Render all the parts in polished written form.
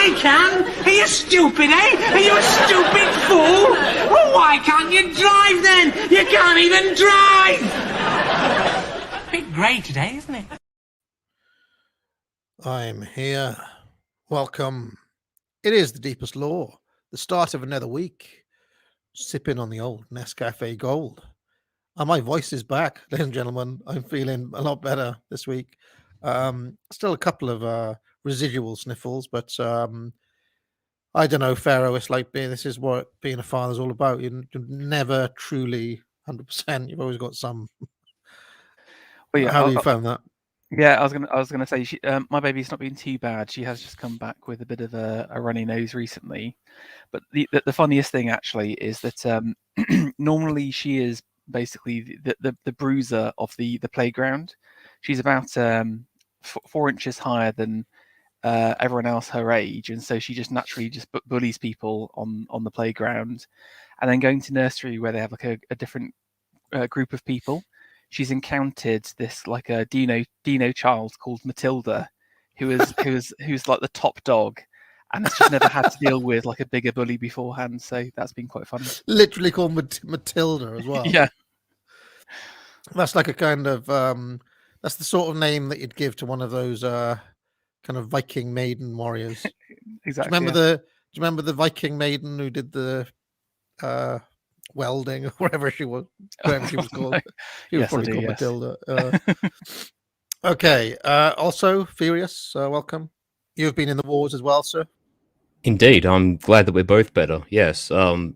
I can. Are you stupid, eh? Are you a stupid fool? Well, why can't you drive then? You can't even drive. Bit grey today, isn't it? I'm here. Welcome. It is the deepest law, the start of another week. Sipping on the old Nescafe Gold. And my voice is back, ladies and gentlemen. I'm feeling a lot better this week. Still a couple of residual sniffles, but I don't know, Pharaoh. It's like this is what being a father's all about. You're never truly 100%. You've always got some. Well, yeah, How have you found that? Yeah, I was gonna say my baby's not been too bad. She has just come back with a bit of a runny nose recently. But the funniest thing actually is that normally she is basically the bruiser of the playground. She's about 4 inches higher than everyone else her age, and so she just naturally just bullies people on the playground. And then going to nursery where they have like a different group of people, she's encountered this like a Dino child called Matilda, who's like the top dog, and has just never had to deal with like a bigger bully beforehand. So that's been quite funny. Literally called Matilda as well. Yeah, that's like a kind of that's the sort of name that you'd give to one of those kind of Viking maiden warriors. exactly. Do you remember the Viking maiden who did the welding or whatever she was called? No. She was Yes, probably I do, called yes. Matilda. Okay. Also, Furious, welcome. You've been in the wars as well, sir. Indeed, I'm glad that we're both better. Yes,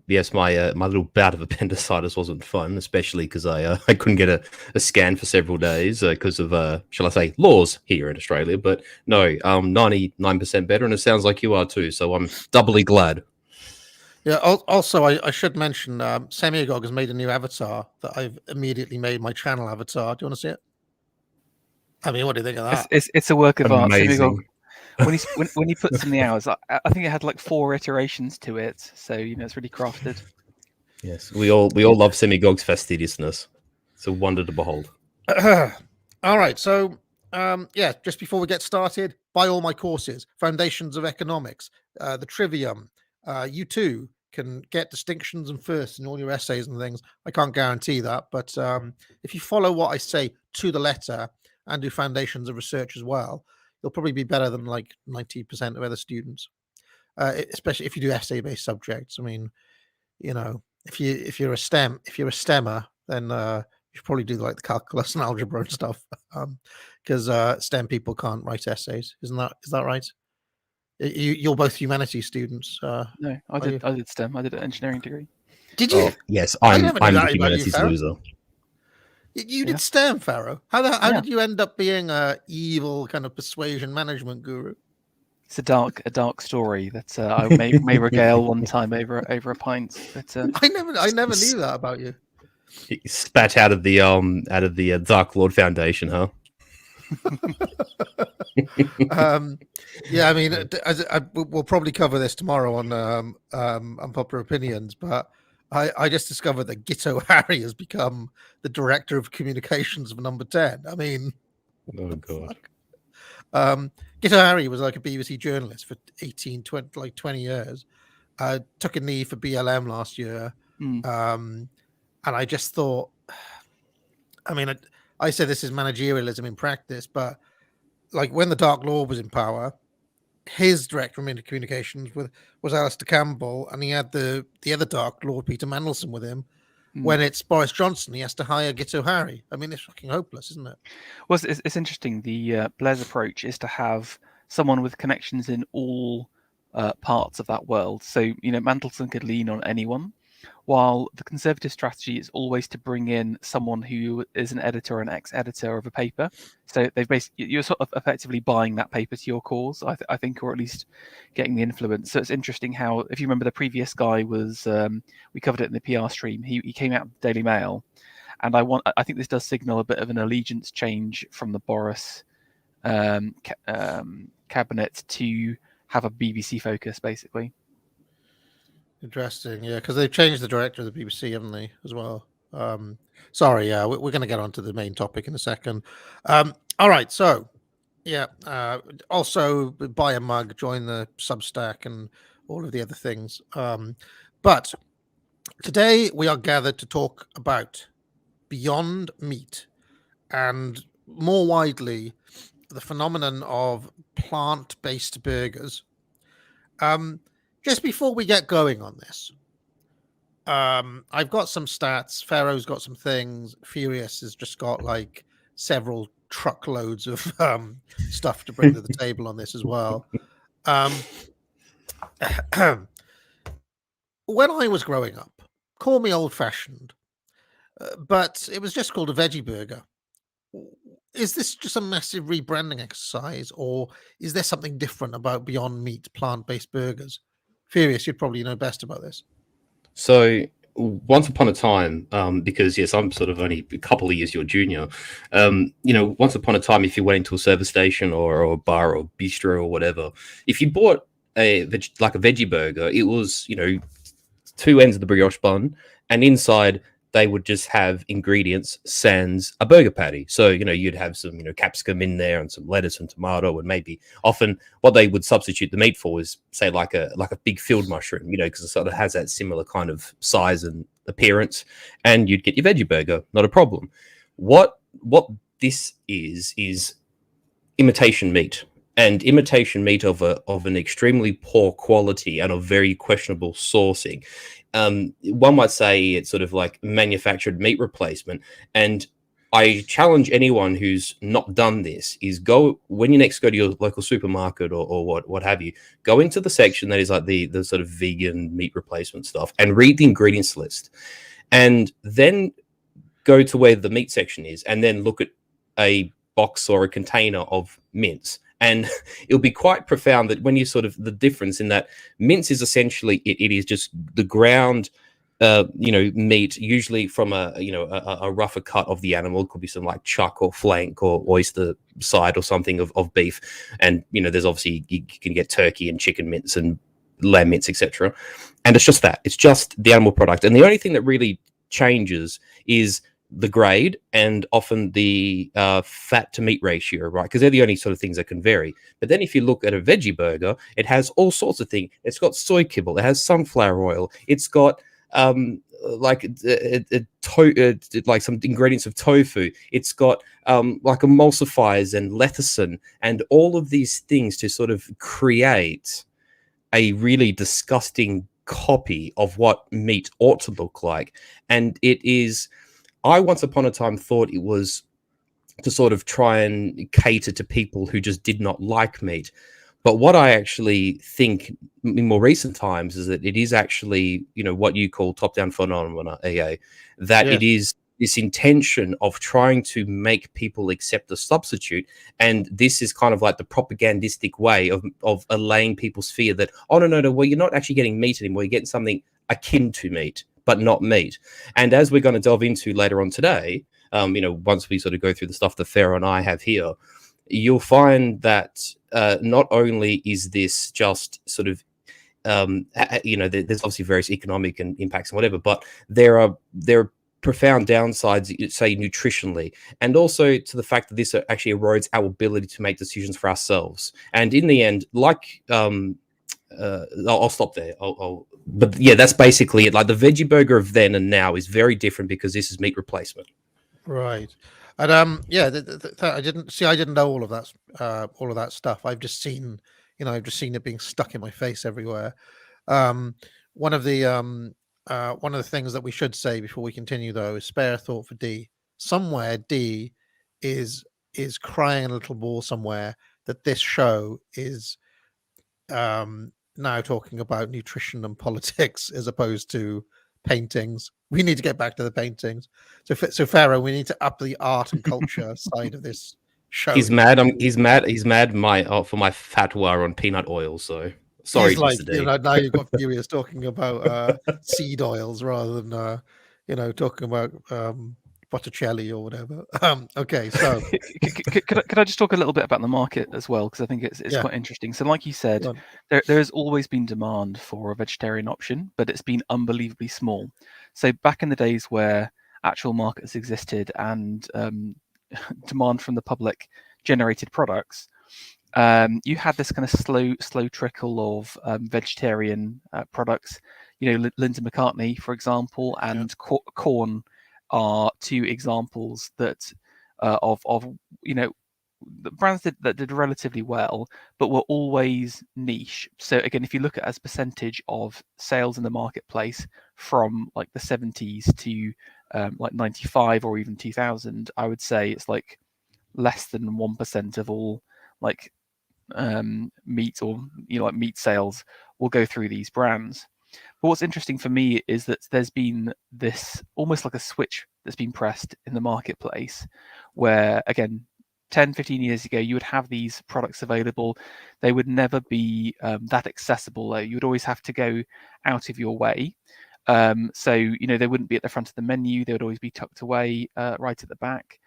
yes. My little bout of appendicitis wasn't fun, especially because I couldn't get a scan for several days because of shall I say laws here in Australia. But no, 99% better, and it sounds like you are too. So I'm doubly glad. Yeah. Also, I should mention Semiagog has made a new avatar that I've immediately made my channel avatar. Do you want to see it? I mean, what do you think of that? It's a work of art. Amazing. When he puts in the hours, I think it had like 4 iterations to it, so it's really crafted. Yes, we all love Semigog's fastidiousness. It's a wonder to behold. All right, so just before we get started, buy all my courses: Foundations of Economics, the Trivium. You too can get distinctions and firsts in all your essays and things. I can't guarantee that, but if you follow what I say to the letter and do Foundations of Research as well, you'll probably be better than like 90% of other students, especially if you do essay-based subjects. I mean, if you're a STEMmer, then you should probably do like the calculus and algebra and stuff, because STEM people can't write essays. Is that right? You're both humanities students. No, I did STEM. I did an engineering degree. Did you? Oh, yes, I'm never knew that the about you, humanities Farrell. loser. You did STEM, Pharaoh. How did you end up being a evil kind of persuasion management guru? It's a dark story that I may regale one time over a pint. But I never knew that about you. He spat out of the Dark Lord Foundation, huh? Yeah, I mean, we'll probably cover this tomorrow on Unpopular Opinions, but I just discovered that Gitto Harry has become the director of communications of Number 10. I mean, Oh god. Gitto Harry was like a BBC journalist for 20 years. Took a knee for BLM last year. And I just thought, I mean, I said this is managerialism in practice, but like when the Dark Lord was in power, his director of communications was Alistair Campbell, and he had the other Dark Lord, Peter Mandelson, with him. When it's Boris Johnson, he has to hire Gitto Harry. I mean, it's fucking hopeless, isn't it? Well, it's interesting. The Blair's approach is to have someone with connections in all parts of that world. So, Mandelson could lean on anyone, while the Conservative strategy is always to bring in someone who is an editor or an ex-editor of a paper. So you're sort of effectively buying that paper to your cause, I think, or at least getting the influence. So it's interesting how, if you remember, the previous guy was, we covered it in the PR stream, he came out of the Daily Mail, and I think this does signal a bit of an allegiance change from the Boris cabinet to have a BBC focus, basically. Interesting, yeah, because they've changed the director of the BBC, haven't they, as well? Sorry, we're going to get on to the main topic in a second. All right, so Yeah. Also, buy a mug, join the Substack, and all of the other things. But today we are gathered to talk about Beyond Meat and more widely the phenomenon of plant-based burgers. Just before we get going on this, I've got some stats. Pharaoh's got some things. Furious has just got like several truckloads of stuff to bring to the table on this as well. Um, when I was growing up, call me old-fashioned, but it was just called a veggie burger. Is this just a massive rebranding exercise, or is there something different about Beyond Meat plant-based burgers? Furious, you'd probably know best about this. So once upon a time, because yes, I'm sort of only a couple of years your junior. Once upon a time, if you went into a service station or a bar or bistro or whatever, if you bought a veggie burger, it was two ends of the brioche bun, and inside they would just have ingredients sans a burger patty. So you'd have some capsicum in there and some lettuce and tomato, and maybe often what they would substitute the meat for is say like a big field mushroom, because it sort of has that similar kind of size and appearance, and you'd get your veggie burger, not a problem. What this is imitation meat. And imitation meat of an extremely poor quality and of very questionable sourcing. One might say it's sort of like manufactured meat replacement. And I challenge anyone who's not done this is go when you next go to your local supermarket or what have you, go into the section that is like the sort of vegan meat replacement stuff and read the ingredients list, and then go to where the meat section is, and then look at a box or a container of mince. And it'll be quite profound that when you sort of the difference in that mince is essentially it is just the ground meat, usually from a rougher cut of the animal. It could be some like chuck or flank or oyster side or something of beef. And there's obviously you can get turkey and chicken mince and lamb mince, etc. And it's just that. It's just the animal product. And the only thing that really changes is the grade and often the fat to meat ratio, right? Because they're the only sort of things that can vary. But then if you look at a veggie burger, it has all sorts of things. It's got soy kibble, it has sunflower oil, it's got like some ingredients of tofu, it's got like emulsifiers and lecithin and all of these things to sort of create a really disgusting copy of what meat ought to look like. And it is, I once upon a time thought it was to sort of try and cater to people who just did not like meat. But what I actually think in more recent times is that it is actually, what you call top-down phenomena, AA, that it is this intention of trying to make people accept the substitute. And this is kind of like the propagandistic way of allaying people's fear that, oh, no, well, you're not actually getting meat anymore. You're getting something akin to meat, but not meat. And as we're going to delve into later on today, once we sort of go through the stuff that Pharaoh and I have here, you'll find that not only is this just sort of, there's obviously various economic and impacts and whatever, but there are profound downsides, say nutritionally, and also to the fact that this actually erodes our ability to make decisions for ourselves. And in the end, like, I'll stop there. But yeah, that's basically it. Like the veggie burger of then and now is very different because this is meat replacement. Right. And I didn't know all of that stuff. I've just seen it being stuck in my face everywhere. One of the things that we should say before we continue, though, is spare a thought for D. Somewhere D is crying a little ball somewhere that this show is now talking about nutrition and politics as opposed to paintings. We need to get back to the paintings. So Pharaoh, we need to up the art and culture side of this show. He's mad. He's mad for my fatwa on peanut oil. So sorry, he's like, Mr. D. now you've got Furious talking about seed oils rather than talking about Botticelli or whatever. Okay, so could I just talk a little bit about the market as well, because I think it's quite interesting. So like you said, there has always been demand for a vegetarian option, but it's been unbelievably small. So back in the days where actual markets existed and demand from the public generated products, you had this kind of slow trickle of vegetarian products. Linda McCartney, for example, and Corn are two examples that of the brands that did relatively well, but were always niche. So again, if you look at as percentage of sales in the marketplace from like the 70s to like 95 or even 2000, I would say it's like less than 1% of all like meat or like meat sales will go through these brands. But what's interesting for me is that there's been this almost like a switch that's been pressed in the marketplace where, again, 10, 15 years ago, you would have these products available. They would never be that accessible. You would always have to go out of your way. So, they wouldn't be at the front of the menu. They would always be tucked away right at the back.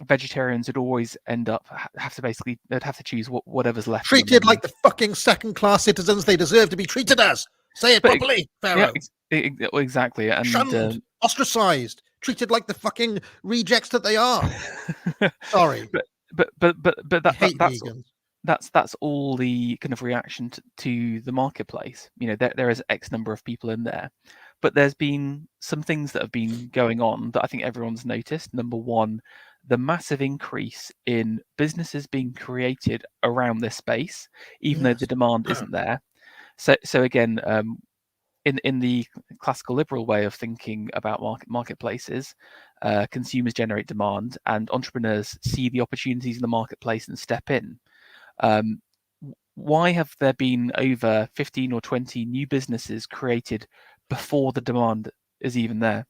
Vegetarians would always end up they'd have to choose whatever's left. Treated like the fucking second-class citizens they deserve to be treated as. Say it properly, Pharaoh. Yeah, exactly. And shunned, ostracized, treated like the fucking rejects that they are. Sorry, but vegans. That's all the kind of reaction to the marketplace. There is X number of people in there, but there's been some things that have been going on that I think everyone's noticed. Number one, the massive increase in businesses being created around this space, even though the demand isn't there. So again, in the classical liberal way of thinking about marketplaces, consumers generate demand, and entrepreneurs see the opportunities in the marketplace and step in. Why have there been over 15 or 20 new businesses created before the demand is even there?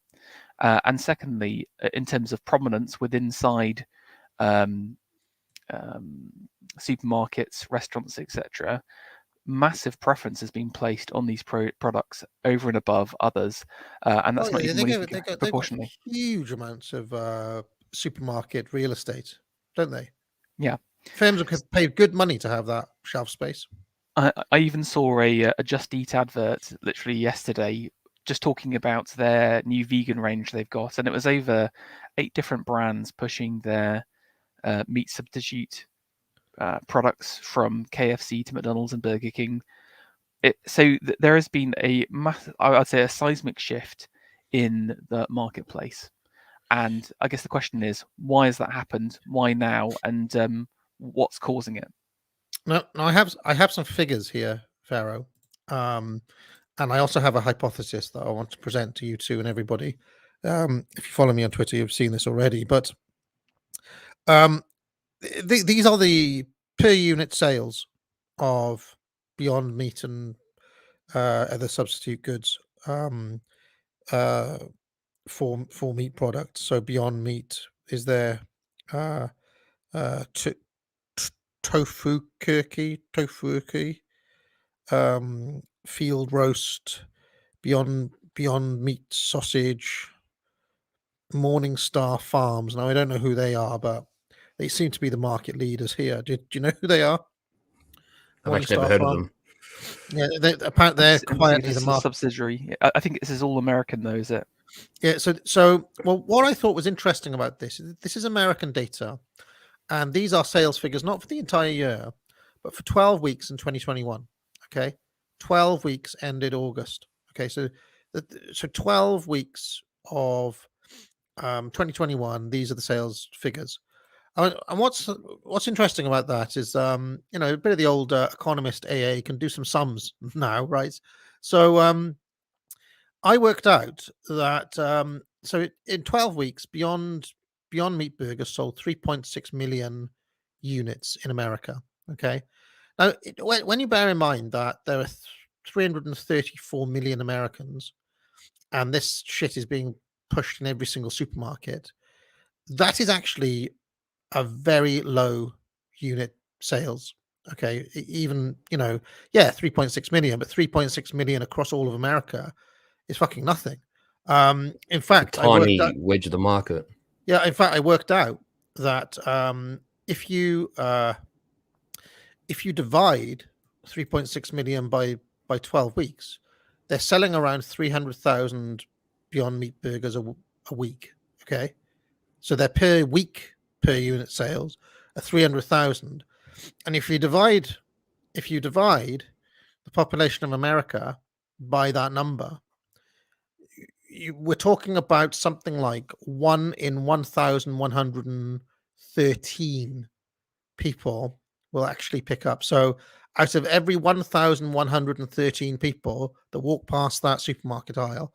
And secondly, in terms of prominence inside supermarkets, restaurants, etc., massive preference has been placed on these products over and above others, and that's not even proportionally. They've got huge amounts of supermarket real estate, don't they? Yeah, firms have paid good money to have that shelf space. I even saw a Just Eat advert literally yesterday, just talking about their new vegan range they've got, and it was over 8 different brands pushing their meat substitute products from KFC to McDonald's and Burger King. There has been I'd say a seismic shift in the marketplace, and I guess the question is, why has that happened? Why now? And what's causing it? No, I have some figures here, Pharaoh, and I also have a hypothesis that I want to present to you two and everybody. If you follow me on Twitter, you've seen this already, but these are the per unit sales of Beyond Meat and other substitute goods for meat products. So Beyond Meat is their tofu field roast, Beyond Meat sausage, Morningstar Farms. Now I don't know who they are, but they seem to be the market leaders here. Do you know who they are? I've actually never heard of them. Yeah, they're quietly the market subsidiary. I think this is all American, though, is it? Yeah. So what I thought was interesting about this is American data, and these are sales figures not for the entire year, but for 12 weeks in 2021. Okay, 12 weeks ended August. Okay, so 12 weeks of 2021. These are the sales figures. And what's interesting about that is a bit of the old economist AA can do some sums now, right? So I worked out that in 12 weeks, Beyond Meat Burgers sold 3.6 million units in America. Okay, now when you bear in mind that there are 334 million Americans, and this shit is being pushed in every single supermarket, that is actually a very low unit sales. Okay, even 3.6 million, but 3.6 million across all of America is fucking nothing. In fact, a tiny wedge of the market. Yeah, in fact, I worked out that if you divide 3.6 million by 12 weeks, they're selling around 300,000 Beyond Meat burgers a week. Okay, so they're per week per unit sales, are 300,000, and if you divide the population of America by that number, we're talking about something like 1 in 1,113 people will actually pick up. So out of every 1,113 people that walk past that supermarket aisle,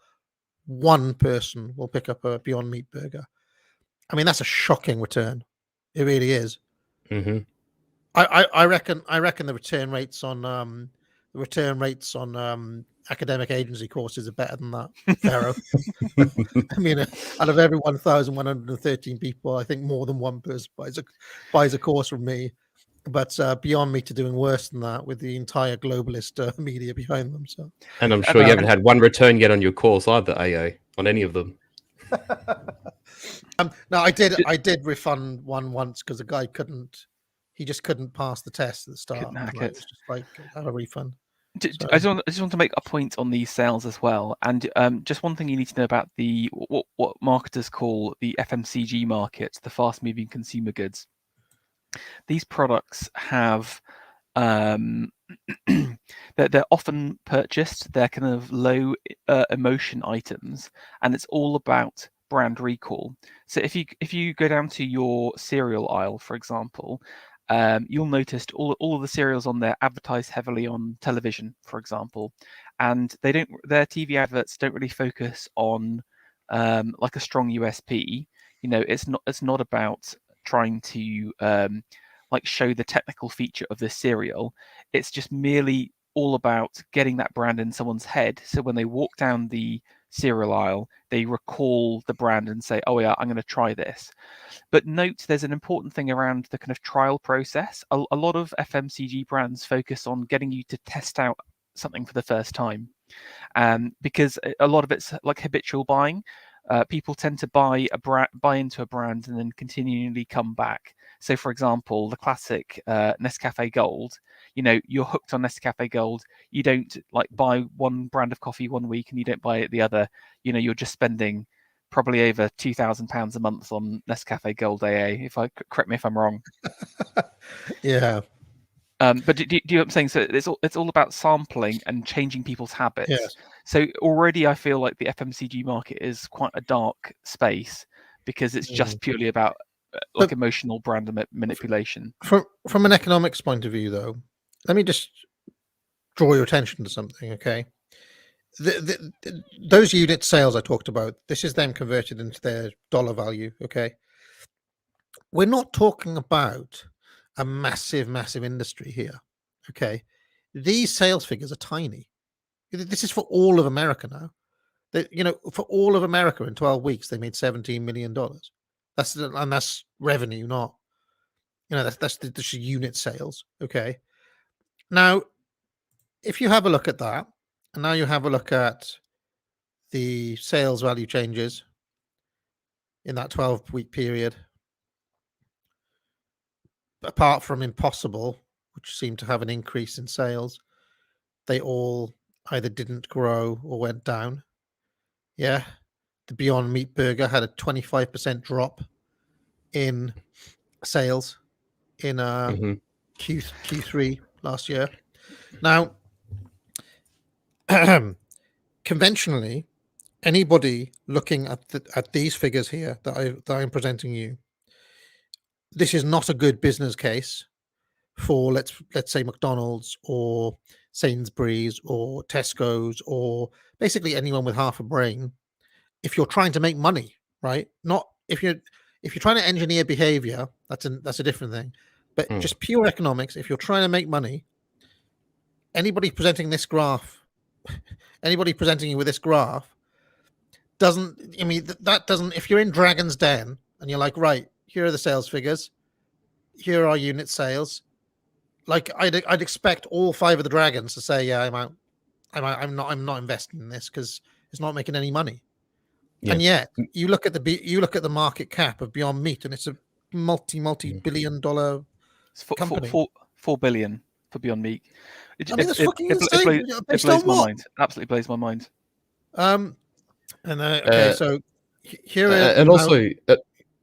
one person will pick up a Beyond Meat burger. I mean, that's a shocking return. It really is. Mm-hmm. I reckon the return rates on academic agency courses are better than that, Pharaoh. I mean, out of every 1,113 people, I think more than one person buys a course from me. But Beyond Meat are doing worse than that with the entire globalist media behind them. So, And I'm sure you haven't had one return yet on your course either, AA, on any of them. no, I did refund one once because the guy just couldn't pass the test at the start. Couldn't hack It was just like, have a refund. I just want to make a point on these sales as well, and just one thing you need to know about the what marketers call the FMCG market, the fast-moving consumer goods. These products have they're often purchased. They're kind of low emotion items, and it's all about brand recall. So if you go down to your cereal aisle, for example, you'll notice all of the cereals on there advertise heavily on television, for example, and their TV adverts don't really focus on like a strong USP. You know, it's not about trying to like show the technical feature of this cereal. It's just merely all about getting that brand in someone's head, so when they walk down the cereal aisle, they recall the brand and say, oh yeah, I'm going to try this. But note, there's an important thing around the kind of trial process. A lot of FMCG brands focus on getting you to test out something for the first time, because a lot of it's like habitual buying. People tend to buy into a brand and then continually come back. So, for example, the classic Nescafe Gold. You know, you're hooked on Nescafe Gold. You don't like buy one brand of coffee one week and you don't buy it the other. You know, you're just spending probably over £2,000 a month on Nescafe Gold AA. Correct me if I'm wrong. Yeah. But do you know what I'm saying? So it's all about sampling and changing people's habits. Yes. So already I feel like the FMCG market is quite a dark space because it's just purely about like emotional brand manipulation. From an economics point of view, though, let me just draw your attention to something, okay? Those unit sales I talked about, this is them converted into their dollar value, okay? We're not talking about a massive industry here, okay? These sales figures are tiny. This is for all of America now. For all of America in 12 weeks, they made $17 million. That's revenue, not, that's the unit sales, okay? Now, if you have a look at that, and now you have a look at the sales value changes in that 12-week period, apart from Impossible, which seemed to have an increase in sales, they all either didn't grow or went down. Yeah. The Beyond Meat burger had a 25% drop in sales in Q3 last year. Now, conventionally, anybody looking at these figures here that I'm presenting you, this is not a good business case for let's say McDonald's or Sainsbury's or Tesco's or basically anyone with half a brain. If you're trying to make money, right? Not if you're trying to engineer behavior, that's a different thing. But just pure economics, if you're trying to make money, anybody presenting this graph, anybody presenting you with this graph doesn't, I mean, that doesn't, if you're in Dragon's Den and you're like, right, here are the sales figures, here are unit sales, like I'd expect all 5 of the dragons to say, yeah, I'm out. I'm not investing in this because it's not making any money. Yeah. And yet you look at the market cap of Beyond Meat, and it's a multi-billion-dollar company. 4 billion for Beyond Meat. I mean, that's fucking insane. It blows my mind. Absolutely blows my mind. Okay, so here and also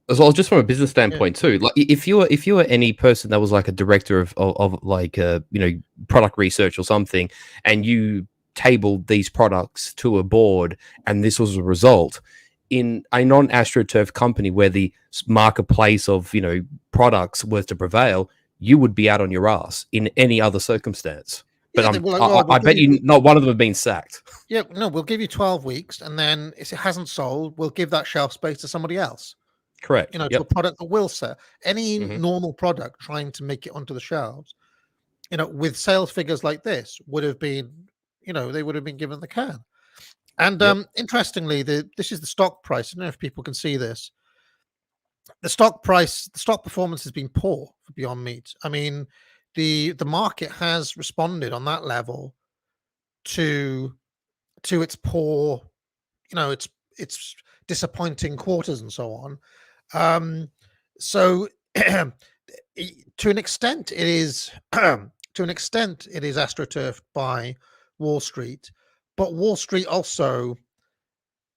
as well, just from a business standpoint too. Like if you were any person that was like a director of like product research or something, and you tabled these products to a board, and this was a result in a non-AstroTurf company where the marketplace of products was to prevail, you would be out on your ass in any other circumstance. But I bet you not one of them have been sacked. Yeah, no, we'll give you 12 weeks, and then if it hasn't sold, we'll give that shelf space to somebody else. Correct. To a product that will sell. Any Mhm. normal product trying to make it onto the shelves, with sales figures like this, would have been, they would have been given the can. And interestingly, this is the stock price. I don't know if people can see this. The stock performance has been poor for Beyond Meat. I mean, the market has responded on that level to its poor, its disappointing quarters and so on. So to an extent, it is AstroTurf by Wall Street, but Wall Street also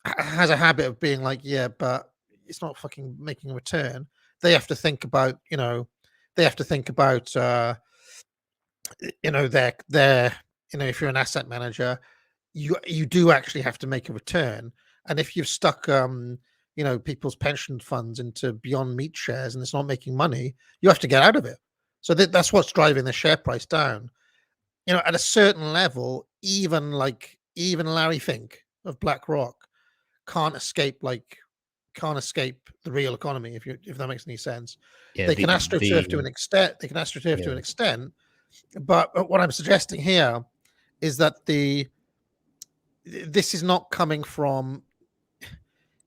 has a habit of being like, yeah, but it's not fucking making a return. They have to think about, their if you're an asset manager, you do actually have to make a return. And if you've stuck people's pension funds into Beyond Meat shares and it's not making money, you have to get out of it. So that's what's driving the share price down. At a certain level, even Larry Fink of BlackRock can't escape the real economy, if that makes any sense. They can AstroTurf to an extent. They can AstroTurf to an extent, but what I'm suggesting here is that this is not coming from.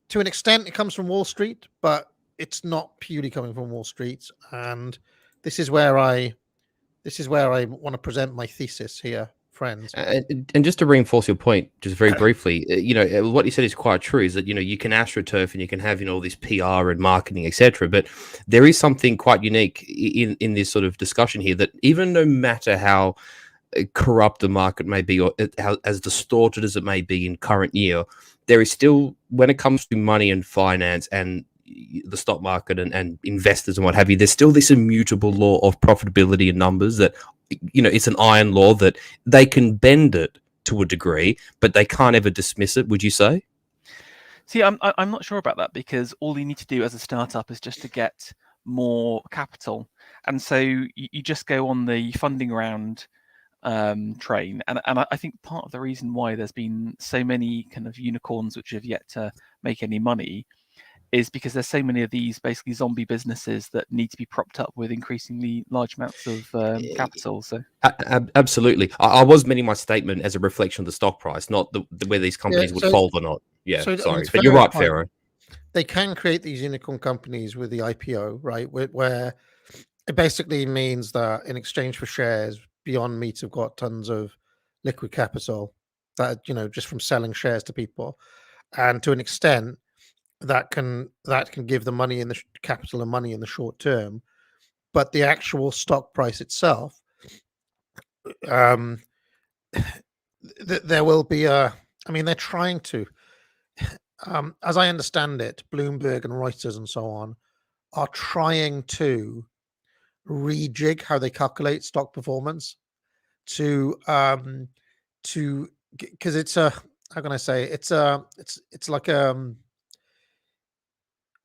To an extent, it comes from Wall Street, but it's not purely coming from Wall Street. And this is where I want to present my thesis here, friends. And just to reinforce your point, just very briefly, what you said is quite true. Is that you can AstroTurf and you can have all this PR and marketing, etc. But there is something quite unique in this sort of discussion here, that even no matter how corrupt the market may be, or how as distorted as it may be in current year, there is still, when it comes to money and finance and the stock market and investors and what have you, there's still this immutable law of profitability and numbers that it's an iron law that they can bend it to a degree, but they can't ever dismiss it. Would you say? See, I'm not sure about that, because all you need to do as a startup is just to get more capital, and so you just go on the funding round train, and I think part of the reason why there's been so many kind of unicorns which have yet to make any money is because there's so many of these basically zombie businesses that need to be propped up with increasingly large amounts of capital. So absolutely, I was meaning my statement as a reflection of the stock price, not where these companies would fold or not. Yeah, sorry, I mean, but you're right, Pharaoh. They can create these unicorn companies with the IPO, right? Where it basically means that in exchange for shares, Beyond Meat have got tons of liquid capital that just from selling shares to people, and to an extent that can give the money in the capital and money in the short term, but the actual stock price itself, there will be they're trying to, as I understand it, Bloomberg and Reuters and so on are trying to rejig how they calculate stock performance to because it's a, how can I say, it's like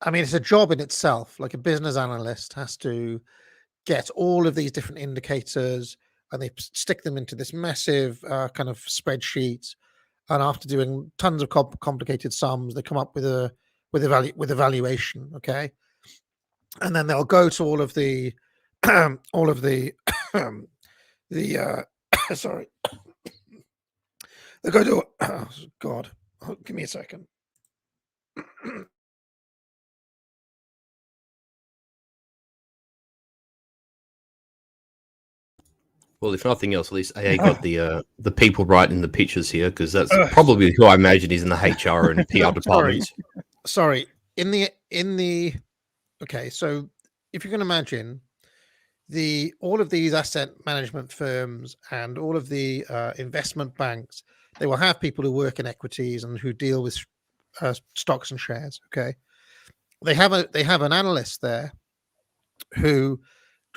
it's a job in itself. Like a business analyst has to get all of these different indicators and they stick them into this massive kind of spreadsheet, and after doing tons of complicated sums, they come up with a valuation. Okay, and then they'll go to all of the sorry, they go to God. Give me a second. Well, if nothing else, at least AA got the people right in the pictures here, because that's probably who I imagine is in the HR and PR departments. Sorry. In the okay, so if you can imagine all of these asset management firms and all of the investment banks, they will have people who work in equities and who deal with stocks and shares. Okay, they have an analyst there who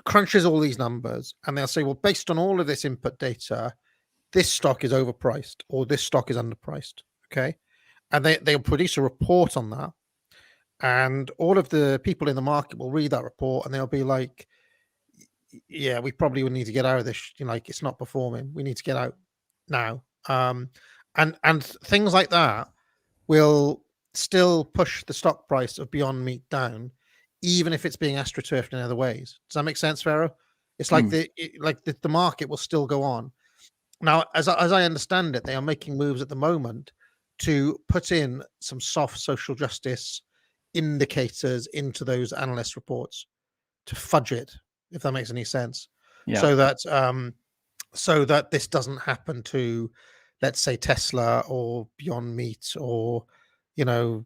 crunches all these numbers, and they'll say, well, based on all of this input data, this stock is overpriced or this stock is underpriced. Okay. And they'll produce a report on that. And all of the people in the market will read that report and they'll be like, yeah, we probably would need to get out of this. Like, it's not performing. We need to get out now. And things like that will still push the stock price of Beyond Meat down, even if it's being astroturfed in other ways. Does that make sense, Pharaoh? It's like the market will still go on. Now, as I understand it, they are making moves at the moment to put in some soft social justice indicators into those analyst reports to fudge it, if that makes any sense. Yeah. So that this doesn't happen to, let's say, Tesla or Beyond Meat or, you know,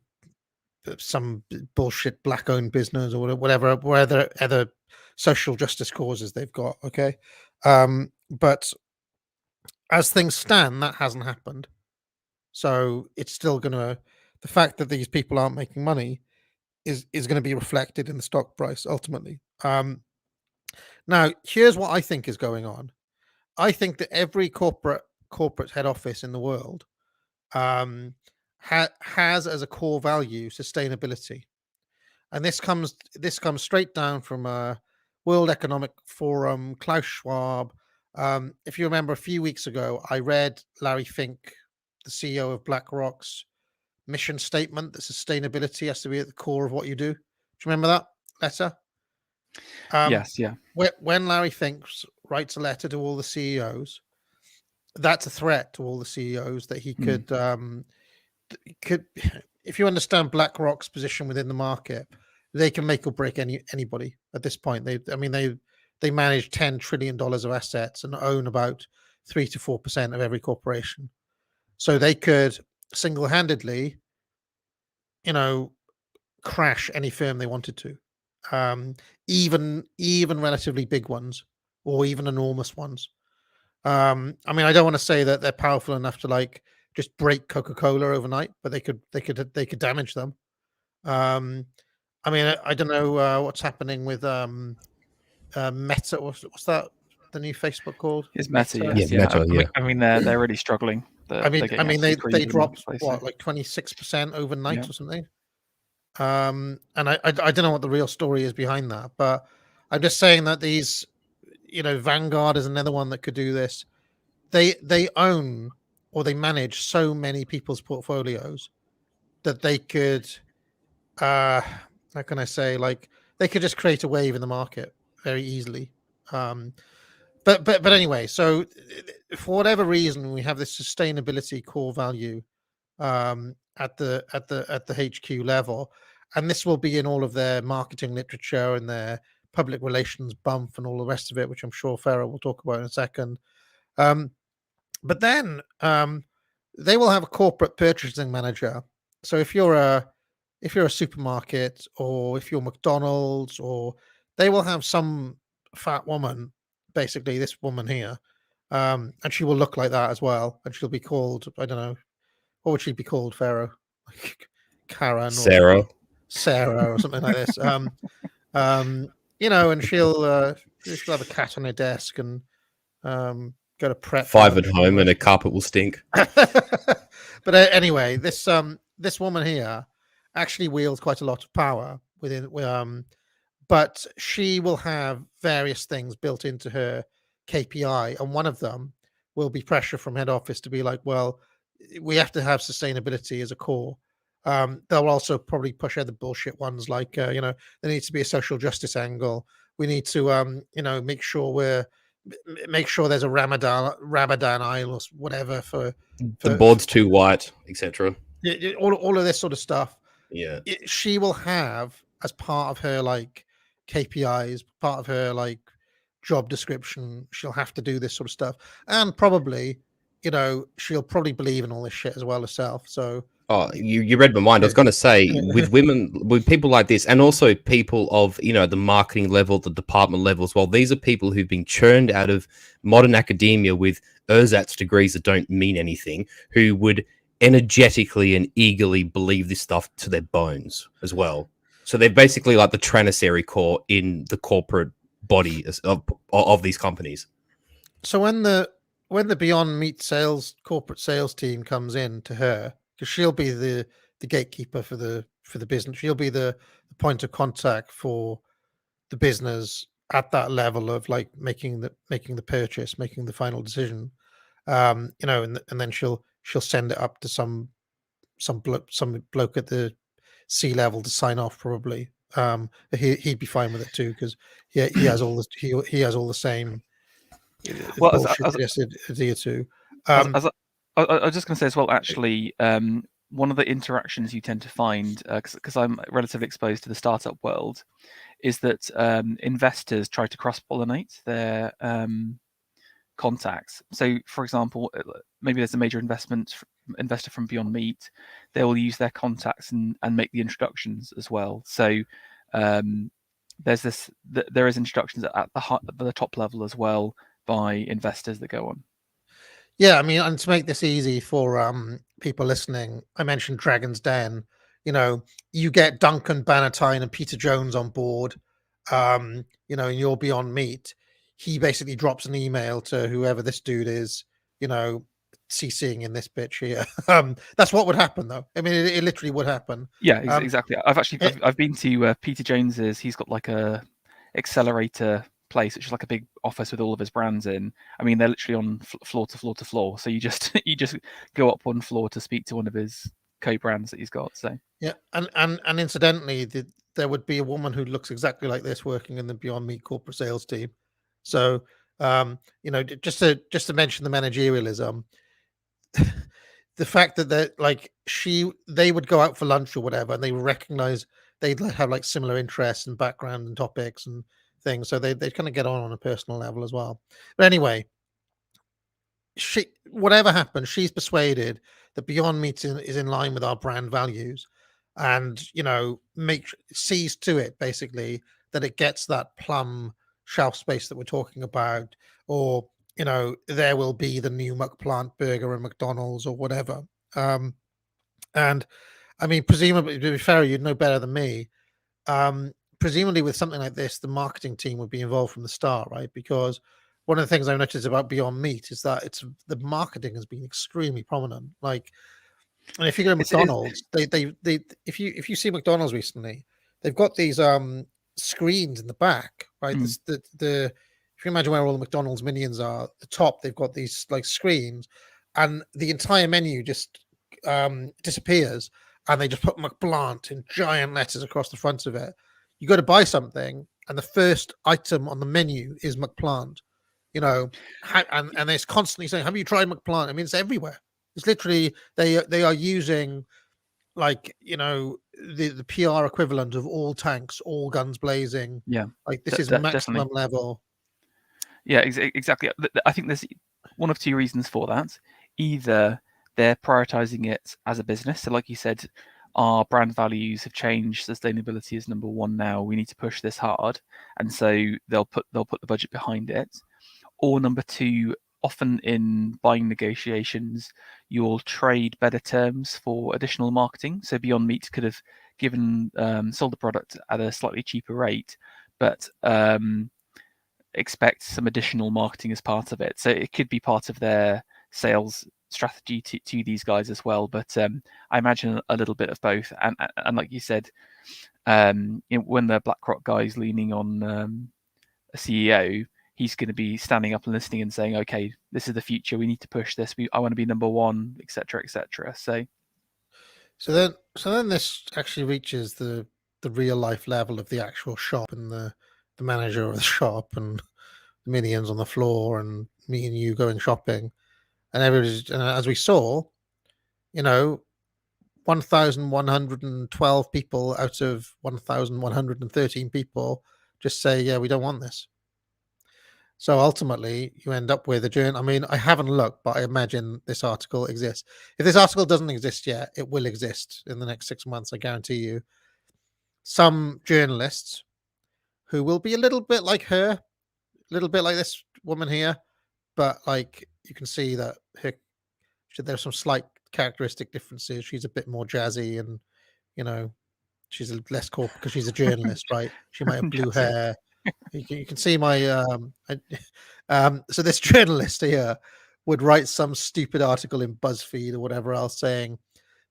some bullshit black-owned business or whatever other social justice causes they've got. Okay, but as things stand, that hasn't happened. So it's still gonna, the fact that these people aren't making money is going to be reflected in the stock price ultimately. Now, here's what I think is going on. I think that every corporate head office in the world has as a core value sustainability, and this comes straight down from World Economic Forum, Klaus Schwab. If you remember, a few weeks ago, I read Larry Fink, the CEO of BlackRock's mission statement that sustainability has to be at the core of what you do. Do you remember that letter? Yes, yeah. When Larry Fink writes a letter to all the CEOs, that's a threat to all the CEOs that he could, if you understand BlackRock's position within the market, they can make or break anybody at this point. They manage $10 trillion of assets and own about 3 to 4% of every corporation. So they could single-handedly, crash any firm they wanted to, even relatively big ones or even enormous ones. I don't want to say that they're powerful enough to like just break Coca-Cola overnight, but they could damage them. I don't know what's happening with Meta. What's that? The new Facebook called? It's Meta, Meta? yes, Yeah, Meta, yeah. They're really struggling. They dropped what, like 26% overnight or something. And I don't know what the real story is behind that, but I'm just saying that these, Vanguard is another one that could do this. They own or they manage so many people's portfolios that they could, how can I say, like they could just create a wave in the market very easily. But anyway, so for whatever reason, we have this sustainability core value at the HQ level, and this will be in all of their marketing literature and their public relations bump and all the rest of it, which I'm sure Farah will talk about in a second. But then they will have a corporate purchasing manager. So if you're a supermarket or if you're McDonald's, or they will have some fat woman, basically this woman here, and she will look like that as well, and she'll be called, I don't know, what would she be called, Pharaoh? Like Karen, Sarah, or something like this. And she'll have a cat on her desk and go to prep 5 at home, and a carpet will stink. But anyway, this woman here actually wields quite a lot of power within, but she will have various things built into her KPI, and one of them will be pressure from head office to be like, well, we have to have sustainability as a core. They'll also probably push other bullshit ones like, there needs to be a social justice angle. We need to, make sure there's a Ramadan aisle or whatever for the board's too white, etc. All of this sort of stuff. Yeah, she will have as part of her like KPIs, part of her like job description. She'll have to do this sort of stuff, and probably, she'll probably believe in all this shit as well herself. So. Oh, you read my mind. I was going to say, with women, with people like this, and also people of, the marketing level, the department level as well, these are people who've been churned out of modern academia with ersatz degrees that don't mean anything, who would energetically and eagerly believe this stuff to their bones as well. So they're basically like the Tranissary core in the corporate body of these companies. So when the Beyond Meat corporate sales team comes in to her, because she'll be the gatekeeper for the business, she'll be the point of contact for the business at that level of like making the purchase, making the final decision. And then she'll send it up to some bloke at the C level to sign off probably. He'd be fine with it too because he has all the same Well, bullshit yes adhere to. I was just going to say as well, actually, one of the interactions you tend to find, because I'm relatively exposed to the startup world, is that investors try to cross-pollinate their contacts. So, for example, maybe there's a major investor from Beyond Meat. They will use their contacts and make the introductions as well. So there is introductions at the top level as well by investors that go on. Yeah, I mean, and to make this easy for people listening, I mentioned Dragon's Den. You get Duncan Bannatyne and Peter Jones on board. And you're Beyond Meat. He basically drops an email to whoever this dude is. CCing in this bitch here. That's what would happen, though. I mean, it literally would happen. Yeah, exactly. I've been to Peter Jones's. He's got like a accelerator place, which is like a big office with all of his brands in. I mean, they're literally on floor to floor to floor. So you just go up one floor to speak to one of his co-brands that he's got. So yeah, and incidentally, there would be a woman who looks exactly like this working in the Beyond Meat corporate sales team. So just to mention the managerialism, the fact that they would go out for lunch or whatever, and they would recognize they'd have like similar interests and background and topics and things, so they kind of get on a personal level as well. But anyway, whatever happens, she's persuaded that Beyond Meat is in line with our brand values, and sees to it basically that it gets that plum shelf space that we're talking about, or there will be the new McPlant burger and McDonald's or whatever. And I mean, presumably, to be fair, you'd know better than me. Presumably, with something like this, the marketing team would be involved from the start, right? Because one of the things I've noticed about Beyond Meat is that the marketing has been extremely prominent. Like, and if you go to McDonald's, they if you see McDonald's recently, they've got these screens in the back, right? If you imagine where all the McDonald's minions are, the top they've got these like screens, and the entire menu just disappears, and they just put McPlant in giant letters across the front of it. You go to buy something, and the first item on the menu is McPlant. And it's constantly saying, "Have you tried McPlant?" I mean, it's everywhere. It's literally they are using like the PR equivalent of all tanks, all guns blazing. Yeah, like this is maximum definitely. level. Yeah, exactly. I think there's one of two reasons for that. Either they're prioritizing it as a business, so like you said, our brand values have changed. Sustainability is number one now. We need to push this hard, and so they'll put the budget behind it. Or number two, often in buying negotiations, you'll trade better terms for additional marketing. So Beyond Meat could have sold the product at a slightly cheaper rate, but expect some additional marketing as part of it. So it could be part of their sales strategy to these guys as well. But I imagine a little bit of both. And like you said, when the BlackRock guy's leaning on a CEO, he's going to be standing up and listening and saying, "Okay, this is the future. We need to push this. I want to be number one, etc., etc." So then this actually reaches the real life level of the actual shop and the manager of the shop and the minions on the floor and me and you going shopping, and everybody's, and as we saw, 1,112 people out of 1,113 people just say, "Yeah, we don't want this." So ultimately, you end up with a journal. I mean, I haven't looked, but I imagine this article exists. If this article doesn't exist yet, it will exist in the next 6 months. I guarantee you. Some journalists who will be a little bit like her, a little bit like this woman here, but like you can see that there's some slight characteristic differences. She's a bit more jazzy and, she's less corporate because she's a journalist, right? She might have blue That's it. hair. You can see my so this journalist here would write some stupid article in BuzzFeed or whatever else saying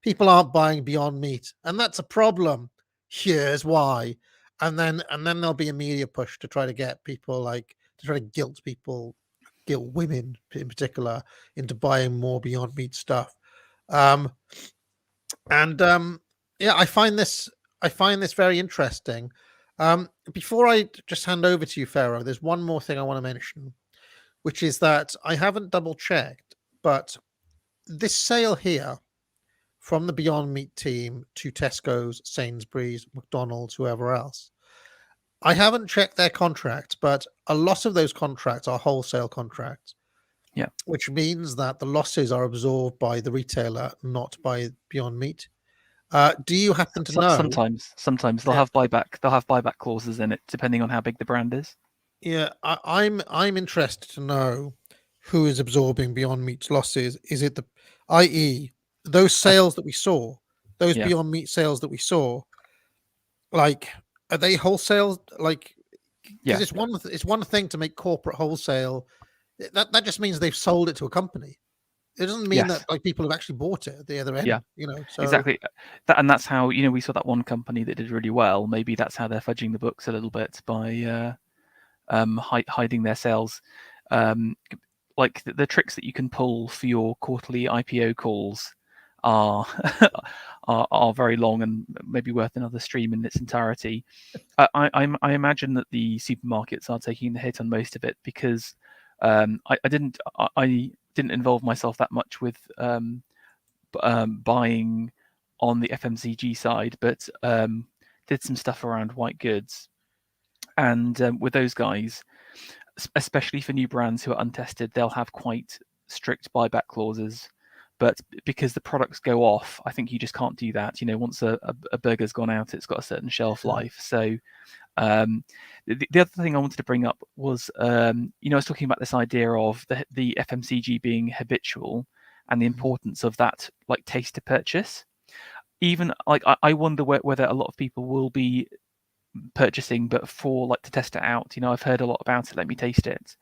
people aren't buying Beyond Meat, and that's a problem. Here's why. And then there'll be a media push to try to get people to try to guilt women in particular into buying more Beyond Meat stuff. Yeah, I find this very interesting. Before I just hand over to you, Pharaoh, there's one more thing I want to mention, which is that I haven't double checked, but this sale here from the Beyond Meat team to Tesco's, Sainsbury's, McDonald's, whoever else, I haven't checked their contracts, but a lot of those contracts are wholesale contracts. Yeah. Which means that the losses are absorbed by the retailer, not by Beyond Meat. Do you happen to know? Sometimes they'll have buyback clauses in it, depending on how big the brand is. Yeah, I'm interested to know who is absorbing Beyond Meat's losses. Is it i.e. those sales that we saw, those Beyond Meat sales that we saw, like, are they wholesale? Like, because it's one thing to make corporate wholesale. That just means they've sold it to a company. It doesn't mean that like people have actually bought it at the other end. Yeah, So exactly. That's how we saw that one company that did really well. Maybe that's how they're fudging the books a little bit by hiding their sales. Like the tricks that you can pull for your quarterly IPO calls are are very long and maybe worth another stream in its entirety. I imagine that the supermarkets are taking the hit on most of it because I didn't involve myself that much with buying on the FMCG side, but did some stuff around white goods. And with those guys, especially for new brands who are untested, they'll have quite strict buyback clauses. But because the products go off, I think you just can't do that. Once a burger's gone out, it's got a certain shelf life. So the other thing I wanted to bring up was, I was talking about this idea of the FMCG being habitual and the importance of that, like, taste to purchase. Even like I wonder whether a lot of people will be purchasing, but for like to test it out. I've heard a lot about it. Let me taste it.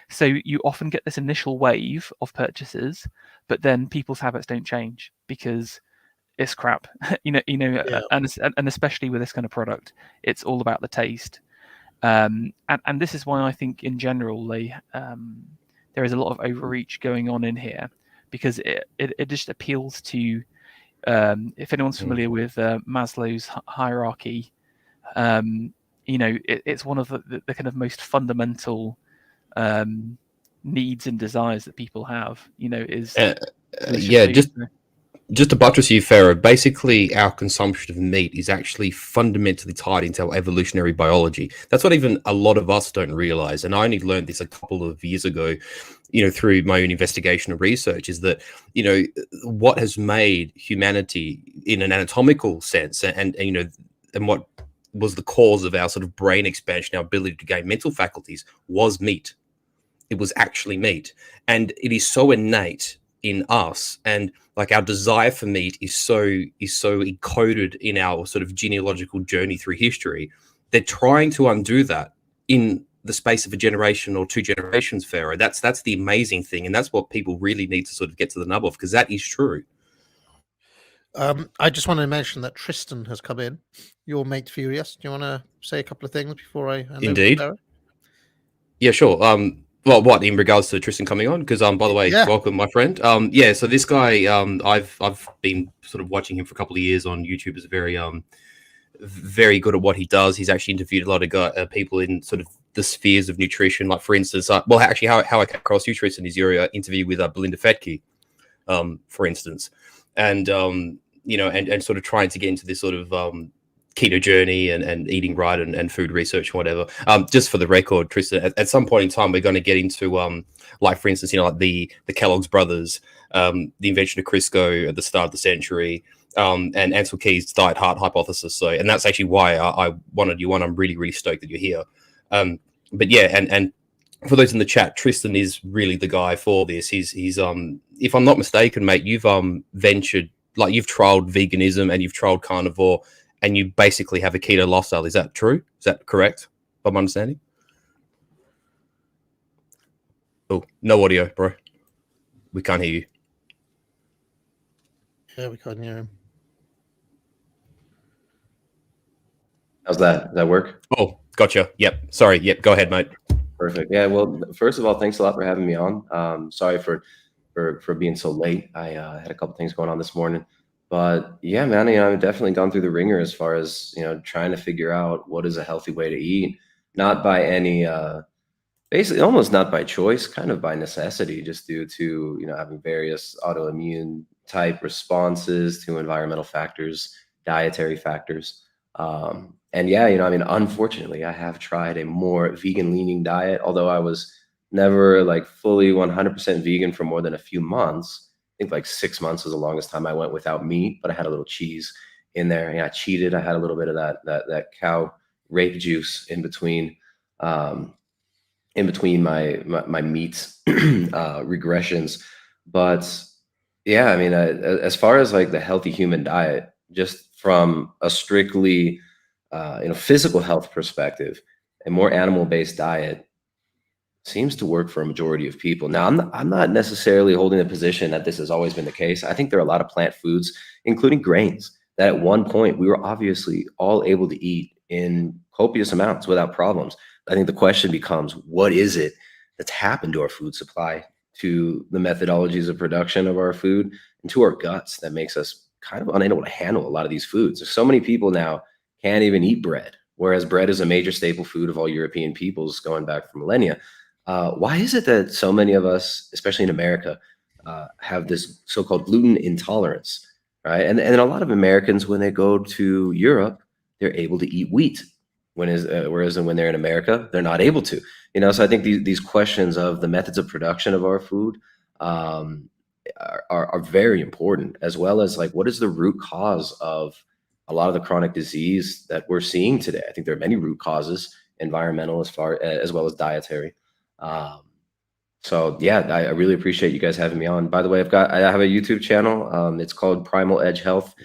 So you often get this initial wave of purchases, but then people's habits don't change because it's crap, and especially with this kind of product, it's all about the taste. And this is why I think in general there is a lot of overreach going on in here, because it just appeals to if anyone's familiar with Maslow's hierarchy, it's one of the kind of most fundamental needs and desires that people have. Just to buttress you, Pharaoh, basically our consumption of meat is actually fundamentally tied into our evolutionary biology. That's what even a lot of us don't realize. And I only learned this a couple of years ago, through my own investigation and research, is that, what has made humanity in an anatomical sense and what was the cause of our sort of brain expansion, our ability to gain mental faculties, was meat. It was actually meat. And it is so innate in us, and like our desire for meat is so encoded in our sort of genealogical journey through history. They're trying to undo that in the space of a generation or two generations, Pharaoh. That's the amazing thing, and that's what people really need to sort of get to the nub of, because that is true. I just want to mention that Tristan has come in, your mate Furious. Do you want to say a couple of things before I hand Indeed. over to Pharaoh? Yeah, sure. Well, what in regards to Tristan coming on? Because by the way, welcome, my friend. So this guy, I've been sort of watching him for a couple of years on YouTube. Is very good at what he does. He's actually interviewed a lot of people in sort of the spheres of nutrition. Like, for instance, how I came across you, Tristan, is your interview with Belinda Fetke, for instance, and and sort of trying to get into this sort of keto journey and eating right and food research and whatever. Just for the record, Tristan, at some point in time, we're going to get into like, for instance, like the Kellogg's brothers, the invention of Crisco at the start of the century, and Ansel Keys' diet heart hypothesis. So, and that's actually why I wanted you on. I'm really, really stoked that you're here. But yeah, and for those in the chat, Tristan is really the guy for this. He's if I'm not mistaken, mate, you've ventured, like, you've trialed veganism and you've trialed carnivore and you basically have a keto lifestyle. Is that true? Is that correct? By my understanding? Oh, no audio, bro. We can't hear you. Yeah, we can't hear him. How's that? Does that work? Oh, gotcha. Yep. Sorry. Yep. Go ahead, mate. Perfect. Yeah. Well, first of all, thanks a lot for having me on. Sorry for being so late. I had a couple things going on this morning, but yeah, man, I've definitely gone through the ringer as far as trying to figure out what is a healthy way to eat, not by any basically almost not by choice, kind of by necessity, just due to having various autoimmune type responses to environmental factors, dietary factors. And yeah, unfortunately, I have tried a more vegan leaning diet, although I was never like fully 100% vegan for more than a few months. I think like 6 months was the longest time I went without meat, but I had a little cheese in there. Yeah, I cheated. I had a little bit of that cow rape juice in between my meat regressions. But yeah, as far as like the healthy human diet, just from a strictly physical health perspective, a more animal-based diet seems to work for a majority of people. Now, I'm not necessarily holding the position that this has always been the case. I think there are a lot of plant foods, including grains, that at one point we were obviously all able to eat in copious amounts without problems. I think the question becomes, what is it that's happened to our food supply, to the methodologies of production of our food, and to our guts that makes us kind of unable to handle a lot of these foods? There's so many people now can't even eat bread, whereas bread is a major staple food of all European peoples going back for millennia. Why is it that so many of us, especially in America, have this so-called gluten intolerance, right? And a lot of Americans, when they go to Europe, they're able to eat wheat, whereas when they're in America, they're not able to. So I think these questions of the methods of production of our food are very important, as well as like what is the root cause of a lot of the chronic disease that we're seeing today. I think there are many root causes, environmental as well as dietary. So yeah, I really appreciate you guys having me on. By the way, I have a YouTube channel. It's called Primal Edge Health.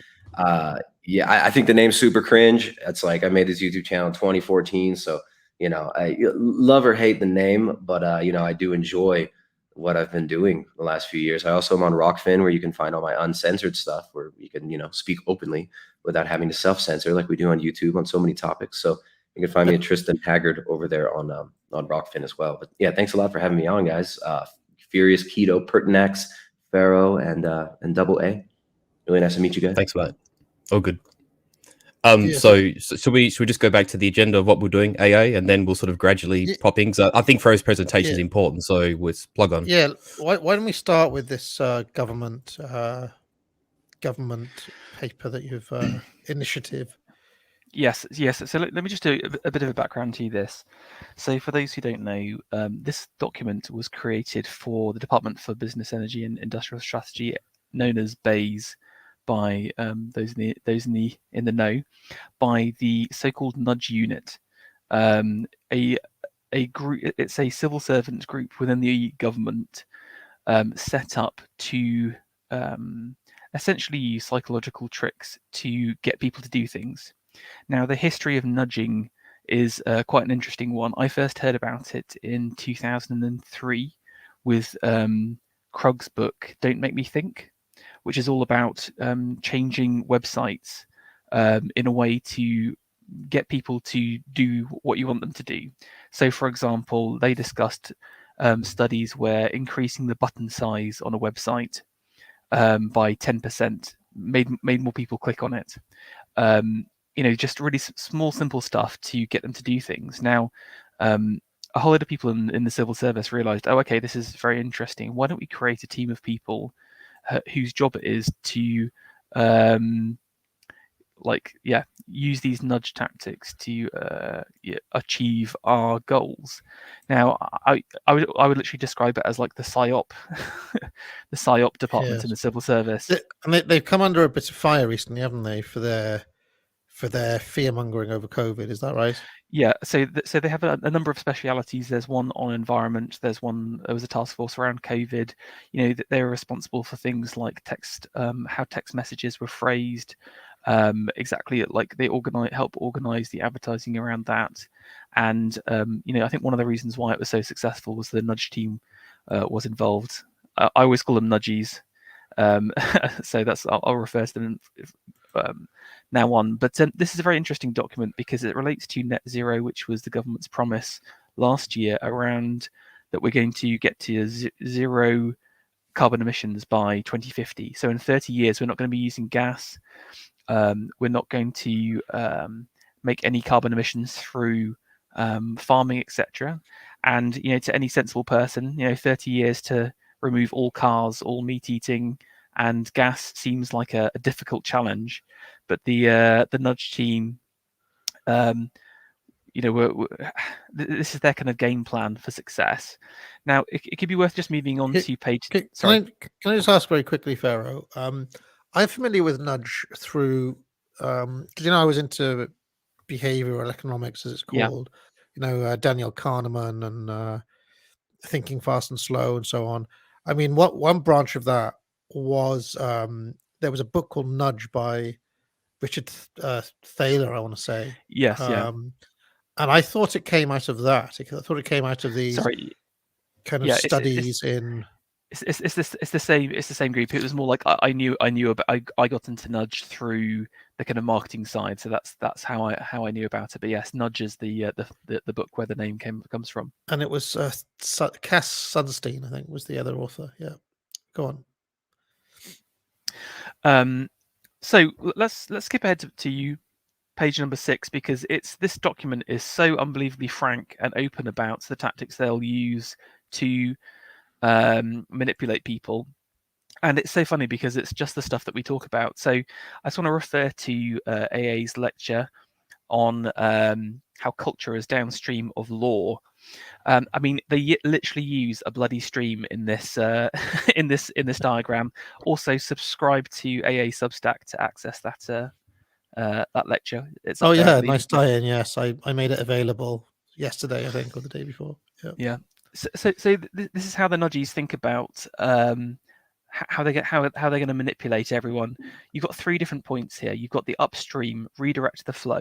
Yeah, I think the name's super cringe. It's like I made this YouTube channel in 2014. So, I love or hate the name, but I do enjoy what I've been doing the last few years. I also am on Rockfin, where you can find all my uncensored stuff, where you can, speak openly without having to self-censor like we do on YouTube on so many topics. So you can find me at Tristan Haggard over there on Rockfin as well. But yeah, thanks a lot for having me on, guys. Furious Keto, Pertinax, Pharaoh, and Double A. Really nice to meet you guys. Thanks, mate. Oh, good. Yeah, So should we just go back to the agenda of what we're doing, AA, and then we'll sort of gradually pop in? So I think Pharaoh's presentation is important, so let's plug on. Yeah, why don't we start with this government paper that you've initiative? Yes. So let me just do a bit of a background to this. So for those who don't know, this document was created for the Department for Business, Energy and Industrial Strategy, known as BEIS, by those in the know, by the so-called Nudge Unit, a group. It's a civil servants group within the government, set up to essentially use psychological tricks to get people to do things. Now, the history of nudging is quite an interesting one. I first heard about it in 2003 with Krug's book, Don't Make Me Think, which is all about changing websites in a way to get people to do what you want them to do. So, for example, they discussed studies where increasing the button size on a website by 10% made more people click on it. Just really small, simple stuff to get them to do things. Now, a whole lot of people in the civil service realized, oh, okay, this is very interesting. Why don't we create a team of people whose job it is to use these nudge tactics to achieve our goals. Now, I would literally describe it as like the PSYOP, the PSYOP department in the civil service. And they've come under a bit of fire recently, haven't they, for their fear mongering over COVID? Is that right? Yeah, so they have a number of specialities. There's one on environment. There was a task force around COVID. They were responsible for things like text, how text messages were phrased, Exactly, like they help organize the advertising around that. And I think one of the reasons why it was so successful was the nudge team was involved. I always call them nudgies, so I'll refer to them now on. But this is a very interesting document because it relates to net zero, which was the government's promise last year around that we're going to get to zero carbon emissions by 2050. So in 30 years, we're not going to be using gas. We're not going to make any carbon emissions through farming, etc. And to any sensible person, 30 years to remove all cars, all meat eating, and gas seems like a difficult challenge. But the nudge team, this is their kind of game plan for success. Now, it could be worth just moving on to page. Can I just ask very quickly, Pharaoh? I'm familiar with nudge through because I was into behavioral economics, as it's called. Daniel Kahneman and Thinking Fast and Slow and so on. I mean, one branch of that was there was a book called Nudge by Richard Thaler, I want to say. Yes, yeah. And I thought it came out of that. I thought it came out of these kind of studies in. It's the same group. It was more like I got into nudge through the kind of marketing side, so that's how I knew about it. But yes, Nudge is the book where the name comes from. And it was Cass Sunstein, I think, was the other author. Yeah, go on. So let's skip ahead to page number 6 because this document is so unbelievably frank and open about the tactics they'll use to manipulate people. And it's so funny because it's just the stuff that we talk about. So I just want to refer to AA's lecture on how culture is downstream of law. I mean, they literally use a bloody stream in this in this diagram. Also, subscribe to AA Substack to access that lecture. It's nice tie-in. Yes, I made it available yesterday, I think, or the day before. Yeah. So this is how the nudgies think about how they're going to manipulate everyone. You've got 3 different points here. You've got the upstream, redirect the flow.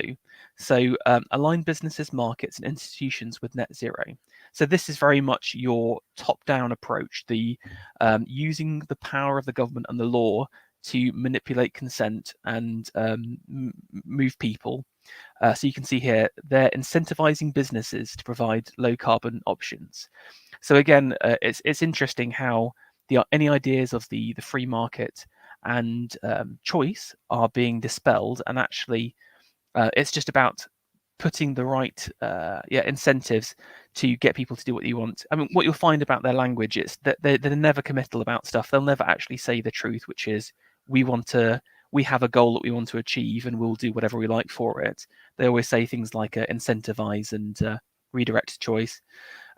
So align businesses, markets, and institutions with net zero. So this is very much your top-down approach, the using the power of the government and the law to manipulate consent and move people. So you can see here, they're incentivizing businesses to provide low carbon options. So again, it's interesting how any ideas of the free market and choice are being dispelled, and actually it's just about putting the right incentives to get people to do what you want. I mean, what you'll find about their language is that they're never committal about stuff. They'll never actually say the truth, which is we have a goal that we want to achieve and we'll do whatever we like for it. They always say things like incentivize and redirect choice.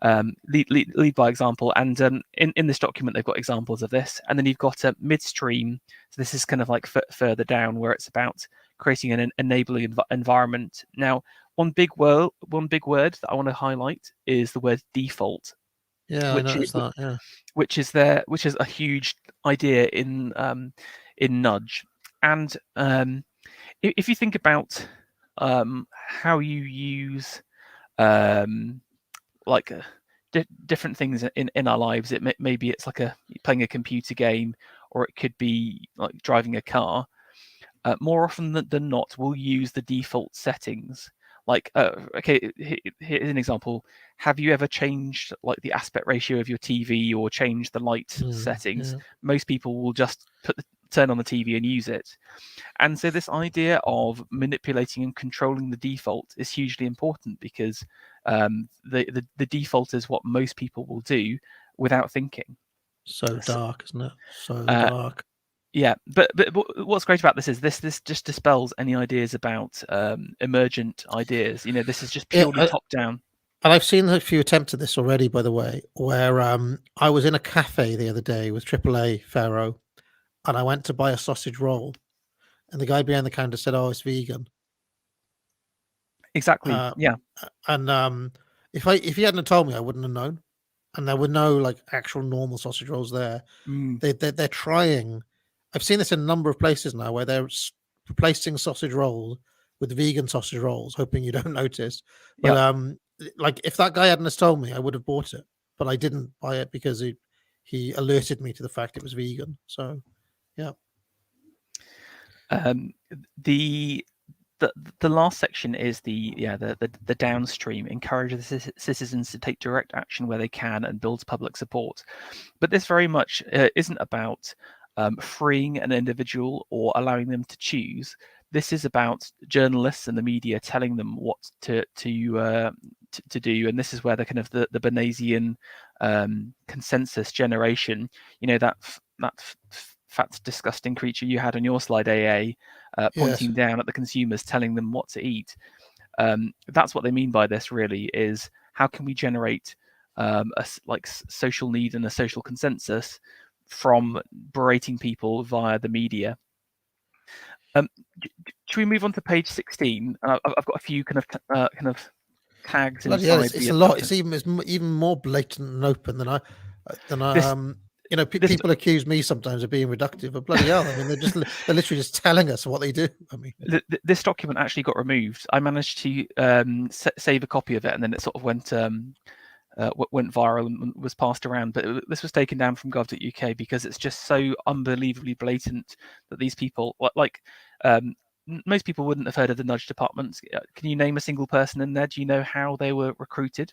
Lead by example, and in this document they've got examples of this. And then you've got midstream, so this is kind of like further down, where it's about creating an enabling environment. Now, one big word that I want to highlight is the word default. Yeah, I noticed that. Yeah, which is a huge idea in nudge. And if you think about how you use different things in our lives, maybe it's like playing a computer game, or it could be like driving a car. More often than not, we'll use the default settings. Like, okay, here's an example. Have you ever changed like the aspect ratio of your TV or changed the light settings? Yeah. Most people will just turn on the TV and use it. And so this idea of manipulating and controlling the default is hugely important, because the default is what most people will do without thinking. So dark, isn't it? So dark. Yeah, but what's great about this is this just dispels any ideas about emergent ideas. This is just purely top down. And I've seen a few attempts at this already, by the way, where I was in a cafe the other day with AAA Pharaoh, and I went to buy a sausage roll, and the guy behind the counter said, "Oh, it's vegan." Exactly. Yeah. And if he hadn't told me, I wouldn't have known. And there were no like actual normal sausage rolls there. They're trying. I've seen this in a number of places now where they're replacing sausage rolls with vegan sausage rolls, hoping you don't notice. But like if that guy hadn't have told me, I would have bought it. But I didn't buy it because he alerted me to the fact it was vegan. So yeah. The last section is the downstream, encourage the citizens to take direct action where they can and builds public support. But this very much isn't about freeing an individual or allowing them to choose. This is about journalists and the media telling them what to do, and this is where the kind of the Bayesian consensus generation, that fat, disgusting creature you had on your slide, AA, pointing down at the consumers, telling them what to eat. That's what they mean by this. Really, is how can we generate social need and a social consensus from berating people via the media. Should we move on to page 16? I've got a few kind of tags inside. It's a lot. It's even more blatant and open than people accuse me sometimes of being reductive, but bloody hell, I mean, they're literally just telling us what they do. I mean, this document actually got removed. I managed to save a copy of it, and then it sort of went viral and was passed around. But this was taken down from gov.uk because it's just so unbelievably blatant that these people, most people wouldn't have heard of the nudge departments. Can you name a single person in there? Do you know how they were recruited?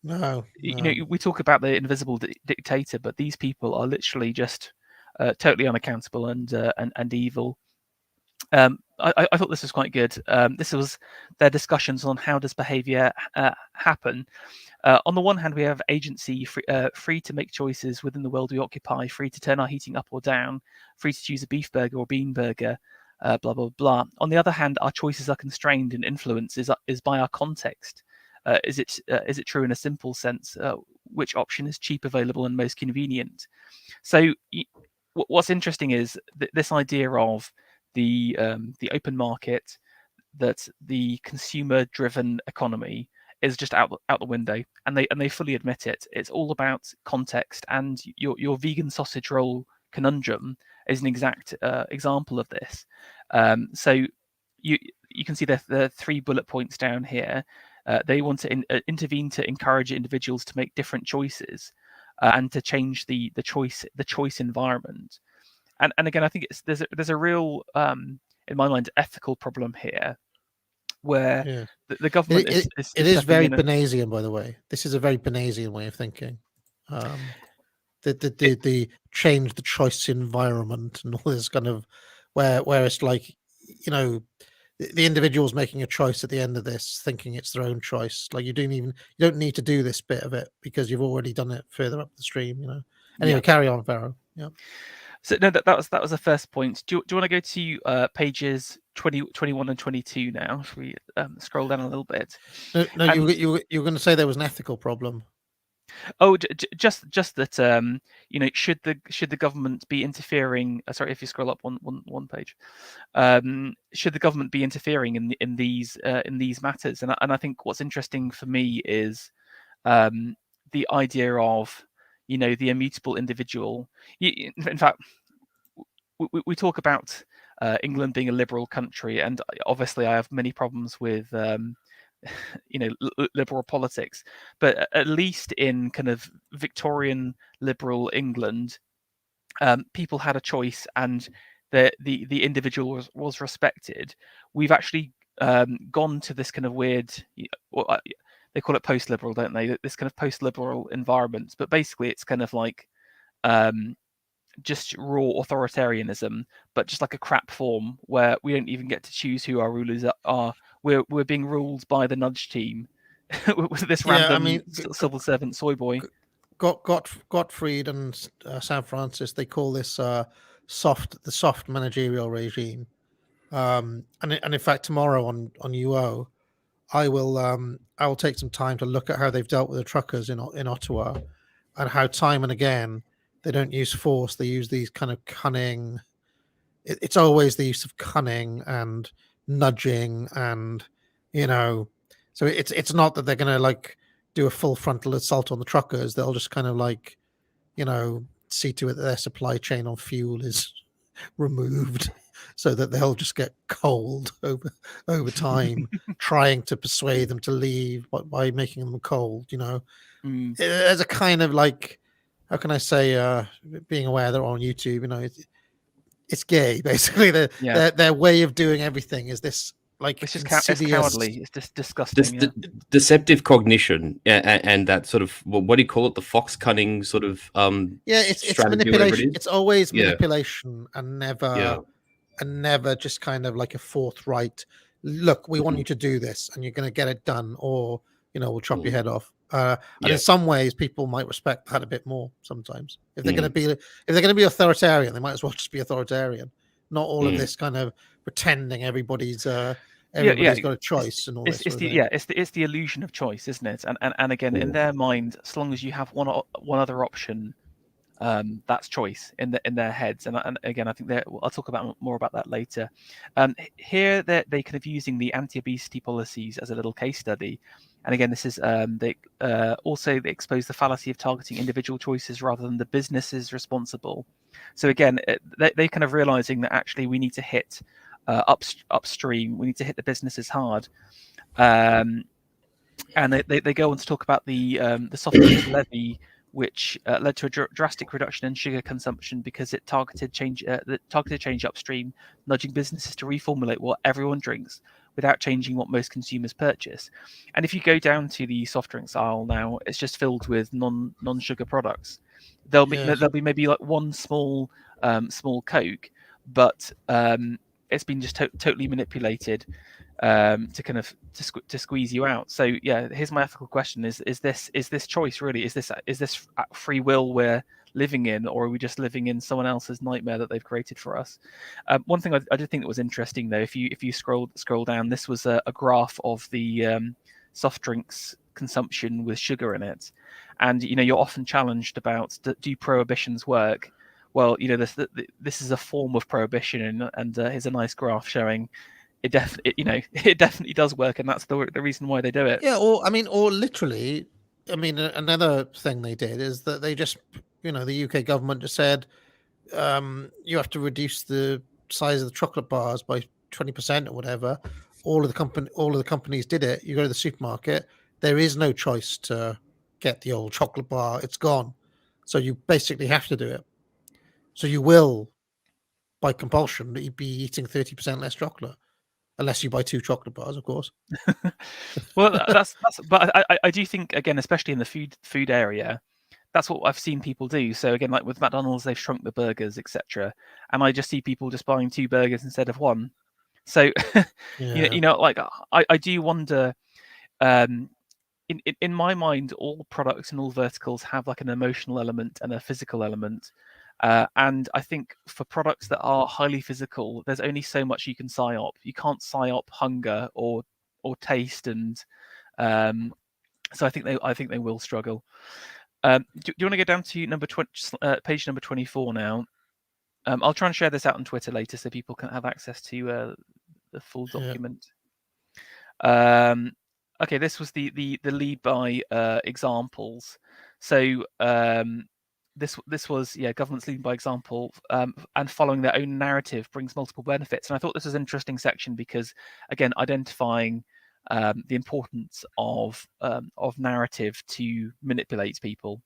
No. We talk about the invisible dictator, but these people are literally just totally unaccountable and evil. I thought this was quite good. This was their discussions on how does behavior happen. On the one hand, we have agency, free to make choices within the world we occupy, free to turn our heating up or down, free to choose a beef burger or bean burger, blah, blah, blah. On the other hand, our choices are constrained and influence is by our context. Is it true in a simple sense? Which option is cheap, available, and most convenient? So what's interesting is this idea of the open market, that the consumer-driven economy is just out the window, and they fully admit it. It's all about context, and your vegan sausage roll conundrum is an exact example of this. So you can see the 3 bullet points down here. They want to intervene to encourage individuals to make different choices and to change the choice environment. And again, I think there's a real in my mind ethical problem here, where the government is very Bayesian, by the way. This is a very Bayesian way of thinking. The change the choice environment and all this kind of where it's like, the individual's making a choice at the end of this, thinking it's their own choice. Like you don't need to do this bit of it because you've already done it further up the stream. Anyway, carry on, Pharaoh. Yeah. So no, that was the first point. Do you want to go to pages 20, 21, and 22 now? Should we scroll down a little bit? No, you were going to say there was an ethical problem. Oh, just that should the government be interfering? Sorry, if you scroll up one page, should the government be interfering in these matters? And I think what's interesting for me is the idea of the immutable individual. In fact, we talk about England being a liberal country, and obviously I have many problems with liberal politics, but at least in kind of Victorian liberal England, people had a choice, and the individual was respected. We've actually gone to this kind of weird, they call it post-liberal, don't they? This kind of post-liberal environment, but basically it's kind of like just raw authoritarianism, but just like a crap form where we don't even get to choose who our rulers are. We're being ruled by the nudge team with this random civil servant soy boy. Gottfried and San Francis, they call this the soft managerial regime. And in fact, tomorrow on UO, I will take some time to look at how they've dealt with the truckers in Ottawa, and how time and again they don't use force. They use these kind of cunning. It's always the use of cunning and nudging, and so it's not that they're going to like do a full frontal assault on the truckers. They'll just kind of like see to it that their supply chain on fuel is removed, so that they'll just get cold over time, trying to persuade them to leave by making them cold. Mm. As a kind of like, how can I say, being aware they're on YouTube, it's gay basically. Yeah. Their way of doing everything is this like It's just it's insidious. cowardly. It's just disgusting. Yeah. Deceptive cognition, and that sort of what do you call it? The fox cunning sort of Yeah, it's strategy, whatever it manipulation. is. It's always Yeah. manipulation and Yeah. never just kind of like a forthright look, we want you to do this and you're going to get it done, or we'll chop your head off. And Yeah. in some ways people might respect that a bit more sometimes. If they're Mm. going to be authoritarian, they might as well just be authoritarian, not all of Mm. this kind of pretending everybody's Yeah. got a choice and all this It's sort the of thing. it's the illusion of choice, isn't it? And again, in Mm. their mind, as long as you have one other option, that's choice in their heads. And again, I think I'll talk about more about that later. Here they kind of using the anti-obesity policies as a little case study. And again, this is they expose the fallacy of targeting individual choices rather than the businesses responsible. So again, they kind of realizing that actually we need to hit upstream, we need to hit the businesses hard. And they go on to talk about the soft drinks levy, which led to a drastic reduction in sugar consumption because it targeted change upstream, nudging businesses to reformulate what everyone drinks without changing what most consumers purchase. And if you go down to the soft drinks aisle now, it's just filled with non-sugar products. There'll be maybe like one small Coke, but it's been just totally manipulated to kind of to squeeze you out. So yeah, here's my ethical question: is this choice really? Is this free will we're living in, or are we just living in someone else's nightmare that they've created for us? One thing I did think that was interesting though, if you scroll down, this was a graph of the soft drinks consumption with sugar in it, and you're often challenged about do prohibitions work? Well, this is a form of prohibition, and here's a nice graph showing it definitely does work, and that's the reason why they do it. Yeah, or literally, another thing they did is that they just, the UK government just said, you have to reduce the size of the chocolate bars by 20% or whatever. All of the companies did it. You go to the supermarket, there is no choice to get the old chocolate bar. It's gone. So you basically have to do it. So you will, by compulsion, be eating 30% less chocolate. Unless you buy 2 chocolate bars, of course. Well, but I do think, again, especially in the food area, that's what I've seen people do. So again, like with McDonald's, they've shrunk the burgers, etc. And I just see people just buying 2 burgers instead of 1. So Yeah. like I do wonder. In my mind, all products and all verticals have like an emotional element and a physical element. And I think for products that are highly physical, there's only so much you can psyop. You can't psyop hunger or taste, and so I think they will struggle. Do you want to go down to page number 24 now? I'll try and share this out on Twitter later so people can have access to the full document. Okay, this was the lead by examples. So this was governments leading by example, and following their own narrative brings multiple benefits. And I thought this was an interesting section because, again, identifying the importance of narrative to manipulate people.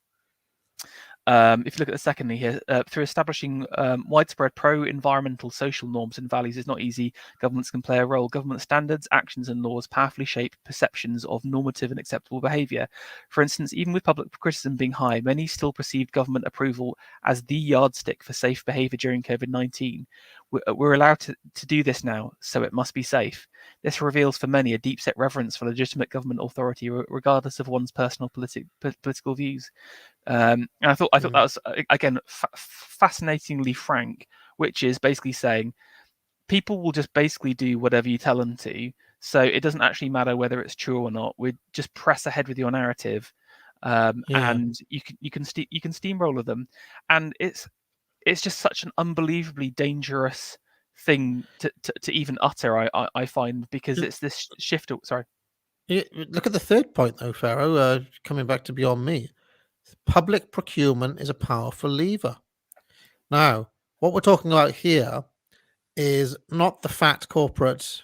If you look at the secondly here, through establishing widespread pro-environmental social norms and values is not easy. Governments can play a role. Government standards, actions, and laws powerfully shape perceptions of normative and acceptable behaviour. For instance, even with public criticism being high, many still perceived government approval as the yardstick for safe behaviour during COVID-19. We're allowed to do this now, so it must be safe. This reveals for many a deep-set reverence for legitimate government authority, regardless of one's personal political views. And I thought that was again fascinatingly frank, which is basically saying people will just basically do whatever you tell them to. So it doesn't actually matter whether it's true or not. We just press ahead with your narrative, and you can steamroller them, and it's just such an unbelievably dangerous thing to even utter. I find, because it's this shift. Sorry. Look at the third point, though, Pharaoh. Coming back to Beyond Me, public procurement is a powerful lever. Now, what we're talking about here is not the fat corporate,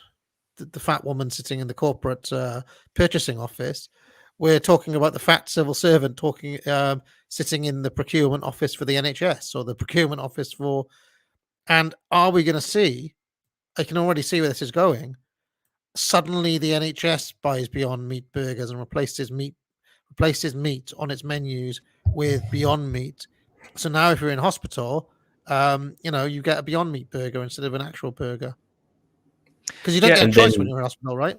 the fat woman sitting in the corporate purchasing office. We're talking about the fat civil servant sitting in the procurement office for the NHS or the procurement office for. And are we going to see? I can already see where this is going. Suddenly, the NHS buys Beyond Meat burgers and replaces meat on its menus with Beyond Meat. So now, if you're in hospital, you get a Beyond Meat burger instead of an actual burger because you don't Yeah, get a And choice when then you're in hospital, right?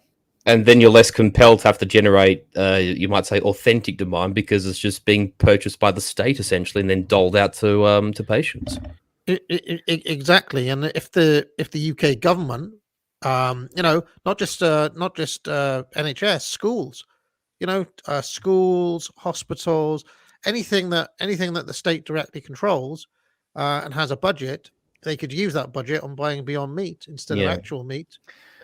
you're less compelled to have to generate, you might say, authentic demand because it's just being purchased by the state essentially, and then doled out to patients. Exactly, and if the UK government, not just NHS, schools, schools, hospitals, anything that the state directly controls and has a budget, they could use that budget on buying Beyond Meat instead of Yeah, actual meat,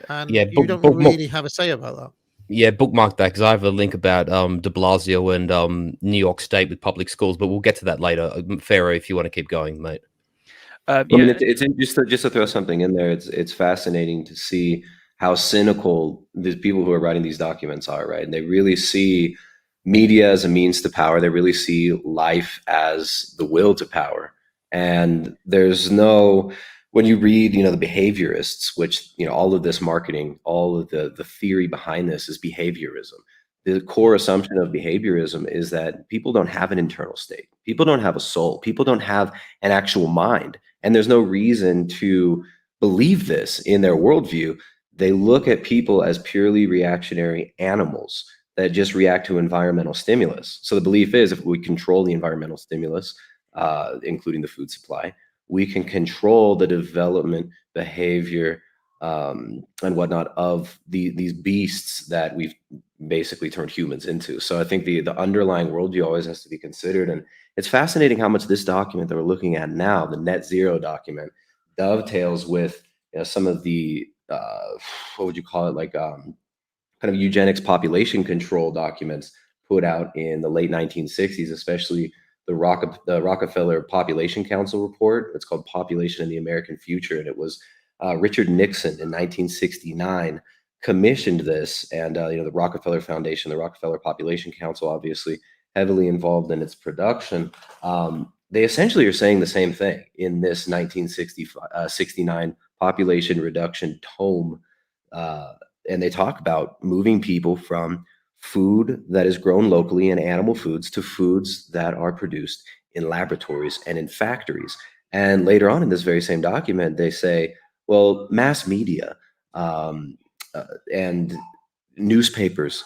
and yeah, you don't bookmark, really have a say about that. yeah, bookmark that because I have a link about De Blasio and New York State with public schools, but we'll get to that later. Pharaoh, if you want to keep going, mate. I mean, yeah, it's just to throw something in there. It's fascinating to see how cynical the people who are writing these documents are, right? And they really see media as a means to power. They really see life as the will to power. And there's no when you read, the behaviorists, which all of this marketing, all of the theory behind this is behaviorism. The core assumption of behaviorism is that people don't have an internal state. People don't have a soul. People don't have an actual mind. And there's no reason to believe this in their worldview. They look at people as purely reactionary animals that just react to environmental stimulus. So the belief is if we control the environmental stimulus, including the food supply, we can control the development, behavior, and whatnot of these beasts that we've basically turned humans into. So I think the underlying worldview always has to be considered. And it's fascinating how much this document that we're looking at now, the net zero document, dovetails with some of the what would you call it, like kind of eugenics population control documents put out in the late 1960s, especially the Rockefeller Population Council report. It's called Population in the American Future, and it was Richard Nixon in 1969 commissioned this, and the Rockefeller Foundation, the Rockefeller Population Council, obviously heavily involved in its production. They essentially are saying the same thing in this 1969 population reduction tome, and they talk about moving people from food that is grown locally and animal foods to foods that are produced in laboratories and in factories. And later on in this very same document, they say, well, mass media um, and newspapers,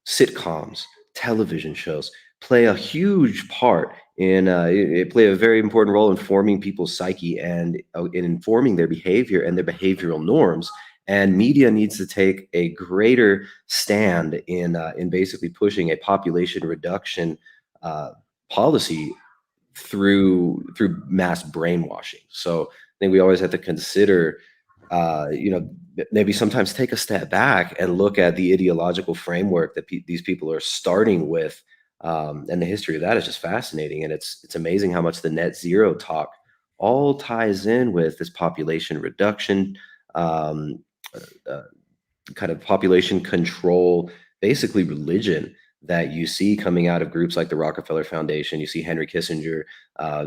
sitcoms, television shows play a huge part in it play a very important role in forming people's psyche and in informing their behavior and their behavioral norms. And media needs to take a greater stand in basically pushing a population reduction policy through mass brainwashing. So I think we always have to consider, maybe sometimes take a step back and look at the ideological framework that these people are starting with, and the history of that is just fascinating. And it's amazing how much the net zero talk all ties in with this population reduction, um, uh, kind of population control, basically religion that you see coming out of groups like the Rockefeller Foundation. You see Henry Kissinger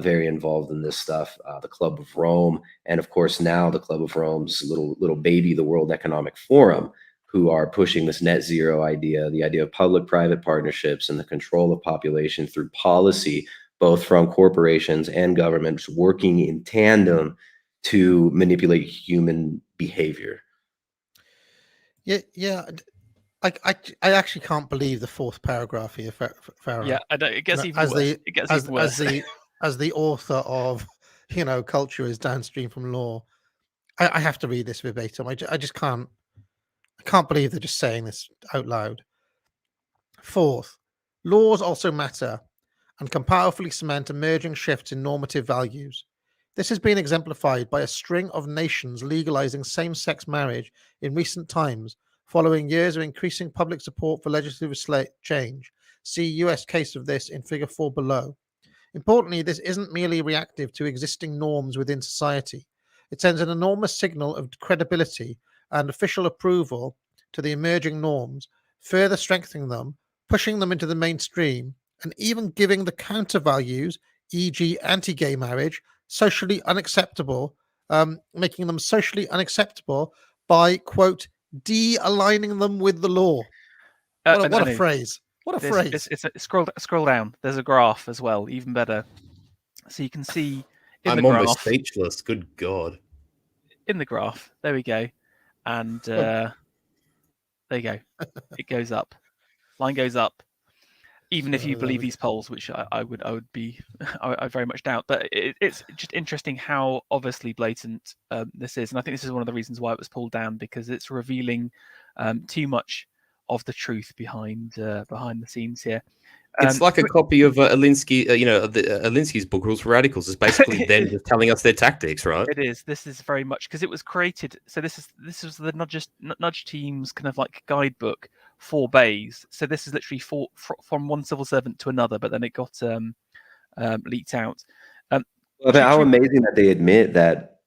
very involved in this stuff, the Club of Rome, and of course now the Club of Rome's little baby, the World Economic Forum, who are pushing this net zero idea, the idea of public-private partnerships and the control of population through policy, both from corporations and governments working in tandem to manipulate human behavior. Yeah. I actually can't believe the fourth paragraph here, Farah. yeah. I know it gets even as worse. the It gets as even worse. as the author of culture is downstream from law. I have to read this verbatim. I just can't. I can't believe they're just saying this out loud. Fourth, laws also matter and can powerfully cement emerging shifts in normative values. This has been exemplified by a string of nations legalizing same sex marriage in recent times, following years of increasing public support for legislative change. See US case of this in Figure 4 below. Importantly, this isn't merely reactive to existing norms within society. It sends an enormous signal of credibility and official approval to the emerging norms, further strengthening them, pushing them into the mainstream, and even giving the counter values, e.g., anti gay marriage, socially unacceptable, making them socially unacceptable by, quote, de-aligning them with the law. What a no, phrase. What a phrase. Scroll down. There's a graph as well, even better. So you can see in the I'm almost graph. speechless. Good God. In the graph, there we go, and there you go. It goes up. Line goes up. Even if you believe these polls, which I would be, I very much doubt. But it's just interesting how obviously blatant this is, and I think this is one of the reasons why it was pulled down, because it's revealing too much of the truth behind the scenes here. It's like a copy of Alinsky, Alinsky's book Rules for Radicals. It's basically them just telling us their tactics, right? It is. This is very much because it was created. So this was the nudge team's kind of like guidebook for bays. So this is literally from one civil servant to another, but then it got leaked out. How amazing that they admit that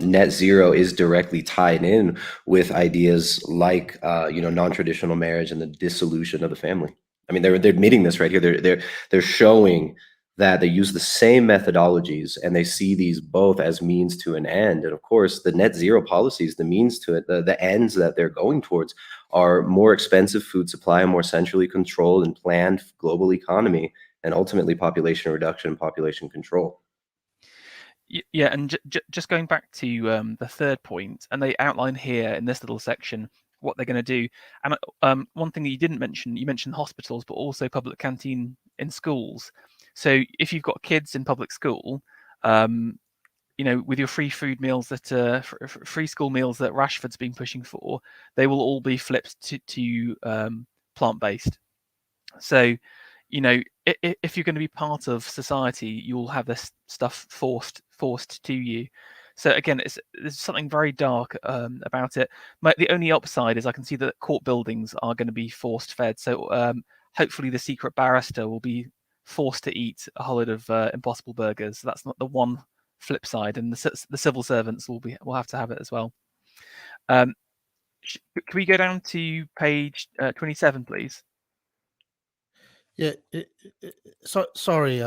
net zero is directly tied in with ideas like non-traditional marriage and the dissolution of the family. I mean, they're admitting this right here. They're showing that they use the same methodologies and they see these both as means to an end. And of course, the net zero policies, the means to it, the ends that they're going towards are more expensive food supply, a more centrally controlled and planned global economy, and ultimately population reduction and population control. Yeah, and just going back to the third point, and they outline here in this little section what they're going to do. And one thing that you didn't mention, you mentioned hospitals, but also public canteen in schools. So if you've got kids in public school, with your free food meals that free school meals that Rashford's been pushing for, they will all be flipped to plant-based. So, if you're going to be part of society, you'll have this stuff forced to you. So again, there's something very dark about it. The only upside is I can see that court buildings are going to be forced fed. So hopefully the secret barrister will be forced to eat a whole lot of Impossible burgers. So that's not the one flip side, and the civil servants will have to have it as well. Can we go down to page 27, please? Yeah. Sorry,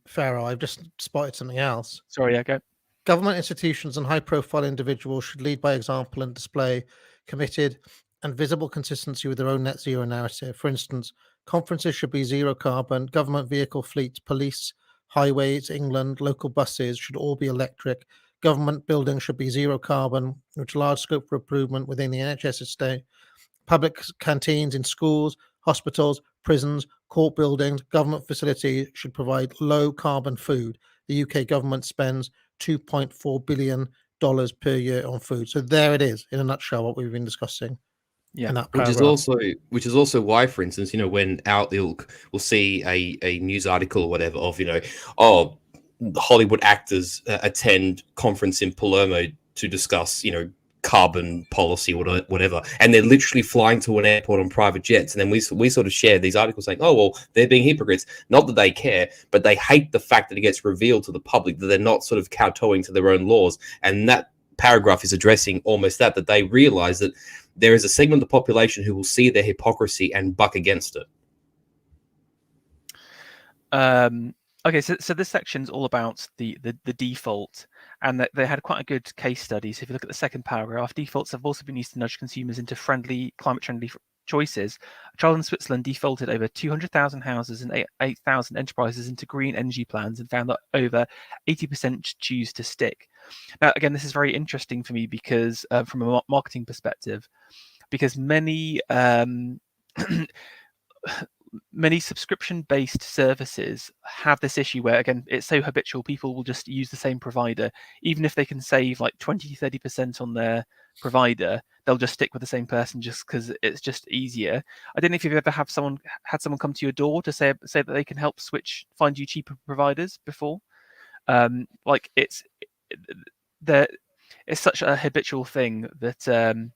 Pharaoh. I've just spotted something else. Sorry, go. Government institutions and high-profile individuals should lead by example and display committed and visible consistency with their own net zero narrative. For instance, conferences should be zero carbon, government vehicle fleets, police, highways, England, local buses should all be electric, government buildings should be zero carbon, which large scope for improvement within the NHS estate, public canteens in schools, hospitals, prisons, court buildings, government facilities should provide low carbon food. The UK government spends $2.4 billion per year on food. So there it is, in a nutshell, what we've been discussing. Yeah, in that which paragraph. is also why, for instance, when our ilk will see a news article or whatever of Hollywood actors attend conference in Palermo to discuss carbon policy or whatever, and they're literally flying to an airport on private jets, and then we sort of share these articles saying, oh well, they're being hypocrites. Not that they care, but they hate the fact that it gets revealed to the public that they're not sort of kowtowing to their own laws. And that paragraph is addressing almost that they realize that there is a segment of the population who will see their hypocrisy and buck against it. Okay, so this section is all about the default, and they had quite a good case study. So if you look at the second paragraph, defaults have also been used to nudge consumers into climate-friendly choices. A child in Switzerland defaulted over 200,000 houses and 8,000 enterprises into green energy plans and found that over 80% choose to stick. Now, again, this is very interesting for me because from a marketing perspective, because many many subscription-based services have this issue where, again, it's so habitual, people will just use the same provider. Even if they can save like 20-30% on their provider, they'll just stick with the same person just because it's just easier. I don't know if you've ever had someone come to your door to say that they can help find you cheaper providers before. It's such a habitual thing that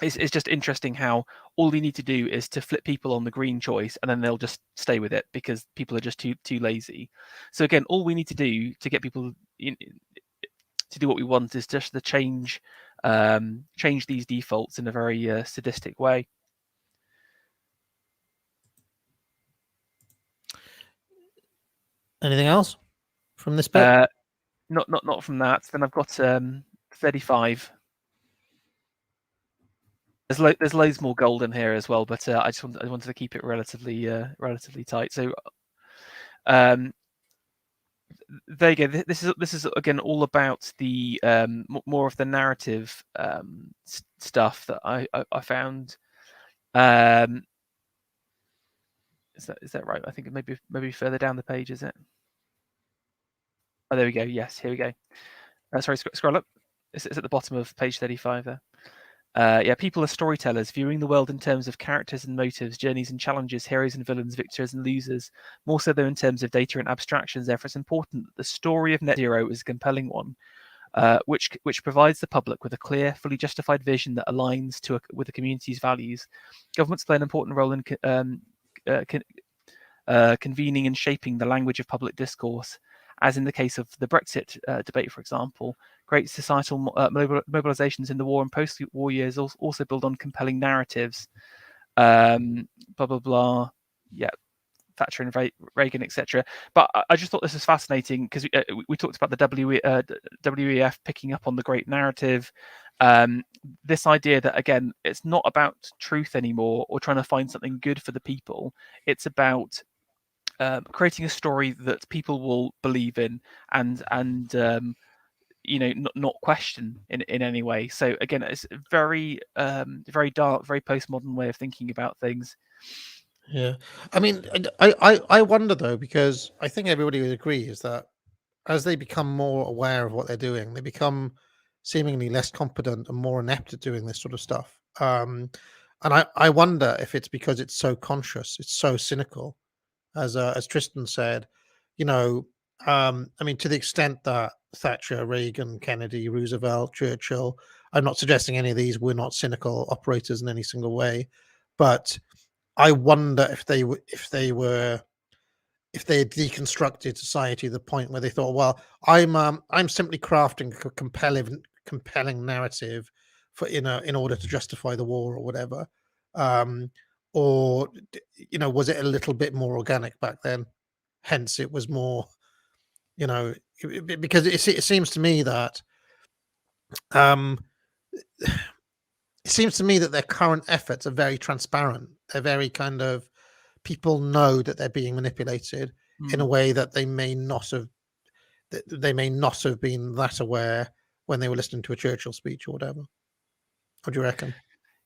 it's just interesting how all you need to do is to flip people on the green choice and then they'll just stay with it because people are just too lazy. So again, all we need to do to get people do what we want is just to change these defaults in a very sadistic way. Anything else from this bit? Not from that. Then I've got 35. There's loads more gold in here as well, but I wanted to keep it relatively tight. So there you go. This is again all about the more of the narrative stuff that I found. Is that right? I think maybe further down the page, is it? Oh, there we go. Yes, here we go. Sorry, scroll up. It's at the bottom of page 35 there. Yeah, people are storytellers, viewing the world in terms of characters and motives, journeys and challenges, heroes and villains, victors and losers, more so though in terms of data and abstractions. Therefore, it's important that the story of net zero is a compelling one, which provides the public with a clear, fully justified vision that aligns with the community's values. Governments play an important role in convening and shaping the language of public discourse, as in the case of the Brexit debate, for example. Great societal mobilizations in the war and post-war years also build on compelling narratives. Blah, blah, blah. Yeah, Thatcher and Reagan, etc. But I just thought this was fascinating because we talked about the WEF picking up on the great narrative. This idea that, again, it's not about truth anymore or trying to find something good for the people. It's about creating a story that people will believe in and not question in any way. So again, it's a very dark, very postmodern way of thinking about things. Yeah, I mean, I wonder though, because I think everybody would agree is that as they become more aware of what they're doing, they become seemingly less competent and more inept at doing this sort of stuff. And I wonder if it's because it's so conscious, it's so cynical, as Tristan said. I mean, to the extent that Thatcher, Reagan, Kennedy, Roosevelt, Churchill, I'm not suggesting any of these were not cynical operators in any single way, but I wonder if they had deconstructed society to the point where they thought, well, I'm simply crafting a compelling narrative in order to justify the war or whatever, or was it a little bit more organic back then? Hence, it was more, because it seems to me that their current efforts are very transparent. They're very kind of, people know that they're being manipulated in a way that they may not have been that aware when they were listening to a Churchill speech or whatever. What do you reckon?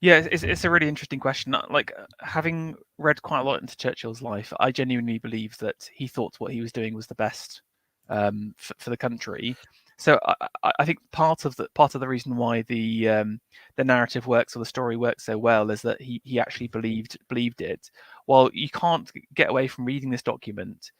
Yeah, it's a really interesting question. Like, having read quite a lot into Churchill's life, I genuinely believe that he thought what he was doing was the best for the country. So I think part of the reason why the narrative works or the story works so well is that he actually believed it. Well, you can't get away from reading this document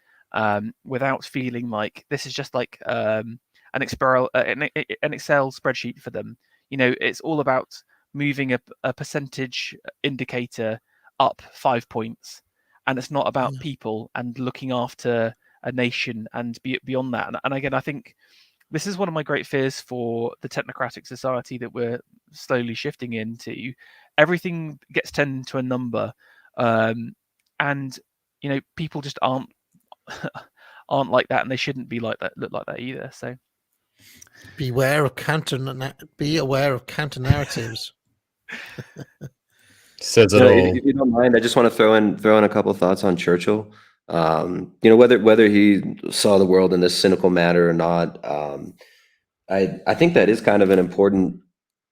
without feeling like this is just like an Excel spreadsheet for them. It's all about moving a percentage indicator up 5 points, and it's not about people and looking after a nation and beyond that. And again, I think this is one of my great fears for the technocratic society that we're slowly shifting into. Everything gets turned into a number, and people just aren't like that, and they shouldn't be like that, look like that either. So be aware of counter narratives. Says it all. If you don't mind, I just want to throw in a couple of thoughts on Churchill. Whether he saw the world in this cynical manner or not, I think that is kind of an important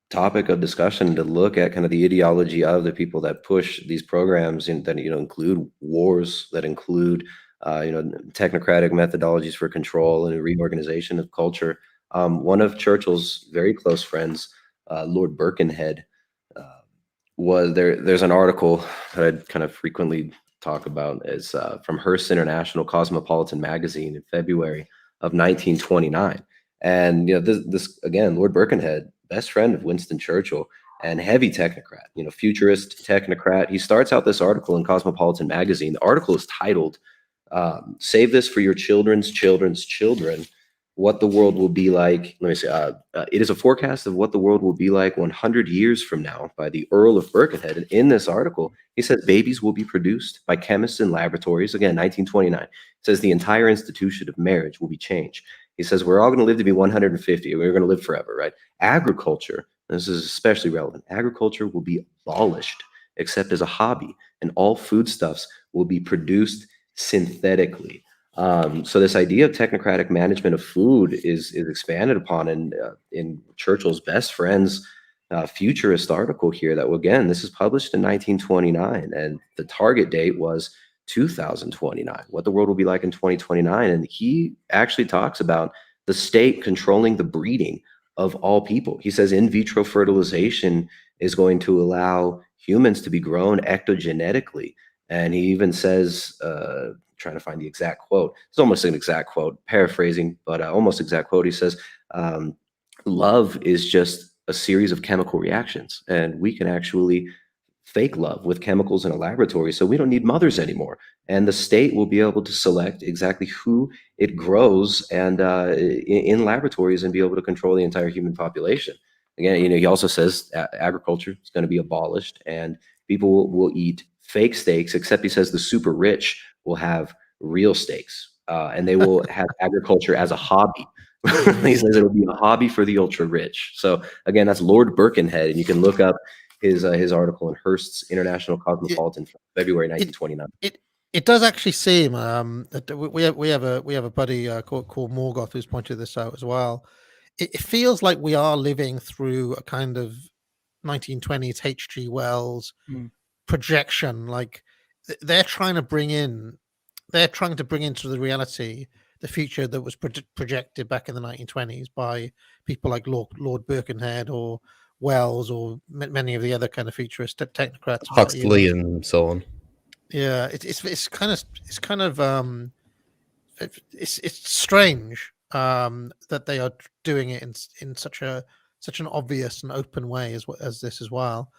topic of discussion to look at, kind of the ideology of the people that push these programs that include wars, that include technocratic methodologies for control and reorganization of culture. One of Churchill's very close friends, Lord Birkenhead, was there. There's an article that I'd kind of frequently talk about is from Hearst International Cosmopolitan magazine in February of 1929. And this again, Lord Birkenhead, best friend of Winston Churchill and heavy technocrat, futurist technocrat. He starts out this article in Cosmopolitan magazine. The article is titled "Save This for Your Children's Children's Children," what the world will be like. Let me say, it is a forecast of what the world will be like 100 years from now by the Earl of Birkenhead. And in this article, he says babies will be produced by chemists in laboratories. Again, 1929. It says the entire institution of marriage will be changed. He says we're all going to live to be 150. We're going to live forever, right? Agriculture, this is especially relevant. Agriculture will be abolished except as a hobby, and all foodstuffs will be produced synthetically. So this idea of technocratic management of food is expanded upon in Churchill's best friend's futurist article here. That, again, this is published in 1929, and the target date was 2029. What the world will be like in 2029, and he actually talks about the state controlling the breeding of all people. He says in vitro fertilization is going to allow humans to be grown ectogenetically, and he even says, trying to find the exact quote. It's almost an exact quote, paraphrasing, but almost exact quote. He says, love is just a series of chemical reactions, and we can actually fake love with chemicals in a laboratory, so we don't need mothers anymore. And the state will be able to select exactly who it grows and in laboratories, and be able to control the entire human population. Again, he also says agriculture is going to be abolished, and people will eat fake steaks, except he says the super rich will have real steaks, and they will have agriculture as a hobby. He says it'll be a hobby for the ultra rich. So again, that's Lord Birkenhead, and you can look up his article in Hearst's International Cosmopolitan from February 1929. It does actually seem that we have a buddy called Morgoth who's pointed this out as well. It feels like we are living through a kind of 1920s H.G. Wells projection. Like they're trying to bring into the reality the future that was projected back in the 1920s by people like Lord Birkenhead or Wells or many of the other kind of futurist technocrats, Huxley and so on. Yeah, it's strange that they are doing it in such an obvious and open way as this as well.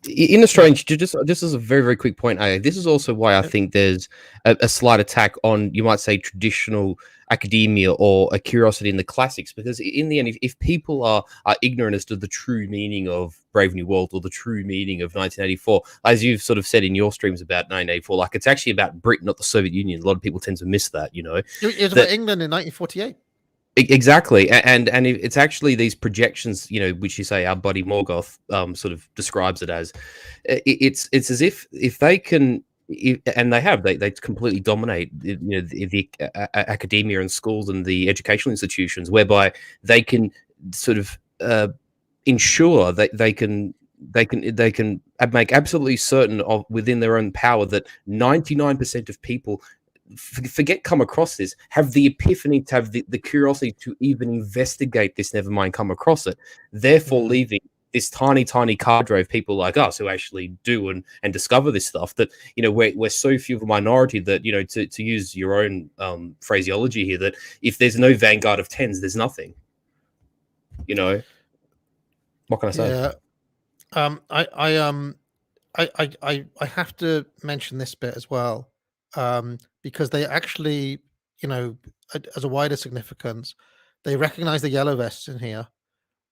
In a strange, just as a very, very quick point, this is also why I think there's a slight attack on, you might say, traditional academia or a curiosity in the classics, because in the end, if people are ignorant as to the true meaning of Brave New World or the true meaning of 1984, as you've sort of said in your streams about 1984, like it's actually about Britain, not the Soviet Union. A lot of people tend to miss that, you know. It's about England in 1948. Exactly, and it's actually these projections, you know, which you say our buddy Morgoth sort of describes it as. It's as if they can, and they completely dominate, you know, the academia and schools and the educational institutions, whereby they can sort of ensure that they can make absolutely certain of within their own power that 99% of people come across this, have the epiphany, to have the curiosity to even investigate this, never mind come across it, therefore leaving this tiny cadre of people like us who actually do and discover this stuff, that, you know, we're so few of a minority that, you know, to use your own phraseology here, that if there's no vanguard of tens, there's nothing, you know. What can I say? Yeah. I have to mention this bit as well, because they actually, you know, as a wider significance, they recognize the yellow vests in here.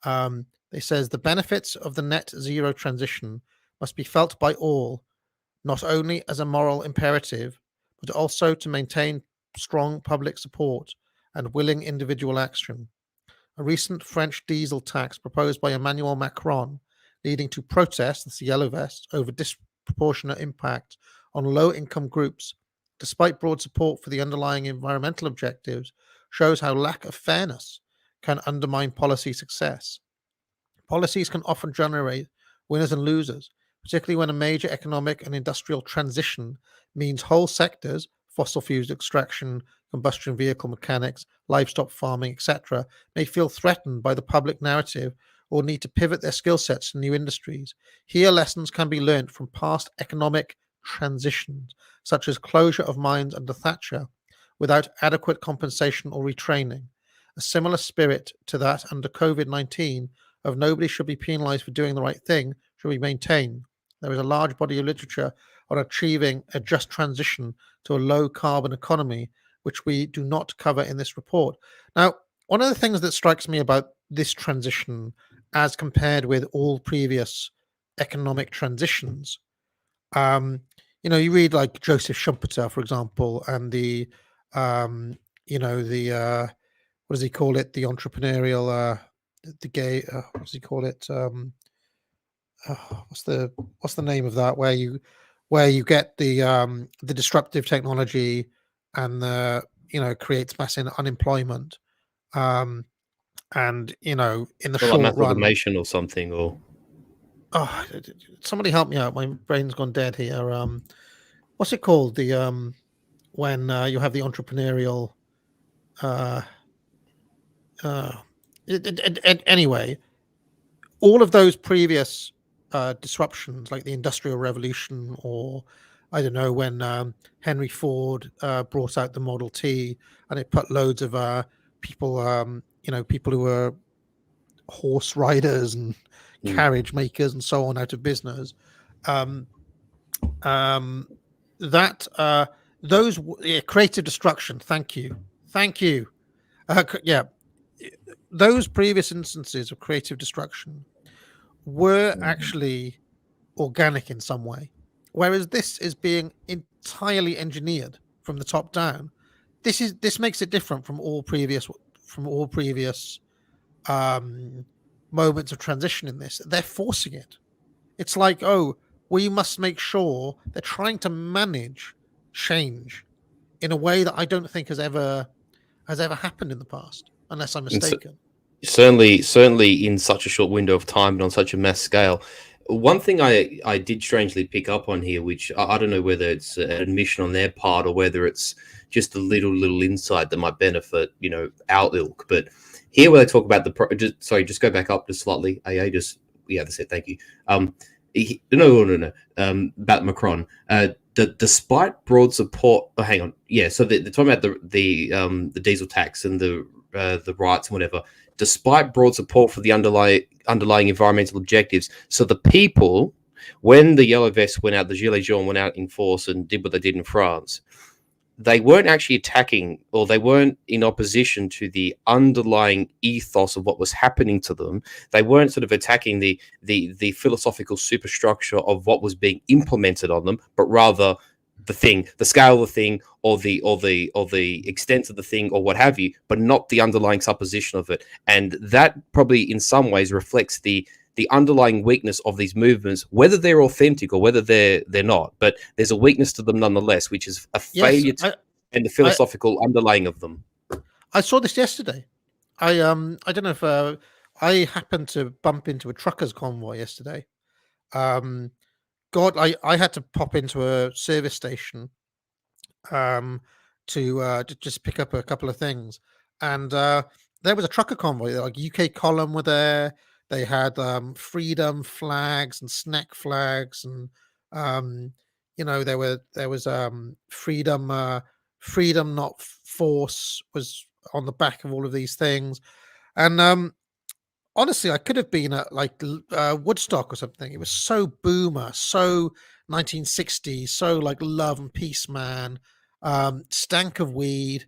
They says the benefits of the net zero transition must be felt by all, not only as a moral imperative, but also to maintain strong public support and willing individual action. A recent French diesel tax proposed by Emmanuel Macron, leading to protests, that's the yellow vests, over disproportionate impact on low-income groups, despite broad support for the underlying environmental objectives, shows how lack of fairness can undermine policy success. Policies can often generate winners and losers, particularly when a major economic and industrial transition means whole sectors, fossil fuels extraction, combustion vehicle mechanics, livestock farming, etc., may feel threatened by the public narrative or need to pivot their skill sets to new industries. Here, lessons can be learned from past economic transitions, such as closure of mines under Thatcher, without adequate compensation or retraining. A similar spirit to that under COVID-19 of nobody should be penalized for doing the right thing should be maintained. There is a large body of literature on achieving a just transition to a low carbon economy, which we do not cover in this report. Now, one of the things that strikes me about this transition as compared with all previous economic transitions, you read like Joseph Schumpeter, for example, and the what does he call it, the entrepreneurial the gay what does he call it, what's the name of that, where you get the disruptive technology and the creates mass unemployment, and in the Well, like short mass run. automation or something, or Oh, somebody help me out, my brain's gone dead here. What's it called, the when you have the entrepreneurial uh anyway, all of those previous disruptions, like the Industrial Revolution, or I don't know, when Henry Ford brought out the Model T, and it put loads of people, people who were horse riders and carriage makers and so on out of business. Um, um, those creative destruction. Thank you. Yeah, those previous instances of creative destruction were actually organic in some way, whereas this is being entirely engineered from the top down. This makes it different from all previous um, moments of transition in this. They're forcing it. It's like, oh, we must make sure they're trying to manage change in a way that I don't think has ever happened in the past, unless I'm mistaken. Certainly in such a short window of time and on such a mass scale. One thing I did strangely pick up on here, which I don't know whether it's an admission on their part or whether it's just a little insight that might benefit, our ilk. But here, where they talk about just go back up just slightly. That's it. Thank you. No. About Macron. Despite broad support. Oh, hang on. Yeah. So they're talking about the diesel tax and the rights and whatever. Despite broad support for the underlying environmental objectives, so the people, when the yellow vests went out, the gilets jaunes went out in force and did what they did in France, they weren't actually attacking, or they weren't in opposition to the underlying ethos of what was happening to them. They weren't sort of attacking the philosophical superstructure of what was being implemented on them, but rather the scale of the thing, or the extent of the thing, or what have you, but not the underlying supposition of it. And that probably in some ways reflects the underlying weakness of these movements, whether they're authentic or whether they're not. But there's a weakness to them nonetheless, which is a failure and the philosophical underlying of them. I saw this yesterday. I don't know if I happened to bump into a truckers convoy yesterday. I had to pop into a service station to just pick up a couple of things, and there was a trucker convoy. Like UK Column were there. They had freedom flags and snack flags, and there was freedom not force was on the back of all of these things, and honestly, I could have been at like Woodstock or something. It was so boomer, so 1960s, so like love and peace, man. Stank of weed,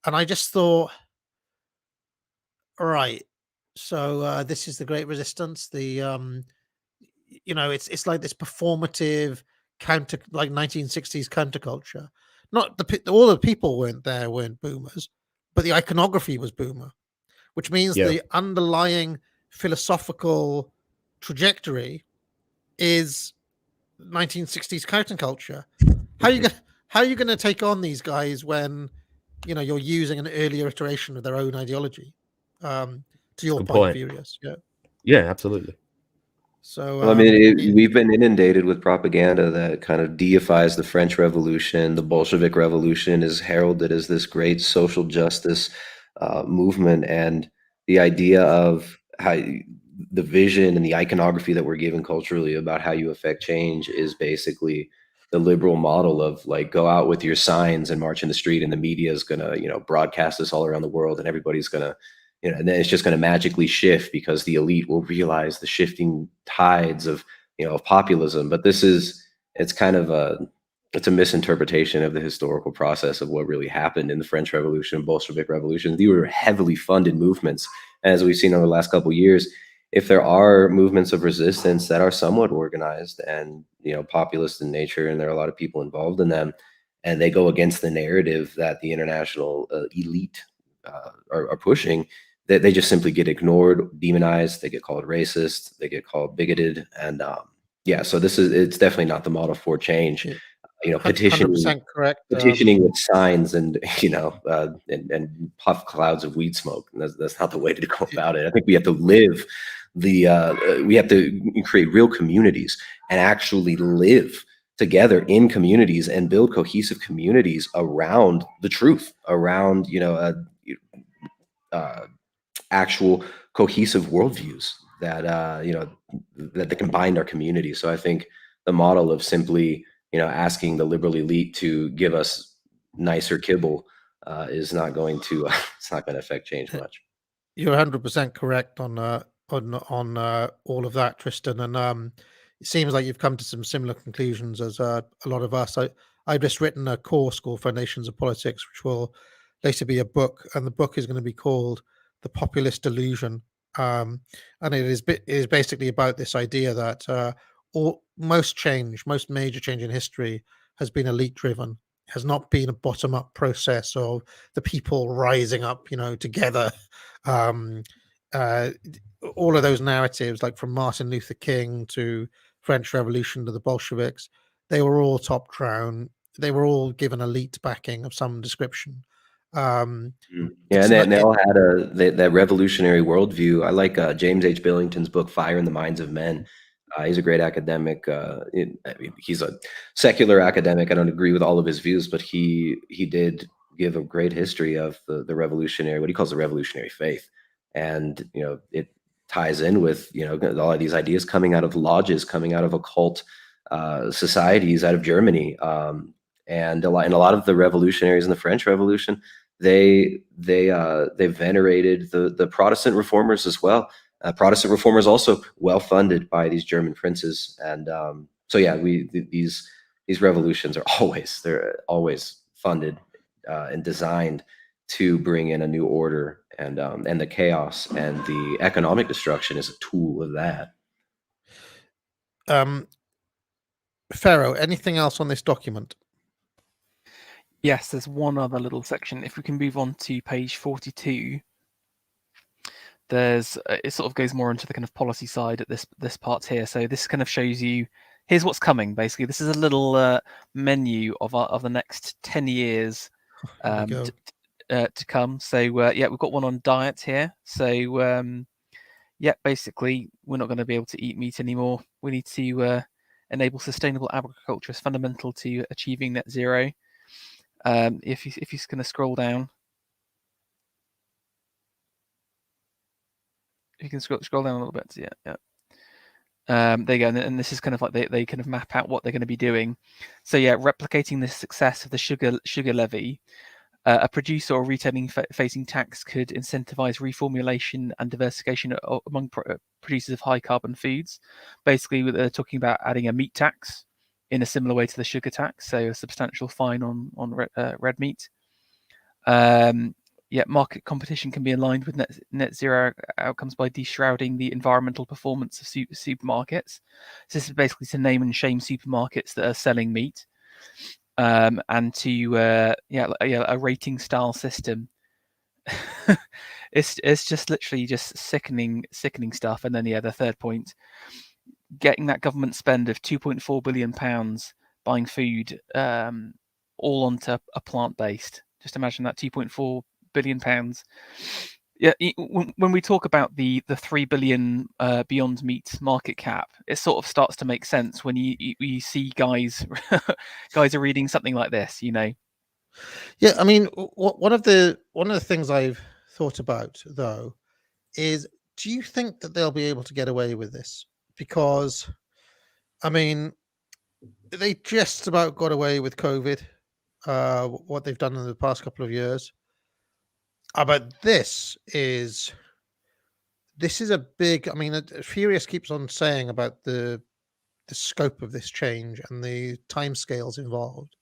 and I just thought, all right, so this is the Great Resistance. It's like this performative counter, like 1960s counterculture. Not all the people weren't boomers, but the iconography was boomer, which means the underlying philosophical trajectory is 1960s counterculture. How are you gonna take on these guys when you're using an earlier iteration of their own ideology? To your point, Furious. Yeah, absolutely. So well, I mean, we've been inundated with propaganda that kind of deifies the French Revolution. The Bolshevik Revolution is heralded as this great social justice movement, and the idea of how the vision and the iconography that we're given culturally about how you affect change is basically the liberal model of like, go out with your signs and march in the street, and the media is gonna broadcast this all around the world, and everybody's gonna and then it's just going to magically shift because the elite will realize the shifting tides of of populism. But it's kind of a it's a misinterpretation of the historical process of what really happened in the French Revolution, Bolshevik Revolution. These were heavily funded movements, as we've seen over the last couple of years. If there are movements of resistance that are somewhat organized and populist in nature, and there are a lot of people involved in them, and they go against the narrative that the international elite are pushing, that they just simply get ignored, demonized. They get called racist. They get called bigoted, and so it's definitely not the model for change. Yeah. Petitioning 100% correct. with signs and and puff clouds of weed smoke. And that's not the way to go about it. I think we have to live we have to create real communities and actually live together in communities and build cohesive communities around the truth, around actual cohesive worldviews that that combine our community. So I think the model of simply asking the liberal elite to give us nicer kibble is not going to it's not going to affect change much. You're 100% correct on all of that, Tristan, and it seems like you've come to some similar conclusions as a lot of us. I've just written a course called Foundations of Politics, which will later be a book, and the book is going to be called The Populist Delusion, and it is basically about this idea that most major change in history has been elite driven, has not been a bottom up process of the people rising up, together. Um, all of those narratives, like from Martin Luther King to French Revolution to the Bolsheviks, they were all top down. They were all given elite backing of some description. Yeah, and they all had that revolutionary worldview. I like James H. Billington's book, Fire in the Minds of Men. He's a great academic. He's a secular academic. I don't agree with all of his views, but he did give a great history of the revolutionary, what he calls the revolutionary faith. And, it ties in with, all of these ideas coming out of lodges, coming out of occult societies out of Germany. And a lot of the revolutionaries in the French Revolution, they venerated the Protestant reformers as well. Protestant reformers also well funded by these German princes, and these revolutions are always funded and designed to bring in a new order, and the chaos and the economic destruction is a tool of that. Pharaoh, anything else on this document? Yes, there's one other little section. If we can move on to page 42, there's it sort of goes more into the kind of policy side at this part here. So this kind of shows you here's what's coming. Basically, this is a little menu of the next 10 years to come. So we've got one on diet here. So basically, we're not going to be able to eat meat anymore. We need to enable sustainable agriculture as fundamental to achieving net zero. If you're going to scroll down, you can scroll down a little bit. Yeah. There you go, and this is kind of like they kind of map out what they're going to be doing. So replicating the success of the sugar levy, a producer or retailing facing tax could incentivize reformulation and diversification among producers of high carbon foods. Basically, they're talking about adding a meat tax in a similar way to the sugar tax, so a substantial fine on red meat. Market competition can be aligned with net zero outcomes by deshrouding the environmental performance of supermarkets. So this is basically to name and shame supermarkets that are selling meat, and to a rating style system. It's just literally just sickening stuff. And then the third point, getting that government spend of £2.4 billion buying food all onto a plant-based. Just imagine that, £2.4 billion. Yeah, when we talk about the 3 billion Beyond Meat market cap, it sort of starts to make sense when you see guys are reading something like this, Yeah, I mean, one of the things I've thought about though is, do you think that they'll be able to get away with this? Because, I mean, they just about got away with COVID, what they've done in the past couple of years. But this is a big. I mean, Furious keeps on saying about the scope of this change and the timescales involved.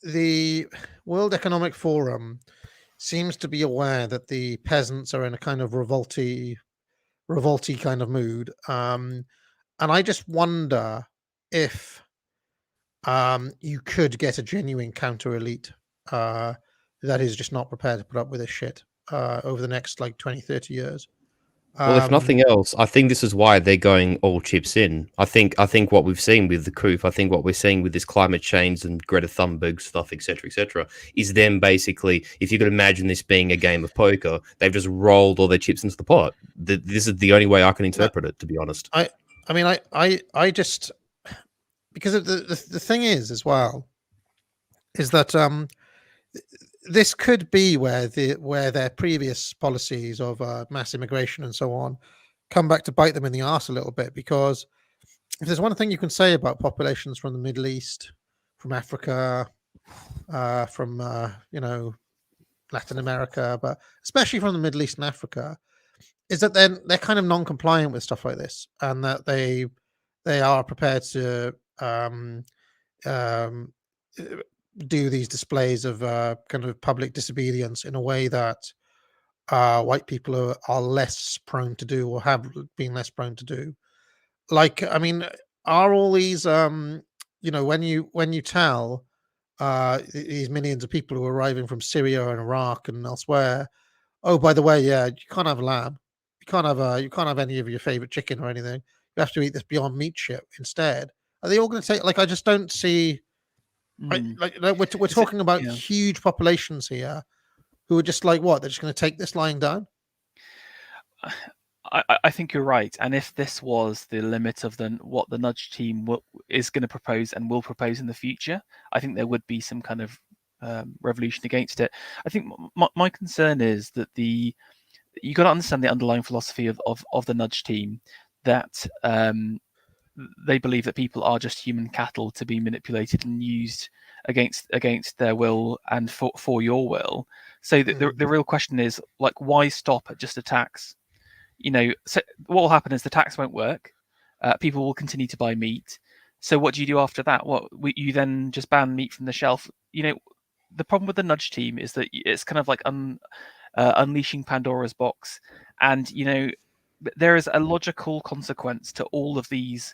The World Economic Forum seems to be aware that the peasants are in a kind of revolty kind of mood, and I just wonder if you could get a genuine counter elite that is just not prepared to put up with this shit over the next like 20-30 years. Well, if nothing else, I think this is why they're going all chips in. I think what we've seen with the coup, I think what we're seeing with this climate change and Greta Thunberg stuff, etc., is them basically, if you could imagine this being a game of poker, they've just rolled all their chips into the pot. This is the only way I can interpret it, to be honest. I just, because the thing is as well, is that this could be where their previous policies of mass immigration and so on come back to bite them in the arse a little bit. Because if there's one thing you can say about populations from the Middle East, from Africa, from Latin America, but especially from the Middle East and Africa, is that they're kind of non-compliant with stuff like this, and that they are prepared to do these displays of kind of public disobedience in a way that white people are less prone to do, or have been less prone to do. Like, I mean, are all these when you tell these millions of people who are arriving from Syria and Iraq and elsewhere, oh, by the way, yeah, you can't have lamb, you can't have any of your favorite chicken or anything, you have to eat this Beyond Meat shit instead. Are they all going to take, like, I just don't see. We're talking about huge populations here who are just like, what? They're just going to take this lying down? I think you're right. And if this was the limit of what the Nudge team is going to propose and will propose in the future, I think there would be some kind of revolution against it. I think my concern is that you got to understand the underlying philosophy of the Nudge team, that they believe that people are just human cattle to be manipulated and used against their will and for your will. So the real question is, like, why stop at just a tax? So what will happen is the tax won't work. People will continue to buy meat. So what do you do after that? You then just ban meat from the shelf? The problem with the Nudge team is that it's kind of like unleashing Pandora's box, and there is a logical consequence to all of these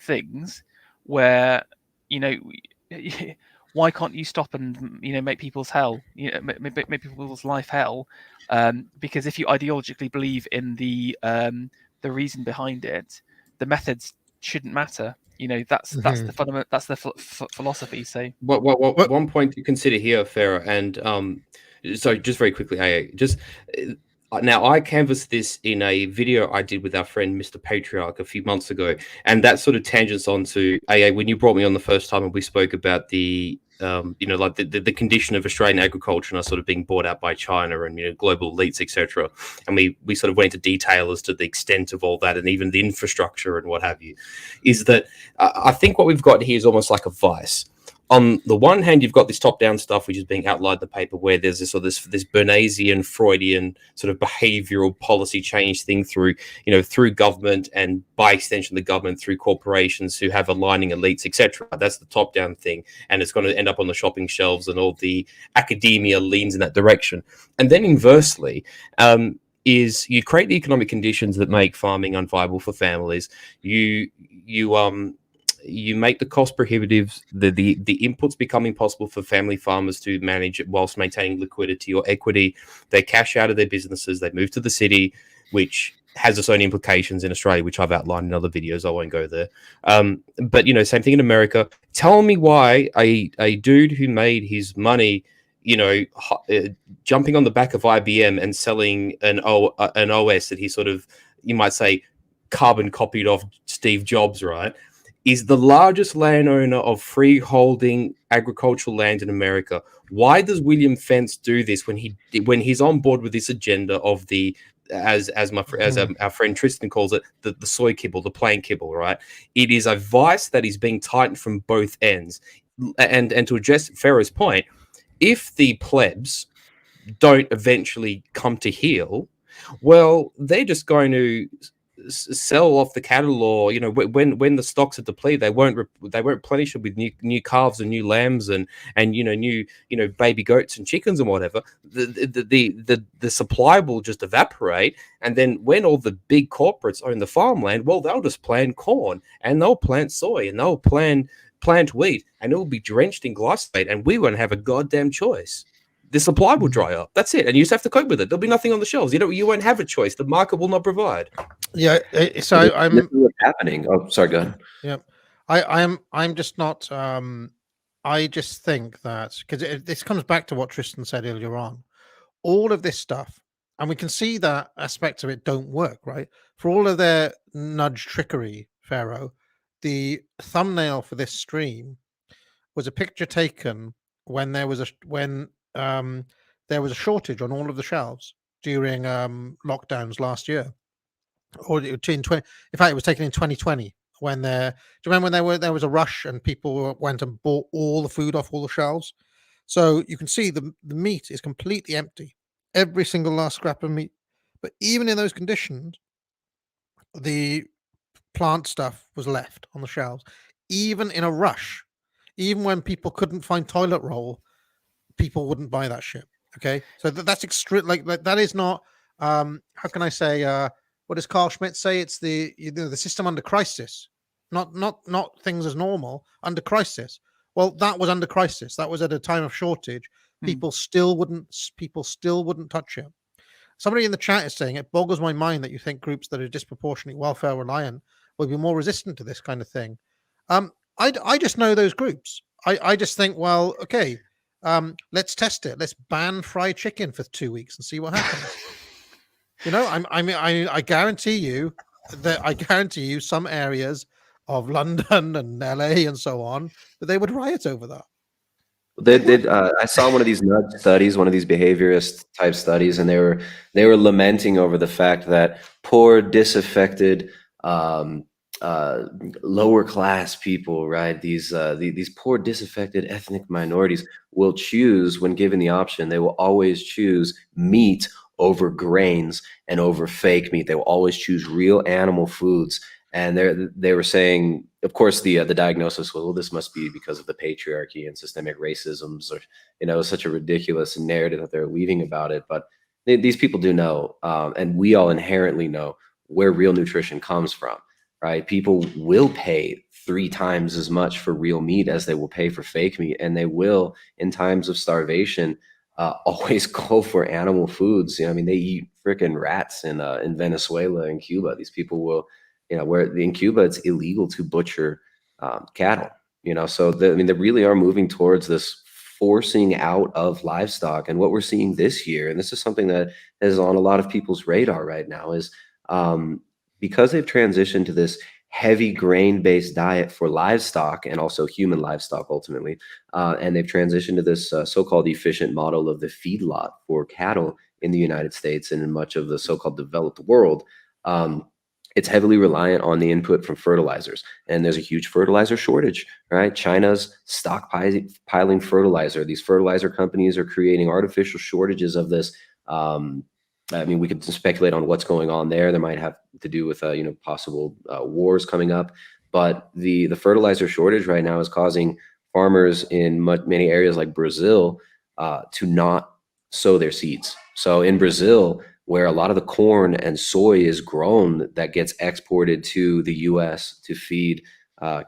things, where why can't you stop and make people's make people's life hell? Because if you ideologically believe in the reason behind it, the methods shouldn't matter. That's the fundament. That's the philosophy. So, one point to consider here, Farah, and so just very quickly, now I canvassed this in a video I did with our friend Mr. Patriarch a few months ago, and that sort of tangents onto when you brought me on the first time and we spoke about the the condition of Australian agriculture and us sort of being bought out by China and global elites, etc. And we sort of went into detail as to the extent of all that and even the infrastructure and what have you. Is that I think what we've got here is almost like a vice. On the one hand, you've got this top-down stuff, which is being outlined in the paper, where there's this Bernaysian, Freudian sort of behavioral policy change thing through government, and by extension, the government through corporations who have aligning elites, etc. That's the top-down thing, and it's going to end up on the shopping shelves, and all the academia leans in that direction. And then inversely, is you create the economic conditions that make farming unviable for families. You make the cost prohibitive, the inputs become impossible for family farmers to manage whilst maintaining liquidity or equity. They cash out of their businesses, they move to the city, which has its own implications in Australia, which I've outlined in other videos. I won't go there. But same thing in America. Tell me why a dude who made his money, jumping on the back of IBM and selling an OS that he sort of, you might say, carbon copied off Steve Jobs, right? Is the largest landowner of freeholding agricultural land in America. Why does William Fentz do this when he's on board with this agenda of the, as our friend Tristan calls it, the soy kibble, the plain kibble, right? It is a vice that is being tightened from both ends. And to address Farah's point, if the plebs don't eventually come to heel, well, they're just going to sell off the cattle, or when the stocks are depleted, they won't replenish it with new calves and new lambs and new baby goats and chickens and whatever. The supply will just evaporate, and then when all the big corporates own the farmland, well, they'll just plant corn and they'll plant soy and they'll plant wheat, and it will be drenched in glyphosate, and we won't have a goddamn choice. The supply will dry up. That's it, and you just have to cope with it. There'll be nothing on the shelves. You won't have a choice. The market will not provide. Yeah. So This is what's happening. Oh, sorry, go ahead. Yeah, I'm just not. I just think that because this comes back to what Tristan said earlier on. All of this stuff, and we can see that aspects of it don't work, right? For all of their nudge trickery, Pharaoh, the thumbnail for this stream was a picture taken when there was a shortage on all of the shelves during lockdowns last year, or in 20. In fact, it was taken in 2020 when do you remember when there was a rush and people went and bought all the food off all the shelves? So you can see the meat is completely empty, every single last scrap of meat. But even in those conditions, the plant stuff was left on the shelves. Even in a rush, even when people couldn't find toilet roll, people wouldn't buy that shit. Okay, so that's extreme. Like that is not. How can I say? What does Carl Schmitt say? It's the system under crisis, not things as normal under crisis. Well, that was under crisis. That was at a time of shortage. People still wouldn't touch it. Somebody in the chat is saying it boggles my mind that you think groups that are disproportionately welfare reliant will be more resistant to this kind of thing. I just know those groups. I just think, well, okay, let's test it. Let's ban fried chicken for 2 weeks and see what happens. I guarantee you some areas of London and LA and so on that they would riot over that. They did. I saw one of these nudge studies, one of these behaviorist type studies, and they were lamenting over the fact that poor, disaffected, lower class people, right? These poor, disaffected ethnic minorities will choose, when given the option, they will always choose meat over grains and over fake meat. They will always choose real animal foods. And they were saying, of course, the diagnosis was, well, this must be because of the patriarchy and systemic racisms, or such a ridiculous narrative that they're weaving about it. But these people do know, and we all inherently know where real nutrition comes from, right? People will pay 3 times as much for real meat as they will pay for fake meat, and they will, in times of starvation, always go for animal foods. They eat freaking rats in Venezuela and Cuba. These people will. Where in Cuba, it's illegal to butcher cattle, so they really are moving towards this forcing out of livestock. And what we're seeing this year, and this is something that is on a lot of people's radar right now, is because they've transitioned to this heavy grain-based diet for livestock and also human livestock ultimately, and they've transitioned to this so-called efficient model of the feedlot for cattle in the United States and in much of the so-called developed world. It's heavily reliant on the input from fertilizers, and there's a huge fertilizer shortage, right? China's stockpiling fertilizer. These fertilizer companies are creating artificial shortages of this. We could speculate on what's going on there. There might have to do with possible wars coming up, but the fertilizer shortage right now is causing farmers in many areas like Brazil to not sow their seeds. So in Brazil, where a lot of the corn and soy is grown that gets exported to the U.S. to feed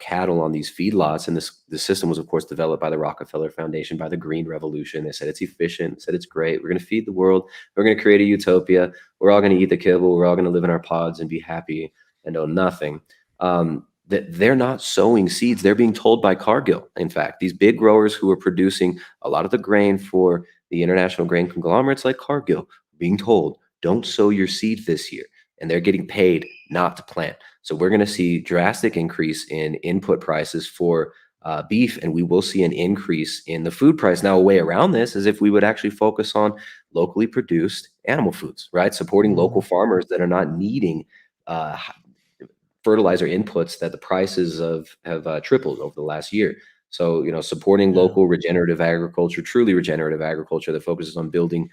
cattle on these feedlots. And this system was, of course, developed by the Rockefeller Foundation, by the Green Revolution. They said it's efficient, said it's great. We're going to feed the world. We're going to create a utopia. We're all going to eat the kibble. We're all going to live in our pods and be happy and own nothing. That they're not sowing seeds. They're being told by Cargill. In fact, these big growers who are producing a lot of the grain for the international grain conglomerates like Cargill, being told, don't sow your seed this year. And they're getting paid not to plant. So we're going to see drastic increase in input prices for beef, and we will see an increase in the food price. Now, a way around this is if we would actually focus on locally produced animal foods, right? Supporting local farmers that are not needing fertilizer inputs that the prices have tripled over the last year. So, supporting local regenerative agriculture, truly regenerative agriculture that focuses on building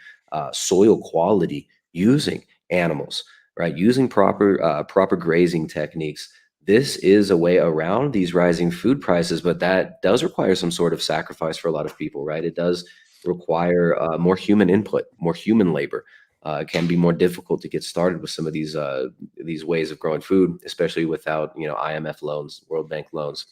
soil quality using animals. right? Using proper grazing techniques. This is a way around these rising food prices, but that does require some sort of sacrifice for a lot of people, right? It does require more human input, more human labor. It can be more difficult to get started with some of these ways of growing food, especially without IMF loans, World Bank loans.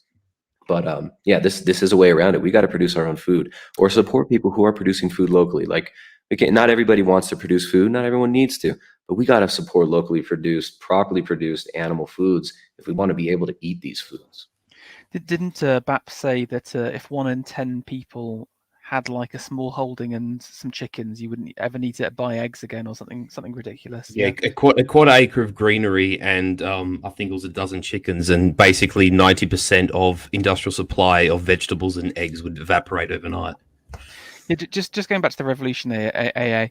But yeah, this is a way around it. We got to produce our own food or support people who are producing food locally. Like, again, not everybody wants to produce food, not everyone needs to, but we got to support locally produced, properly produced animal foods if we want to be able to eat these foods. Didn't BAP say that if 1 in 10 people had like a small holding and some chickens, you wouldn't ever need to buy eggs again, or something ridiculous? Yeah, a quarter acre of greenery, and I think it was a dozen chickens, and basically 90% of industrial supply of vegetables and eggs would evaporate overnight. Yeah, just going back to the revolution there,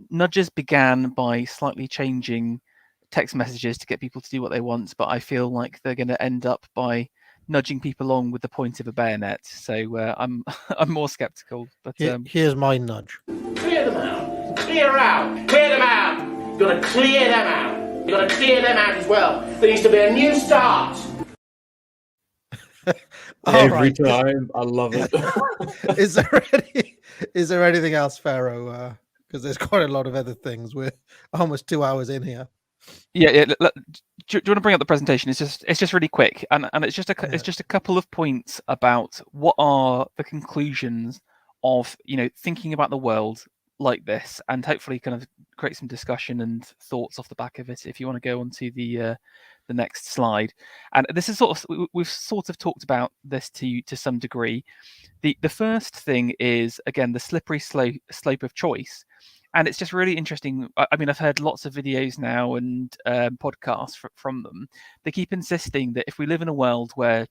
nudges began by slightly changing text messages to get people to do what they want, but I feel like they're going to end up by nudging people along with the point of a bayonet. So I'm more skeptical. But here's my nudge. Clear them out. Clear out. Clear them out. You've got to clear them out. You've got to clear them out as well. There needs to be a new start. Every time, I love it. Is there anything else, Pharaoh? Because there's quite a lot of other things. We're almost 2 hours in here. Yeah. Do you want to bring up the presentation? It's just really quick, and it's just a couple of points about what are the conclusions of thinking about the world like this, and hopefully kind of create some discussion and thoughts off the back of it. If you want to go on to the next slide, and this is we've sort of talked about this to some degree. The first thing is, again, the slippery slope of choice. And it's just really interesting. I mean, I've heard lots of videos now and podcasts from them. They keep insisting that if we live in a world where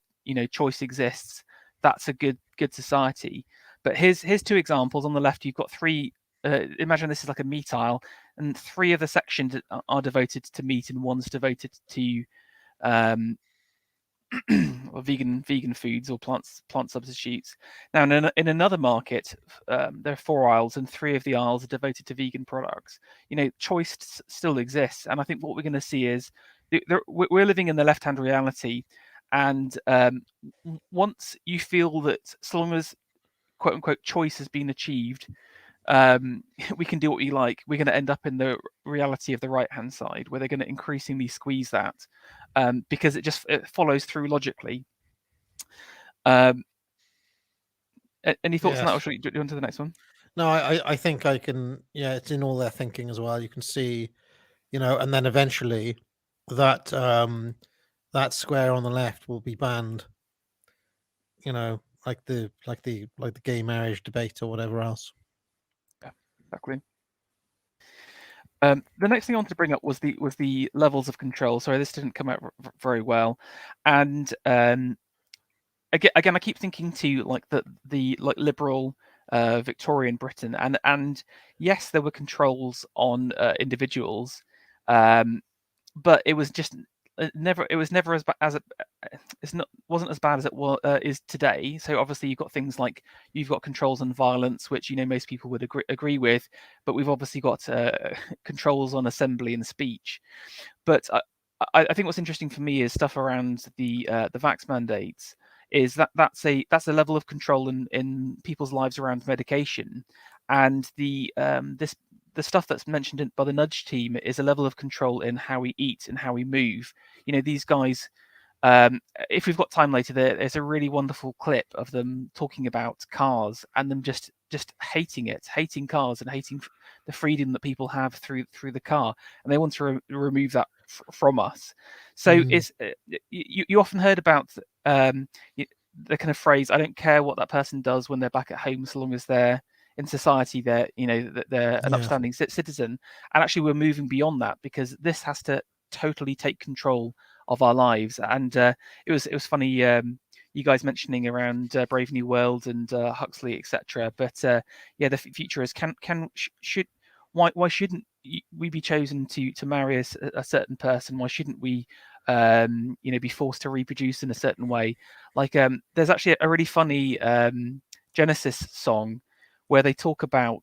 choice exists, that's a good society. But here's 2 examples. On the left, you've got 3. Imagine this is like a meat aisle, and 3 of the sections are devoted to meat, and 1's devoted to or vegan foods or plant substitutes. Now, in another market, there are 4 aisles, and 3 of the aisles are devoted to vegan products. Choice still exists, and I think what we're going to see is we're living in the left-hand reality, and once you feel that, so long as quote unquote choice has been achieved, we can do what we like, we're going to end up in the reality of the right-hand side, where they're going to increasingly squeeze that, because it follows through logically. Any thoughts on that, or should we do on to the next one? No, I think I can. Yeah, it's in all their thinking as well. You can see, and then eventually that that square on the left will be banned. Like the gay marriage debate or whatever else. Yeah, exactly. The next thing I wanted to bring up was the levels of control. Sorry, this didn't come out very well, and again, I keep thinking to like the liberal Victorian Britain, and yes, there were controls on individuals, but it was just never as bad as wasn't as bad as it is today. So obviously you've got things like you've got controls on violence, which most people would agree with, but we've obviously got controls on assembly and speech. But I think what's interesting for me is stuff around the vax mandates. Is that's a level of control in people's lives around medication, and the stuff that's mentioned by the nudge team is a level of control in how we eat and how we move. These guys, if we've got time later, there's a really wonderful clip of them talking about cars and them just hating cars and hating the freedom that people have through the car, and they want to remove that from us. So it's you often heard about the kind of phrase, I don't care what that person does when they're back at home, so long as they're in society, they're an upstanding citizen. And actually we're moving beyond that, because this has to totally take control of our lives. And it was funny, you guys mentioning around Brave New World and Huxley, etc. But the future is why shouldn't we be chosen to marry a certain person? Why shouldn't we be forced to reproduce in a certain way? Like there's actually a really funny Genesis song where they talk about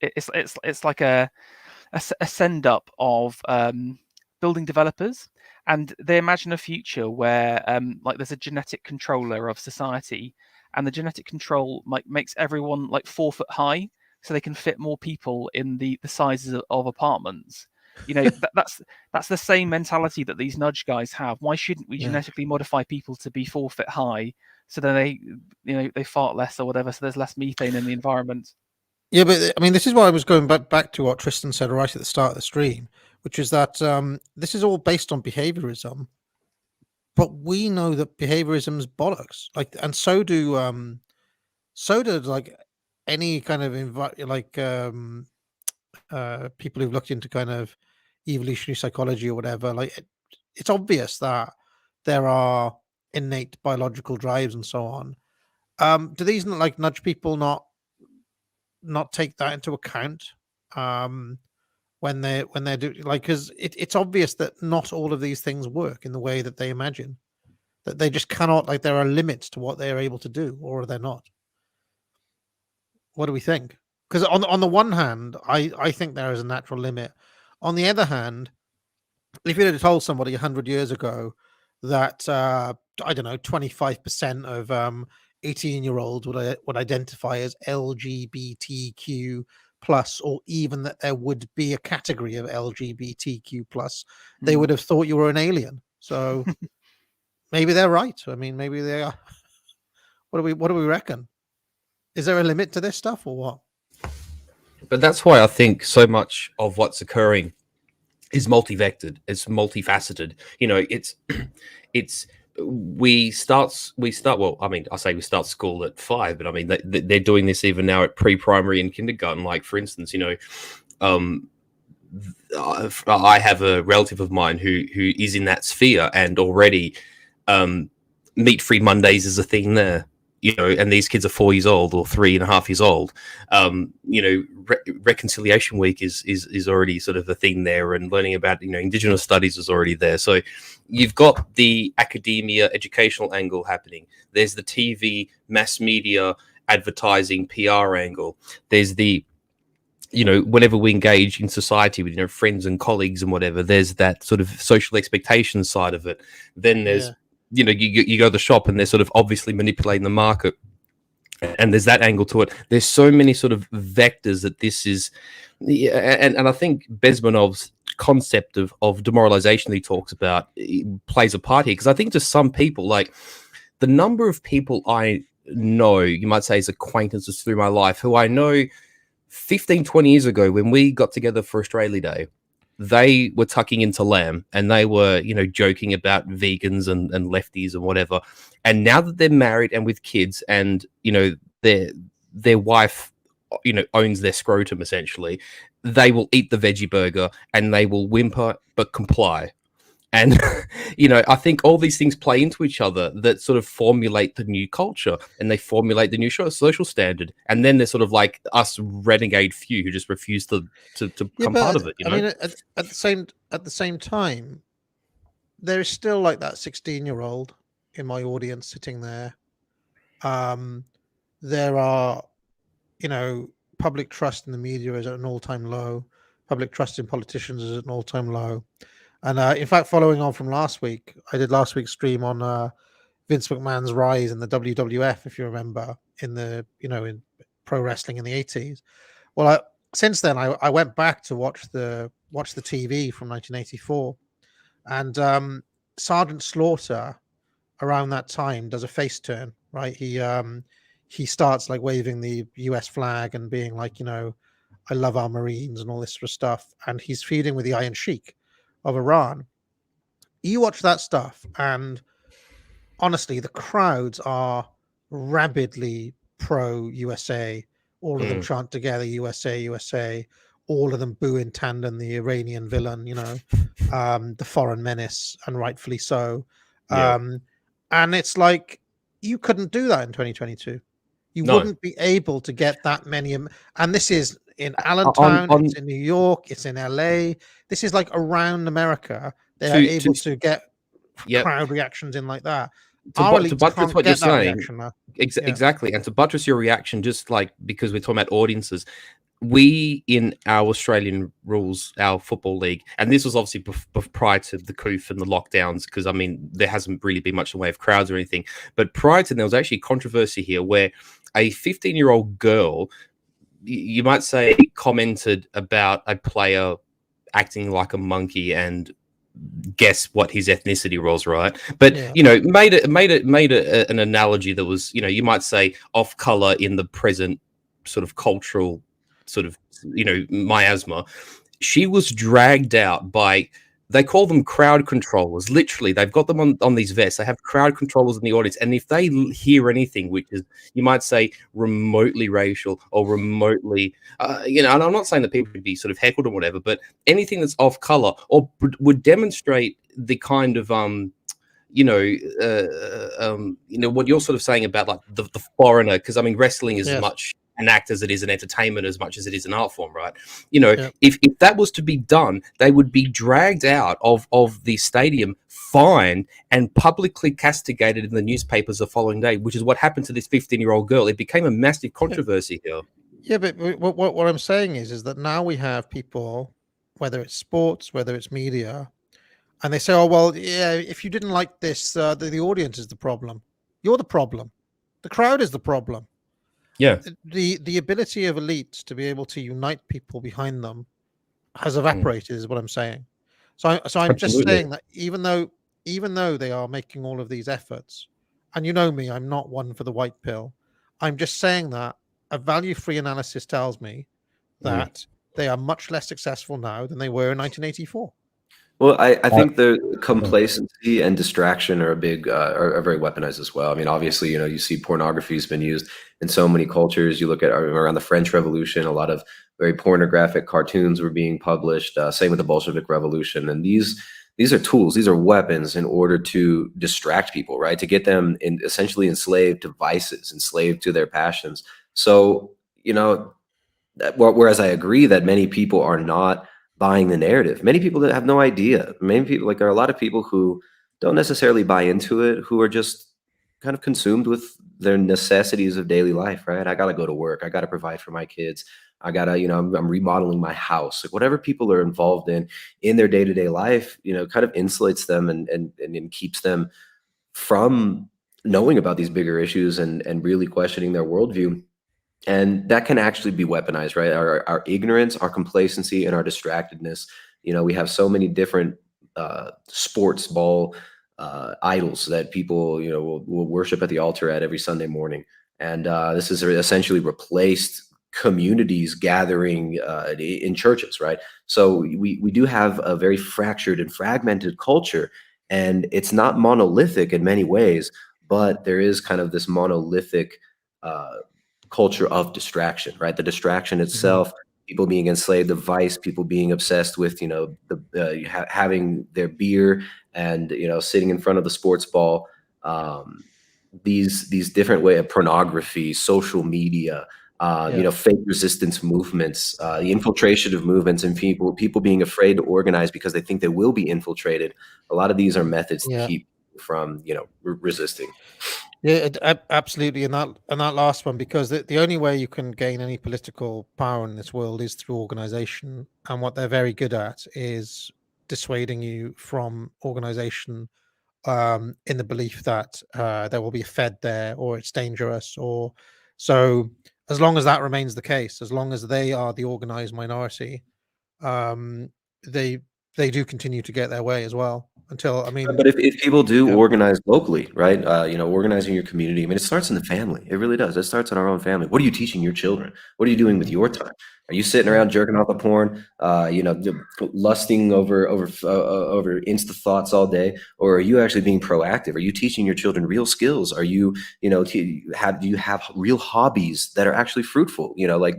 it's like a a send up of building developers, and they imagine a future where like there's a genetic controller of society, and the genetic control makes everyone like 4 foot high, so they can fit more people in the sizes of apartments. You know, that's the same mentality that these nudge guys have. Why shouldn't we genetically modify people to be 4 foot high, so then they fart less or whatever, so there's less methane in the environment? Yeah, but I mean, this is why I was going back to what Tristan said right at the start of the stream, which is that this is all based on behaviorism, but we know that behaviorism's bollocks. Like, and so do like any kind of people who've looked into kind of evolutionary psychology or whatever. Like, it's obvious that there are innate biological drives and so on. Do these like nudge people not take that into account when they're doing, like, because it's obvious that not all of these things work in the way that they imagine, that they just cannot, like, there are limits to what they're able to do, or they're not. What do we think? Because on the one hand, I think there is a natural limit. On the other hand, if you had told somebody 100 years ago that I don't know, 25% of 18-year-olds would identify as LGBTQ plus, or even that there would be a category of LGBTQ plus, they would have thought you were an alien. So maybe they're right. I mean, maybe they are. What do we reckon? Is there a limit to this stuff or what? But that's why I think so much of what's occurring is multi-vectored. It's multifaceted. You know, we start. Well, I mean, I say we start school at 5, but I mean they're doing this even now at pre-primary and kindergarten. Like, for instance, you know, I have a relative of mine who is in that sphere, and already meat-free Mondays is a thing there. You know, and these kids are 4 years old or 3.5 years old. You know, Reconciliation Week is already sort of a thing there, and learning about, you know, Indigenous studies is already there. So you've got the academia, educational angle happening. There's the TV, mass media, advertising, PR angle. There's the, you know, whenever we engage in society with, you know, friends and colleagues and whatever, there's that sort of social expectation side of it. Then there's you know, you go to the shop and they're sort of obviously manipulating the market, and there's that angle to it. There's so many sort of vectors that this is, and I think Bezmenov's concept of demoralization that he talks about plays a part here, because I think to some people, like the number of people I know, you might say as acquaintances through my life, who I know 15, 20 years ago when we got together for Australia Day, they were tucking into lamb and they were, you know, joking about vegans and lefties and whatever. And now that they're married and with kids, and, you know, their wife, you know, owns their scrotum essentially, they will eat the veggie burger and they will whimper but comply. And, you know, I think all these things play into each other that sort of formulate the new culture, and they formulate the new social standard. And then there's sort of like us renegade few who just refuse to become part of it. You know? I mean, at the same time, there is still like that 16-year-old in my audience sitting there. There are, you know, public trust in the media is at an all-time low. Public trust in politicians is at an all-time low. And in fact, following on from last week, I did last week's stream on Vince McMahon's rise in the WWF, if you remember, in the, you know, in pro wrestling in the 80s. Well, since then, I went back to watch the TV from 1984, and Sergeant Slaughter around that time does a face turn, right? He starts like waving the US flag and being like, you know, I love our Marines and all this sort of stuff, and he's feuding with the Iron Sheik of Iran. You watch that stuff, and honestly, the crowds are rabidly pro USA. All of them chant together USA, USA. All of them boo in tandem the Iranian villain, you know, the foreign menace, and rightfully so. And it's like, you couldn't do that in 2022. You wouldn't be able to get that many. And this is in Allentown, it's in New York, it's in LA. This is like around America. They are able to get crowd reactions in like that. To buttress what you're saying, exactly, and to buttress your reaction, just like because we're talking about audiences, we in our Australian rules, our football league, and this was obviously prior to the coof and the lockdowns, because I mean there hasn't really been much in the way of crowds or anything. But prior to there was actually controversy here where a 15-year-old girl, you might say, commented about a player acting like a monkey and guess what his ethnicity was, right? But Yeah. you know, made an analogy that was, you know, you might say off color in the present sort of cultural sort of, you know, miasma. She was dragged out by, they call them crowd controllers. Literally, they've got them on these vests. They have crowd controllers in the audience, and if they hear anything which is, you might say, remotely racial or remotely, you know, and I'm not saying that people should be sort of heckled or whatever, but anything that's off color or would demonstrate the kind of you know what you're sort of saying about like the foreigner, because I mean wrestling is as Yes. much an act as it is an entertainment as much as it is an art form, right? You know, Yeah. if that was to be done, they would be dragged out of the stadium, fined, and publicly castigated in the newspapers the following day, which is what happened to this 15-year-old girl. It became a massive controversy here. Yeah, but what I'm saying is that now we have people, whether it's sports, whether it's media, and they say, "Oh well, yeah, if you didn't like this, the audience is the problem. You're the problem. The crowd is the problem." Yeah. The ability of elites to be able to unite people behind them has evaporated, is what I'm saying. So I'm just Absolutely. saying that even though they are making all of these efforts, and you know me, I'm not one for the white pill. I'm just saying that a value-free analysis tells me that they are much less successful now than they were in 1984. Well, I think the complacency and distraction are a big are very weaponized as well. I mean, obviously, you know, you see pornography has been used in so many cultures. You look at around the French Revolution, a lot of very pornographic cartoons were being published. Same with the Bolshevik Revolution, and these are tools, these are weapons in order to distract people, right? To get them essentially enslaved to vices, enslaved to their passions. So, you know, whereas I agree that many people are not buying the narrative. Many people that have no idea. Many people, like, there are a lot of people who don't necessarily buy into it, who are just kind of consumed with their necessities of daily life, right? I got to go to work. I got to provide for my kids. I got to, you know, I'm remodeling my house. Like, whatever people are involved in their day-to-day life, you know, kind of insulates them and keeps them from knowing about these bigger issues and really questioning their worldview. And that can actually be weaponized, right? Our ignorance, our complacency, and our distractedness. You know, we have so many different sports ball idols that people, you know, will worship at the altar at every Sunday morning. And this has essentially replaced communities gathering in churches, right? So we do have a very fractured and fragmented culture, and it's not monolithic in many ways, but there is kind of this monolithic uh, culture of distraction, right? The distraction itself, people being enslaved to vice, people being obsessed with, you know, having their beer and, you know, sitting in front of the sports ball. Um, these different way of pornography, social media, you Yeah. know, fake resistance movements, the infiltration of movements, and people being afraid to organize because they think they will be infiltrated. A lot of these are methods to Yeah. keep from, you know, resisting. Yeah, absolutely. And that last one, because the only way you can gain any political power in this world is through organization, and what they're very good at is dissuading you from organization, in the belief that there will be a Fed there, or it's dangerous, or so. As long as that remains the case, as long as they are the organized minority, um, they they do continue to get their way as well. Until, I mean, But if people do yeah, organize locally, right? You know, organizing your community. I mean, it starts in the family. It really does. It starts in our own family. What are you teaching your children? What are you doing with your time? Are you sitting yeah, around jerking off the porn, you know, lusting over Insta thoughts all day, or are you actually being proactive? Are you teaching your children real skills? Are you, you know, do you have real hobbies that are actually fruitful? You know, like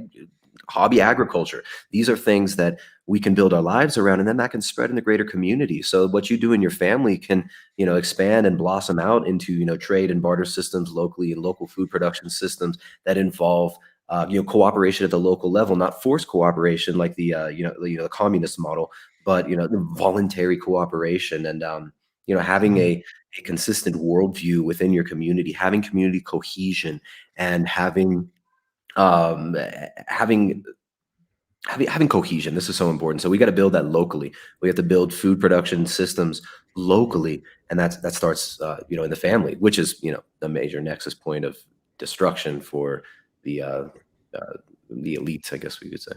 hobby agriculture. These are things that we can build our lives around, and then that can spread in the greater community. So what you do in your family can, you know, expand and blossom out into, you know, trade and barter systems locally, and local food production systems that involve you know, cooperation at the local level, not forced cooperation like the the communist model, but, you know, the voluntary cooperation. And you know, having a consistent worldview within your community, having community cohesion, and having having cohesion. This is so important. So we got to build that locally. We have to build food production systems locally, and that starts in the family, which is the major nexus point of destruction for the elites, I guess we could say.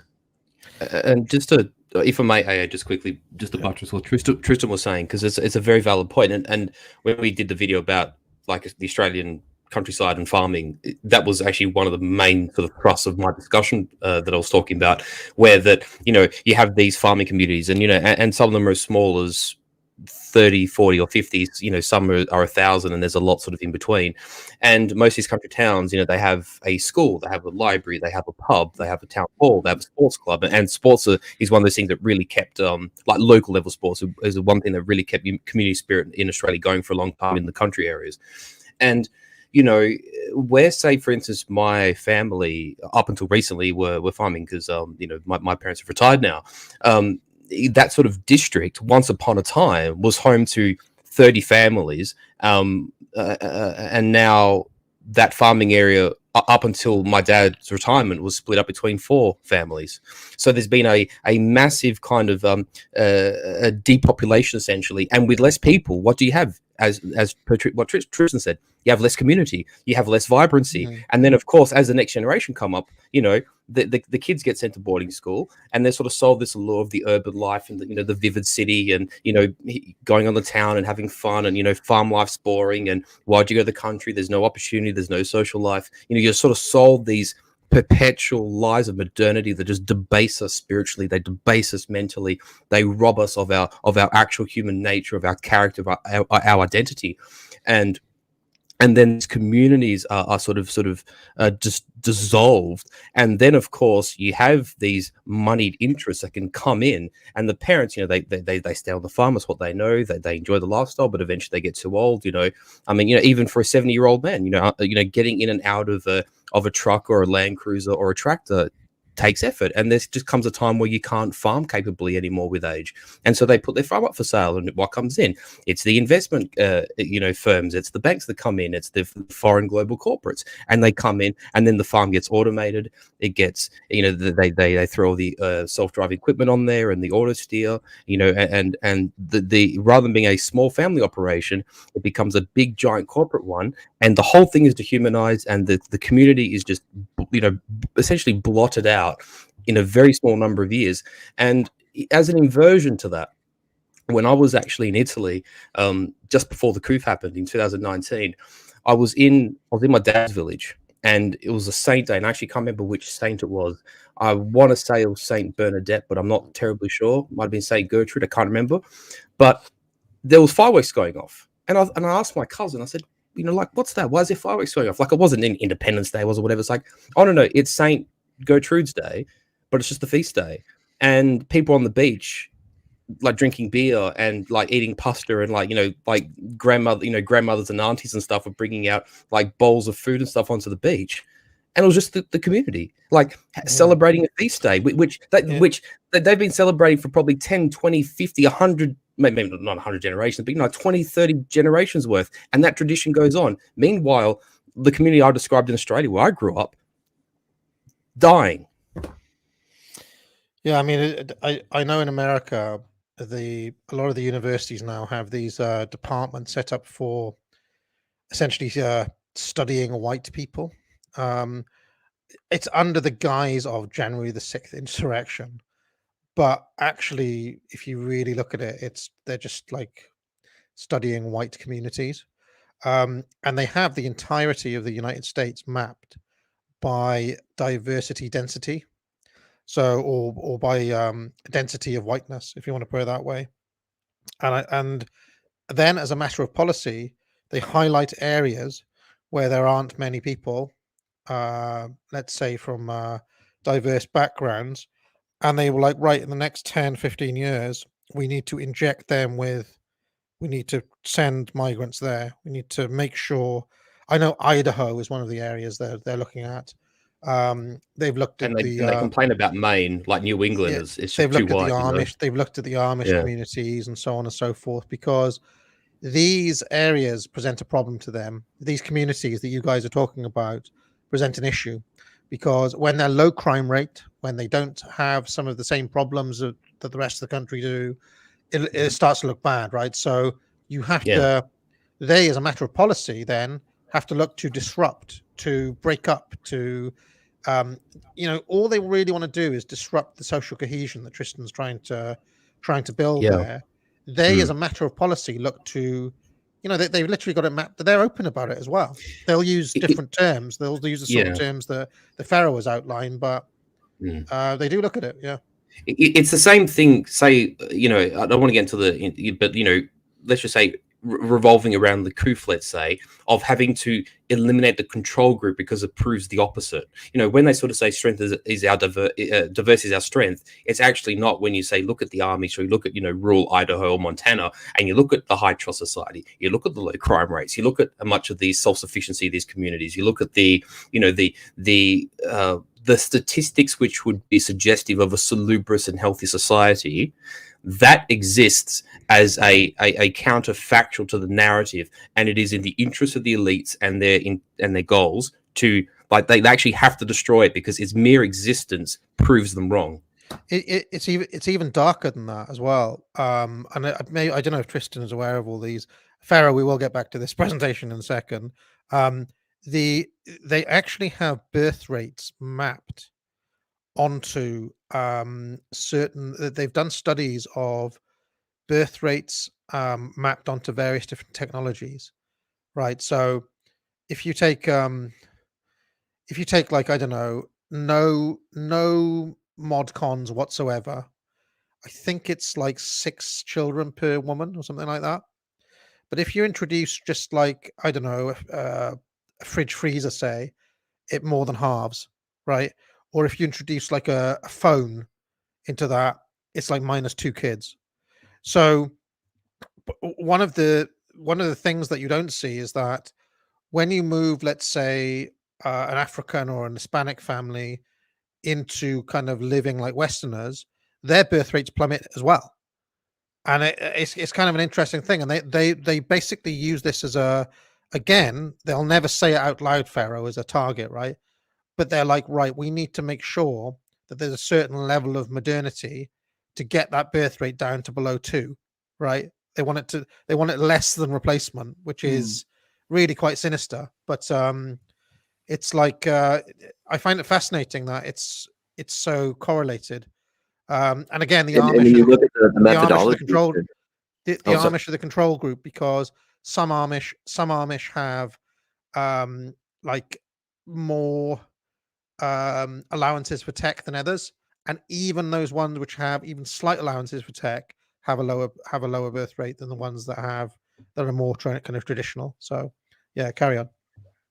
And just to, if I may, just quickly, just to buttress what Tristan was saying, because it's a very valid point. And when we did the video about like the Australian countryside and farming, that was actually one of the main sort of thrusts of my discussion that I was talking about, where that you have these farming communities, and and some of them are as small as 30, 40 or 50, some are 1,000, and there's a lot sort of in between. And most of these country towns, they have a school, they have a library, they have a pub, they have a town hall, they have a sports club. And sports is one of those things that really kept like local level sports is one thing that really kept community spirit in Australia going for a long time in the country areas. And where, say, for instance, my family up until recently were farming, because my parents have retired now. That sort of district once upon a time was home to 30 families, and now that farming area up until my dad's retirement was split up between 4 families. So there's been a massive kind of a depopulation, essentially. And with less people, what do you have? As what Tristan said, you have less community, you have less vibrancy. And then, of course, as the next generation come up, the kids get sent to boarding school, and they're sort of sold this allure of the urban life and the vivid city, and going on the town and having fun, and farm life's boring, and why'd you go to the country? There's no opportunity, there's no social life. You're sort of sold these perpetual lies of modernity that just debase us spiritually, they debase us mentally, they rob us of our actual human nature, of our character, of our identity. And then these communities are sort of just dissolved. And then, of course, you have these moneyed interests that can come in, and the parents, they stay on the farm. It's what they know. They enjoy the lifestyle, but eventually they get too old. I mean, even for a 70-year-old man, getting in and out of a truck or a Land Cruiser or a tractor takes effort, and there just comes a time where you can't farm capably anymore with age, and so they put their farm up for sale. And what comes in? It's the investment firms, it's the banks that come in, it's the foreign global corporates, and they come in, and then the farm gets automated. It gets they throw all the self-driving equipment on there and the auto steer, and the rather than being a small family operation, it becomes a big giant corporate one, and the whole thing is dehumanized, and the community is just essentially blotted out in a very small number of years. And as an inversion to that, when I was actually in Italy, just before the coup happened in 2019, I was in my dad's village, and it was a saint day, and I actually can't remember which saint it was. I want to say it was Saint Bernadette, but I'm not terribly sure. Might have been Saint Gertrude, I can't remember. But there was fireworks going off, and I asked my cousin, I said, like, what's that? Why is there fireworks going off? Like, it wasn't in Independence Day, was or whatever. It's like, oh no, it's Saint Gertrude's Day, but it's just a feast day, and people on the beach like drinking beer and like eating pasta, and like like grandmothers and aunties and stuff were bringing out like bowls of food and stuff onto the beach, and it was just the community like celebrating a feast day, which they've been celebrating for probably 10, 20, 50, 100, maybe not 100 generations, but 20, 30 generations worth, and that tradition goes on. Meanwhile, the community I described in Australia where I grew up, dying. Yeah, I mean, I know in America, a lot of the universities now have these departments set up for essentially studying white people. It's under the guise of January the 6th insurrection, but actually, if you really look at it, they're just like studying white communities, and they have the entirety of the United States mapped by diversity density. So, or by density of whiteness, if you want to put it that way. And then, as a matter of policy, they highlight areas where there aren't many people, let's say from diverse backgrounds, and they were like, right, in the next 10, 15 years, we need to inject them with, we need to send migrants there. We need to make sure. I know Idaho is one of the areas they're looking at. They've looked at they complain about Maine, like New England, yeah, it's just they've too looked at white. the Amish. They've looked at the Amish communities and so on and so forth, because these areas present a problem to them. These communities that you guys are talking about present an issue, because when they're low crime rate, when they don't have some of the same problems that the rest of the country do, it starts to look bad, right? So you have to, they, as a matter of policy, then have to look to disrupt, to break up, to, all they really want to do is disrupt the social cohesion that Tristan's trying to build Yeah. there. They, as a matter of policy, look to, they've literally got it mapped. They're open about it as well. They'll use different terms. They'll use the sort of terms that the Pharaoh has outlined, but they do look at it. Yeah. It's the same thing. Say, I don't want to get into but let's just say revolving around the COOF, let's say, of having to eliminate the control group because it proves the opposite. When they sort of say strength is our diversity is our strength, it's actually not. When you say look at the army, so you look at rural Idaho or Montana, and you look at the high trust society, you look at the low crime rates, you look at much of the self-sufficiency of these communities, you look at the statistics which would be suggestive of a salubrious and healthy society, that exists as a counterfactual to the narrative, and it is in the interest of the elites and their goals to, like, they actually have to destroy it because its mere existence proves them wrong. It's even darker than that as well. And I don't know if Tristan is aware of all these. Pharaoh, we will get back to this presentation in a second. They actually have birth rates mapped onto certain. They've done studies of birth rates mapped onto various different technologies, right? So if you take like, I don't know, no mod cons whatsoever, I think it's like 6 children per woman or something like that. But if you introduce just like, I don't know, a fridge freezer, say, it more than halves, right? Or if you introduce like a phone into that, it's like -2 kids. So one of the things that you don't see is that when you move, let's say, an African or an Hispanic family into kind of living like Westerners, their birth rates plummet as well. And it's kind of an interesting thing. And they basically use this as again, they'll never say it out loud, Pharaoh, as a target, right? But they're like, right, we need to make sure that there's a certain level of modernity to get that birth rate down to below 2, right? They want it less than replacement, which is really quite sinister. But it's like, I find it fascinating that it's so correlated. And again, the And Amish, when you look at the the Amish are the methodology, control, the oh, sorry. Amish are the control group, because some Amish have like more allowances for tech than others, and even those ones which have even slight allowances for tech have a lower birth rate than the ones that are more kind of traditional. So yeah, carry on.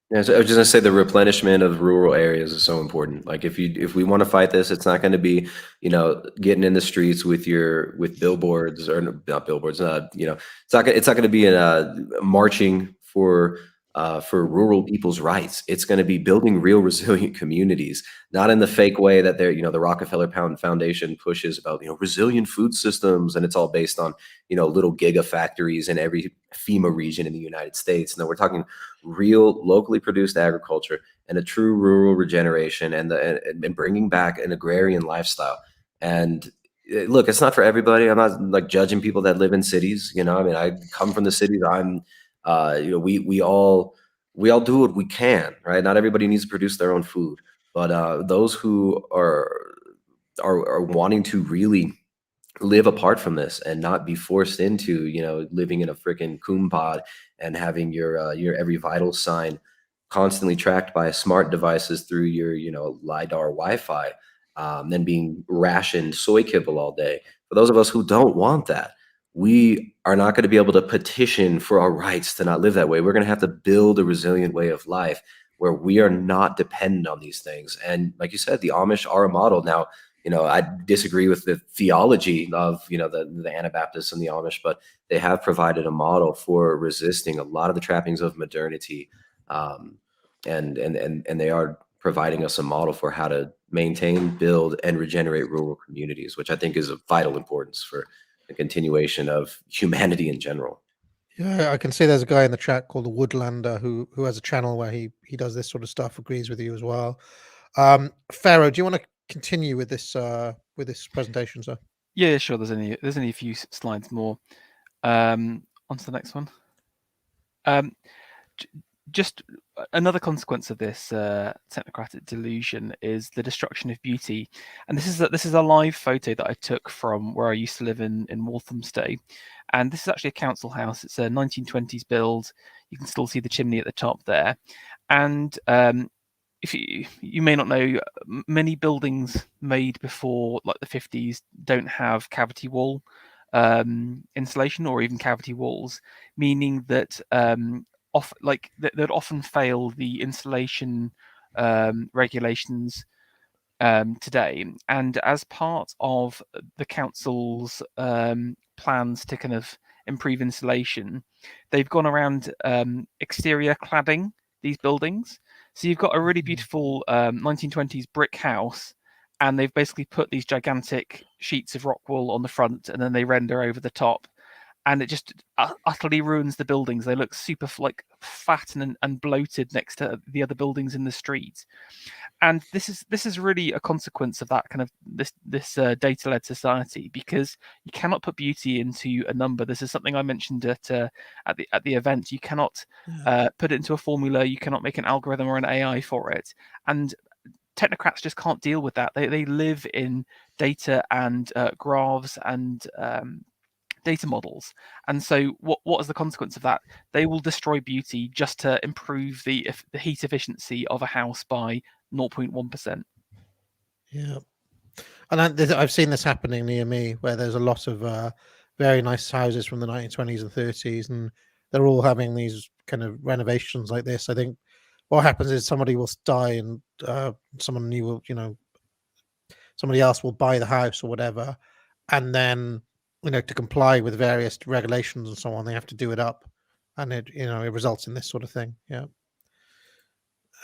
Yeah, so I was just gonna say the replenishment of rural areas is so important. Like if we want to fight this, it's not going to be, getting in the streets with billboards, or not billboards. It's not going to be marching for rural people's rights. It's going to be building real resilient communities, not in the fake way that the Rockefeller Foundation pushes about, resilient food systems, and it's all based on, little gigafactories in every FEMA region in the United States. No, we're talking real locally produced agriculture and a true rural regeneration, and bringing back an agrarian lifestyle. And look, it's not for everybody. I'm not like judging people that live in cities. I mean, I come from the cities. We all do what we can, right? Not everybody needs to produce their own food, but those who are wanting to really live apart from this and not be forced into living in a freaking coom pod and having your every vital sign constantly tracked by smart devices through your LiDAR Wi-Fi, and being rationed soy kibble all day. For those of us who don't want that, we are not going to be able to petition for our rights to not live that way. We're going to have to build a resilient way of life where we are not dependent on these things. And like you said, the Amish are a model. Now, I disagree with the theology of, the Anabaptists and the Amish, but they have provided a model for resisting a lot of the trappings of modernity. And they are providing us a model for how to maintain, build, and regenerate rural communities, which I think is of vital importance for the continuation of humanity in general. Yeah, I can see there's a guy in the chat called the Woodlander who has a channel where he does this sort of stuff, agrees with you as well. Pharaoh, do you want to continue with this presentation, sir? Yeah, sure. There's only a few slides more. On to the next one. Just another consequence of this technocratic delusion is the destruction of beauty, and this is a live photo that I took from where I used to live in Walthamstow, and this is actually a council house. It's a 1920s build. You can still see the chimney at the top there, and if you may not know, many buildings made before like the 50s don't have cavity wall insulation or even cavity walls, meaning that they'd often fail the insulation regulations today. And as part of the council's plans to kind of improve insulation, they've gone around exterior cladding these buildings. So you've got a really beautiful 1920s brick house, and they've basically put these gigantic sheets of rock wool on the front, and then they render over the top, and it just utterly ruins the buildings. They look super like fat and bloated next to the other buildings in the street. And this is really a consequence of that kind of this data-led society, because you cannot put beauty into a number. This is something I mentioned at the event. You cannot put it into a formula. You cannot make an algorithm or an AI for it. And technocrats just can't deal with that. They live in data and graphs and data models. And so what is the consequence of that? They will destroy beauty just to improve the heat efficiency of a house by 0.1%. Yeah. And I've seen this happening near me, where there's a lot of very nice houses from the 1920s and 30s, and they're all having these kind of renovations like this. I think what happens is somebody will die, and someone new will, somebody else will buy the house or whatever, and then to comply with various regulations and so on, they have to do it up, and it results in this sort of thing. Yeah.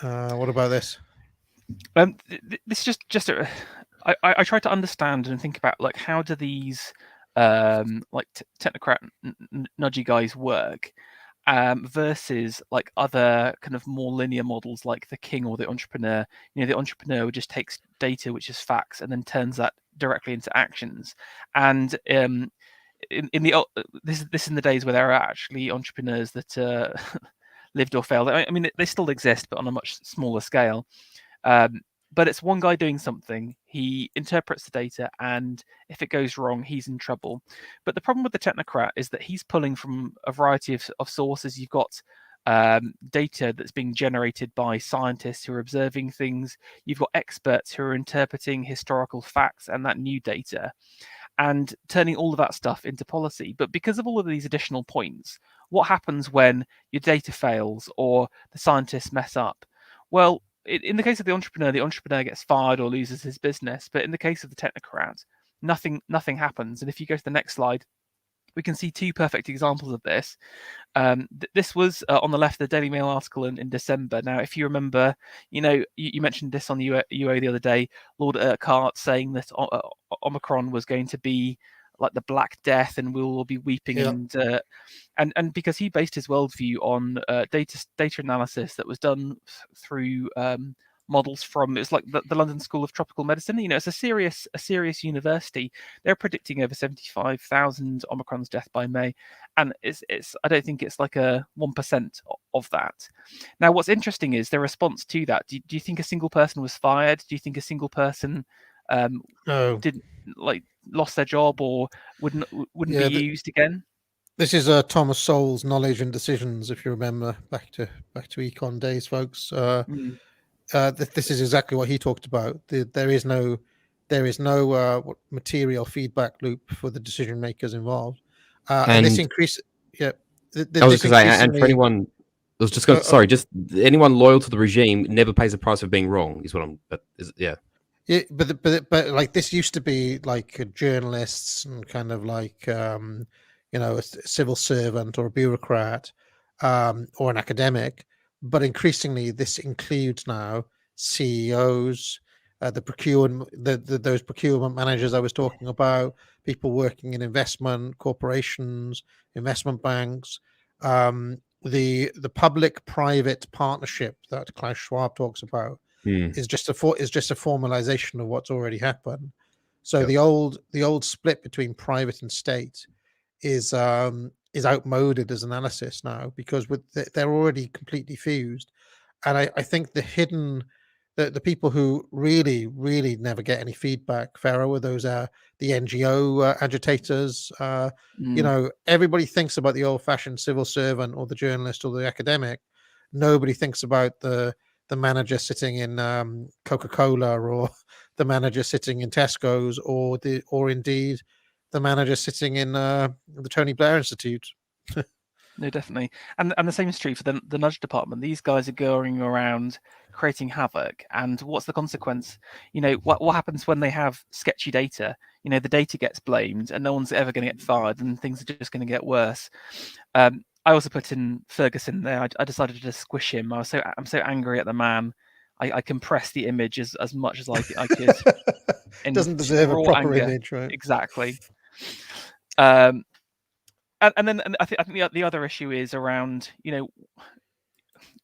What about this? This is just I try to understand and think about, like, how do these technocrat nudgy guys work versus like other kind of more linear models like the king or the entrepreneur. The entrepreneur just takes data, which is facts, and then turns that directly into actions. And in the this is in the days where there are actually entrepreneurs that lived or failed. I mean, they still exist, but on a much smaller scale. But it's one guy doing something. He interprets the data, and if it goes wrong, he's in trouble. But the problem with the technocrat is that he's pulling from a variety of sources. You've got data that's being generated by scientists who are observing things. You've got experts who are interpreting historical facts and that new data, and turning all of that stuff into policy. But because of all of these additional points, what happens when your data fails or the scientists mess up? Well, in the case of the entrepreneur gets fired or loses his business. But in the case of the technocrat, nothing happens. And if you go to the next slide, we can see two perfect examples of this. This was on the left, the Daily Mail article in December. Now, if you remember, you mentioned this on the UO the other day, Lord Urquhart saying that Omicron was going to be like the Black Death, and we'll all be weeping. Yeah. And because he based his worldview on data analysis that was done through models from, it's like the London School of Tropical Medicine. It's a serious university. They're predicting over 75,000 Omicron's death by May, and it's I don't think it's like a 1% of that. Now, what's interesting is their response to that. Do you think a single person was fired? Do you think a single person didn't lost their job or wouldn't be used again? This is Thomas Sowell's Knowledge and Decisions, if you remember, back to econ days, folks. This is exactly what he talked about. There is no material feedback loop for the decision makers involved, and this increase. Yeah, and for anyone, I was just going. Sorry, just anyone loyal to the regime never pays the price of being wrong. Is what I'm. Yeah. Yeah, but like this used to be like journalists and kind of like a civil servant or a bureaucrat or an academic, but increasingly this includes now CEOs, the procurement, those procurement managers I was talking about, people working in investment corporations, investment banks, the public-private partnership that Klaus Schwab talks about. is just a formalization of what's already happened. So Yep. the old split between private and state is outmoded as analysis now, because they're already completely fused. And I think the people who really never get any feedback, Pharaoh, are those the NGO agitators. You know, everybody thinks about the old-fashioned civil servant or the journalist or the academic. Nobody thinks about the manager sitting in Coca-Cola, or the manager sitting in Tesco's, or indeed the manager sitting in the Tony Blair Institute. No, definitely, and the same is true for the nudge department. These guys are going around creating havoc, and what's the consequence? You know, what happens when they have sketchy data? You know, the data gets blamed, and no one's ever going to get fired, and things are just going to get worse. I also put in Ferguson there. I decided to just squish him. I'm so angry at the man. I compressed the image as much as I could. Doesn't deserve a proper image, right? Exactly. And then I think the other issue is around, you know,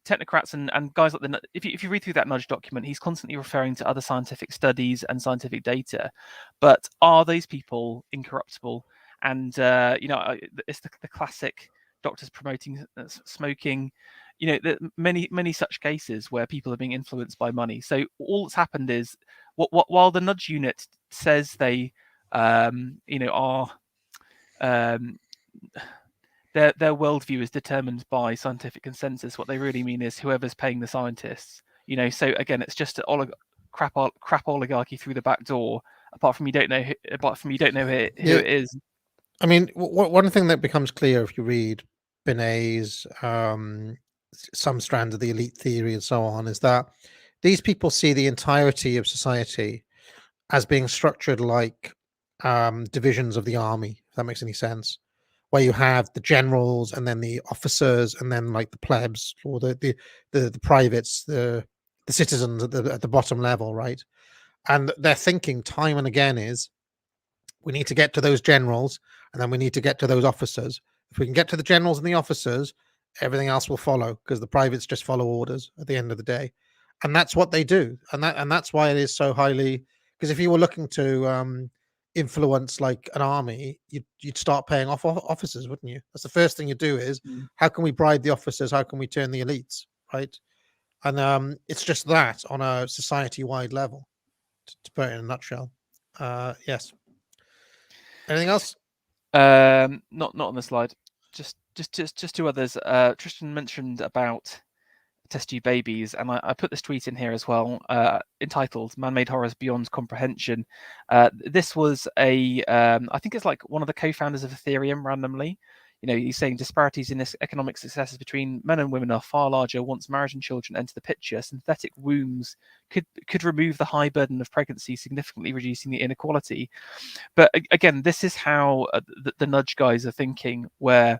technocrats and guys like if you read through that nudge document, he's constantly referring to other scientific studies and scientific data, but are those people incorruptible? And you know, it's the classic doctors promoting smoking. You know, many such cases where people are being influenced by money. So all that's happened is, while the nudge unit says they, you know, are their worldview is determined by scientific consensus, what they really mean is whoever's paying the scientists. You know, so again, it's just crap oligarchy through the back door. Apart from you don't know who it is. I mean, one thing that becomes clear if you read Binet's some strands of the elite theory and so on, is that these people see the entirety of society as being structured like divisions of the army, if that makes any sense, where you have the generals and then the officers and then like the plebs or the privates, the citizens at the bottom level, right? And their thinking time and again is, we need to get to those generals and then we need to get to those officers. If we can get to the generals and the officers, everything else will follow, because the privates just follow orders at the end of the day. And that's what they do. And that's why it is so highly, because if you were looking to influence like an army, you'd start paying off officers, wouldn't you? That's the first thing you do is, how can we bribe the officers? How can we turn the elites, right? And it's just that on a society-wide level, to put it in a nutshell. Yes. Anything else? Not on the slide. Just two others. Tristan mentioned about test tube babies, and I put this tweet in here as well, entitled "Man-Made Horrors Beyond Comprehension." This was I think it's like one of the co-founders of Ethereum randomly. You know, he's saying disparities in this economic successes between men and women are far larger once marriage and children enter the picture. Synthetic wombs could remove the high burden of pregnancy, significantly reducing the inequality. But again, this is how the nudge guys are thinking, where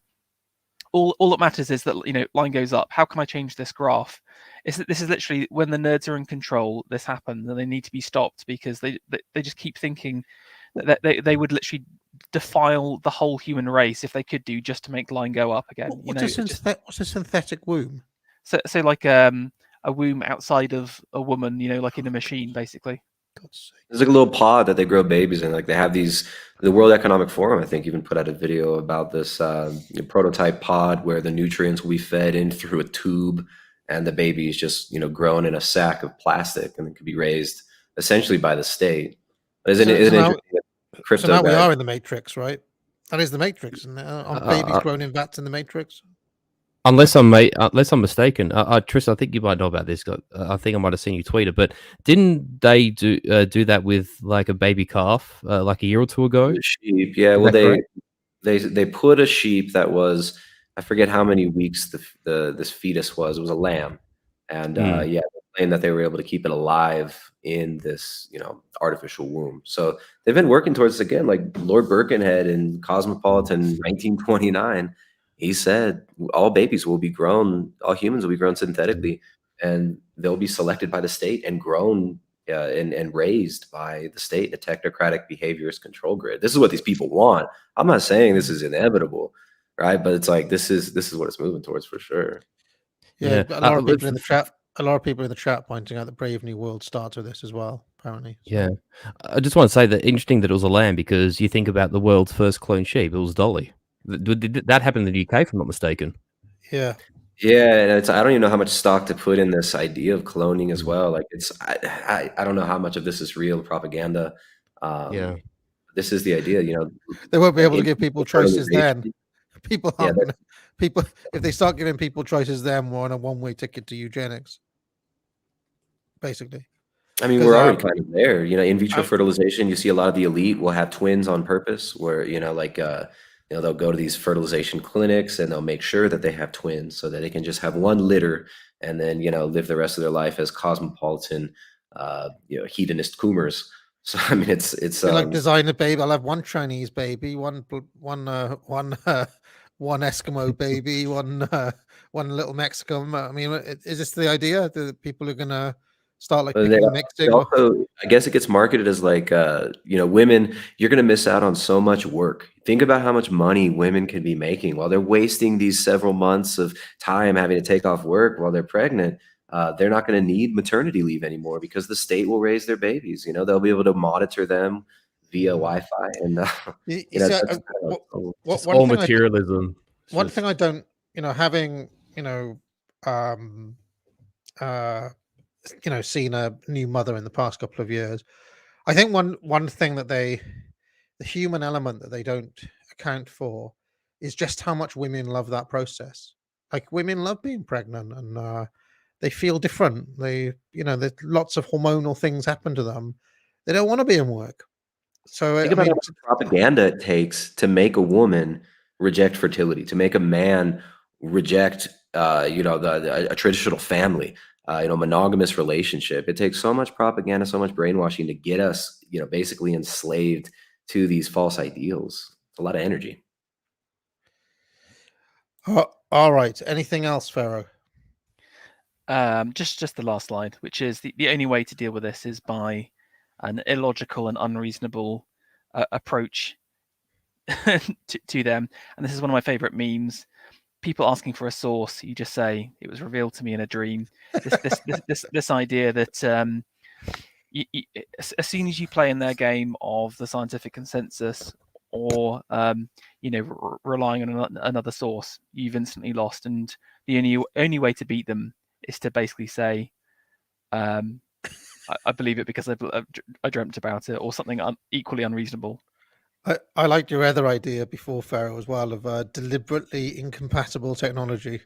all that matters is that, you know, line goes up. How can I change this graph? This is literally when the nerds are in control, this happens, and they need to be stopped, because they just keep thinking that they would literally defile the whole human race if they could do, just to make the line go up again. What's a synthetic womb? So like a womb outside of a woman, you know, like in a machine, basically. There's like a little pod that they grow babies in. Like they have these, the World Economic Forum, I think, even put out a video about this prototype pod where the nutrients will be fed in through a tube, and the baby is just, you know, grown in a sack of plastic, and it could be raised essentially by the state. Isn't it interesting? So now we are in the Matrix, right? That is the Matrix, and on babies grown in vats in the Matrix. Unless I'm mistaken, Tristan, I think you might know about this. I think I might have seen you tweet it, but didn't they do that with like a baby calf like a year or two ago? Sheep, yeah. Well, they put a sheep that was, I forget how many weeks this fetus was. It was a lamb, and yeah, they claimed that they were able to keep it alive in this, you know, artificial womb. So they've been working towards this again. Like Lord Birkenhead in Cosmopolitan 1929. He said all babies will be grown, all humans will be grown synthetically, and they'll be selected by the state and grown and raised by the state, a technocratic behaviorist control grid. This is what these people want. I'm not saying this is inevitable, right? But it's like this is what it's moving towards for sure. Yeah, a lot of people in the chat a lot of people in the chat pointing out that Brave New World starts with this as well, apparently. So, Yeah. I just want to say that interesting that it was a lamb, because you think about the world's first cloned sheep, it was Dolly. Did that happen in the UK, if I'm not mistaken? yeah. Yeah, and I don't even know how much stock to put in this idea of cloning as Mm. well. Like I don't know how much of this is real propaganda. Yeah. This is the idea, They won't be like able to in give people vitro choices then. fertilization. People Yeah, aren't gonna, people if they start giving people choices then, we're on a one-way ticket to eugenics, basically. I mean, Because we're already kind of there. In vitro I- fertilization, you see a lot of the elite will have twins on purpose, where they'll go to these fertilization clinics and they'll make sure that they have twins so that they can just have one litter and then live the rest of their life as cosmopolitan, hedonist coomers. So I mean, it's they like design a baby. I'll have one Chinese baby, one Eskimo baby, one little Mexican. I mean, is this the idea that people are gonna start like But picking and it mixing? also, I guess it gets marketed as like, women, you're going to miss out on so much work. Think about how much money women can be making while they're wasting these several months of time having to take off work while they're pregnant. They're not going to need maternity leave anymore because the state will raise their babies. They'll be able to monitor them via Wi-Fi, and You that's see, kind of cool. Just all materialism. It's one just- thing I don't, having um, seen a new mother in the past couple of years, I think one thing that the human element that they don't account for is just how much women love that process. Like women love being pregnant, and they feel different. There's lots of hormonal things happen to them. They don't want to be in work. So Think I about how mean, much propaganda it takes to make a woman reject fertility, to make a man reject, a traditional family, monogamous relationship. It takes so much propaganda, so much brainwashing to get us, basically enslaved to these false ideals. It's a lot of energy. all right. Anything else, Pharaoh? Just the last slide, which is the only way to deal with this is by an illogical and unreasonable approach to them. And this is one of my favorite memes. People asking for a source, you just say it was revealed to me in a dream. This idea that as soon as you play in their game of the scientific consensus or relying on another source, you've instantly lost. And the only way to beat them is to basically say, I believe it because I dreamt about it, or something equally unreasonable. I liked your other idea before, Pharaoh, as well, of deliberately incompatible technology.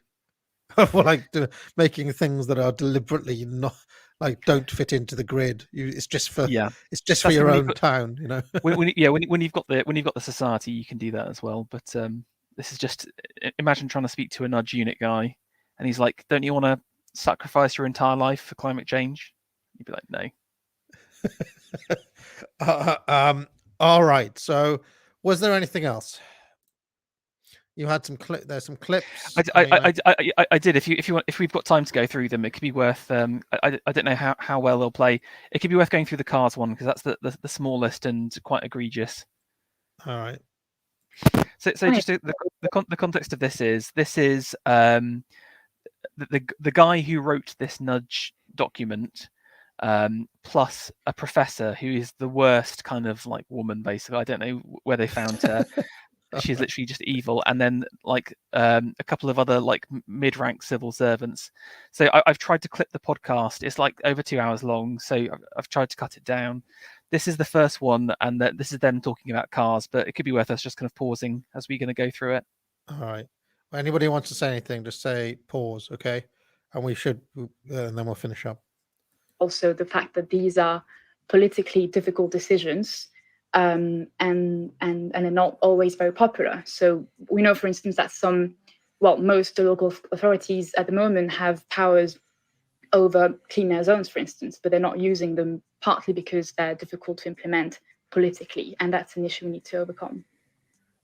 Making things that are deliberately not don't fit into the grid. It's just for your own town, when you've got the society, you can do that as well. But this is just, imagine trying to speak to a nudge unit guy, and he's like, "Don't you want to sacrifice your entire life for climate change?" You'd be like, "No." All right. So, was there anything else? You had some there's some clips. I did. If we've got time to go through them, it could be worth. I don't know how well they'll play. It could be worth going through the cars one because that's the smallest and quite egregious. All right. So just the context of this is the guy who wrote this nudge document, plus a professor who is the worst kind of like woman. Basically, I don't know where they found her. She's literally just evil, and then a couple of other mid-rank civil servants. So I've tried to clip the podcast. It's over 2 hours long, so I've tried to cut it down. This is the first one, and this is them talking about cars, but it could be worth us just kind of pausing as we're going to go through it. All right. Well, anybody wants to say anything, just say pause, okay? And we should, and then we'll finish up. Also, the fact that these are politically difficult decisions. And are not always very popular. So we know, for instance, that most local authorities at the moment have powers over clean air zones, for instance, but they're not using them partly because they're difficult to implement politically, and that's an issue we need to overcome.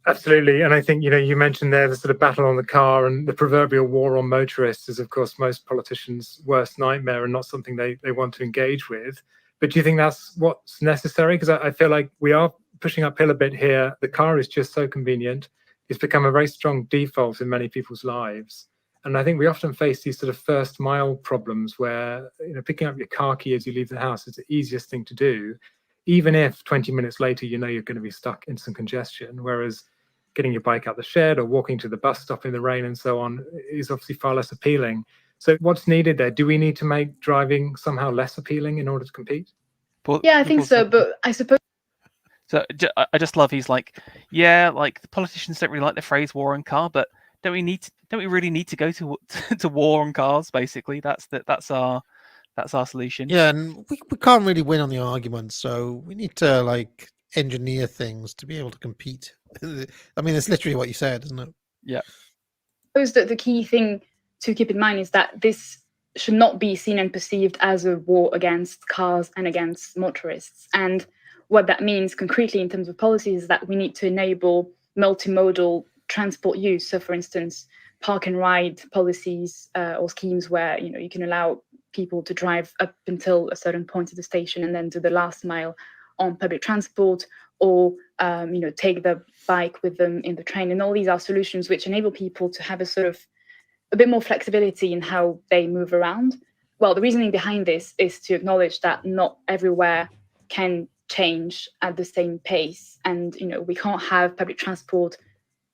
Absolutely, and I think you mentioned there the sort of battle on the car, and the proverbial war on motorists is, of course, most politicians' worst nightmare and not something they want to engage with. But do you think that's what's necessary? Because I feel like we are pushing uphill a bit here. The car is just so convenient. It's become a very strong default in many people's lives. And I think we often face these sort of first mile problems where, picking up your car key as you leave the house is the easiest thing to do, even if 20 minutes later, you're going to be stuck in some congestion. Whereas getting your bike out the shed or walking to the bus stop in the rain and so on is obviously far less appealing. So what's needed there? Do we need to make driving somehow less appealing in order to compete? Yeah, I think so. But I suppose. So I just love he's like, yeah, like the politicians don't really like the phrase war on car, but don't we really need to go to war on cars? Basically, that's our solution. Yeah, and we can't really win on the argument, so we need to like engineer things to be able to compete. I mean, it's literally what you said, isn't it? Yeah. I suppose that the key thing to keep in mind is that this should not be seen and perceived as a war against cars and against motorists. And what that means concretely in terms of policy is that we need to enable multimodal transport use. So, for instance, park and ride policies or schemes where you can allow people to drive up until a certain point of the station and then do the last mile on public transport, or take the bike with them in the train. And all these are solutions which enable people to have a bit more flexibility in how they move around. Well, the reasoning behind this is to acknowledge that not everywhere can change at the same pace, and we can't have public transport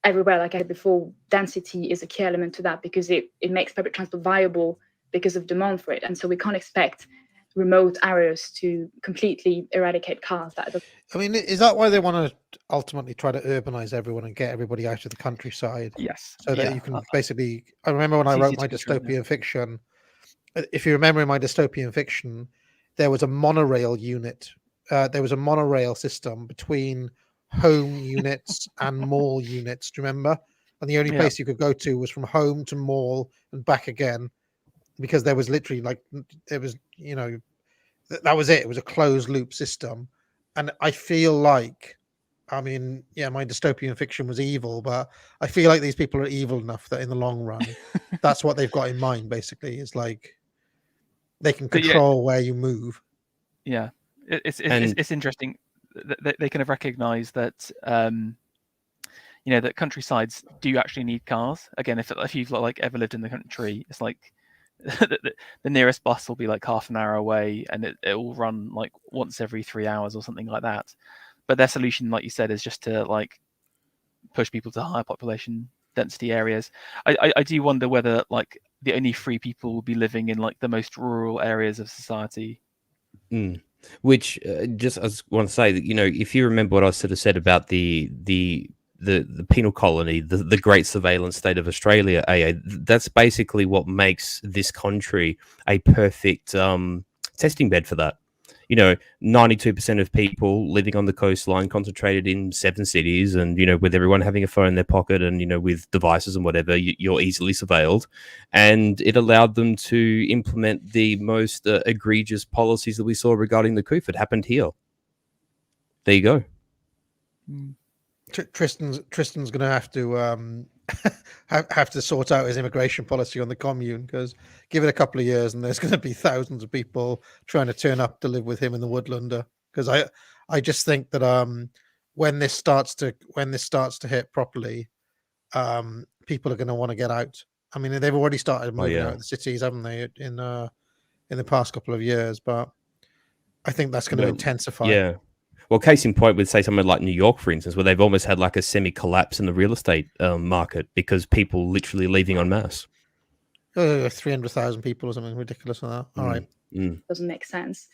everywhere. Like I said before, density is a key element to that, because it makes public transport viable because of demand for it. And so we can't expect remote areas to completely eradicate cars. I mean, is that why they want to ultimately try to urbanize everyone and get everybody out of the countryside? Yes. So that you can basically, I remember when I wrote my dystopian fiction, if you remember in my dystopian fiction, there was a monorail unit. There was a monorail system between home units and mall units. Do you remember? And the only place you could go to was from home to mall and back again, because there was literally that was it. It was a closed loop system. And I feel like, I mean, yeah, my dystopian fiction was evil, but I feel like these people are evil enough that in the long run, that's what they've got in mind, basically, is like they can control where you move. Yeah. It's interesting that they kind of recognize that, that countrysides do actually need cars. Again, if you've ever lived in the country, it's like the nearest bus will be like half an hour away, and it will run like once every 3 hours or something like that. But their solution, like you said, is just to push people to higher population density areas. I do wonder whether the only free people will be living in the most rural areas of society. Which just I want to say that if you remember what I sort of said about the penal colony, the great surveillance state of Australia, that's basically what makes this country a perfect testing bed for that. 92% of people living on the coastline, concentrated in 7 cities, and with everyone having a phone in their pocket, and with devices and whatever, you're easily surveilled. And it allowed them to implement the most egregious policies that we saw regarding the coup. It happened here. There you go. Tristan's going to have to have to sort out his immigration policy on the commune, because give it a couple of years and there's going to be thousands of people trying to turn up to live with him in the Woodlander. Because I just think that when this starts to hit properly, people are going to want to get out. I mean, they've already started moving out of the cities, haven't they, in the past couple of years? But I think that's going to intensify. Yeah. Well, case in point, we'd say somewhere like New York, for instance, where they've almost had a semi-collapse in the real estate market because people literally leaving en masse. 300,000 people or something ridiculous like that. All right. Doesn't make sense.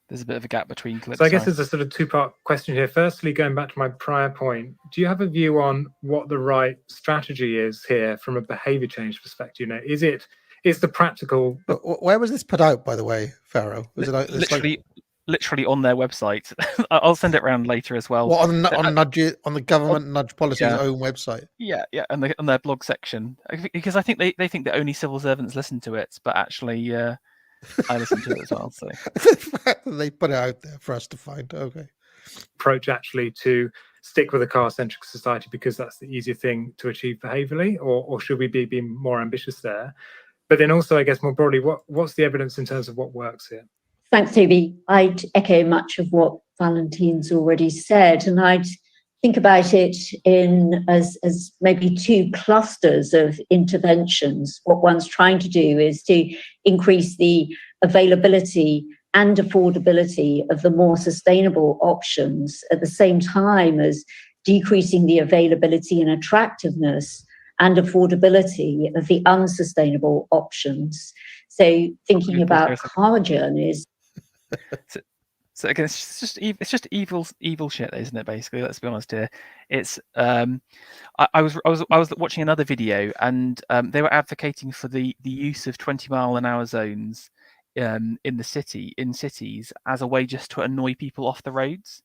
There's a bit of a gap between clips. So I guess there's a sort of two-part question here. Firstly, going back to my prior point, do you have a view on what the right strategy is here from a behavior change perspective? Is the practical... Where was this put out, by the way, Pharaoh? Was it literally on their website? I'll send it around later as well. What, on the government nudge policy's own website? Yeah, on their blog section, because I think they think that only civil servants listen to it, but actually I listen to it as well. So they put it out there for us to find. Okay. Approach actually to stick with a car-centric society because that's the easier thing to achieve behaviorally, or should we be more ambitious there? But then also, I guess more broadly, what's the evidence in terms of what works here? Thanks, Toby. I'd echo much of what Valentine's already said, and I'd think about it as maybe two clusters of interventions. What one's trying to do is to increase the availability and affordability of the more sustainable options at the same time as decreasing the availability and attractiveness and affordability of the unsustainable options. So thinking about car journeys. So again, it's just evil shit, isn't it? Basically, let's be honest here. It's I was watching another video, and they were advocating for the use of 20-mile-an-hour zones in cities as a way just to annoy people off the roads.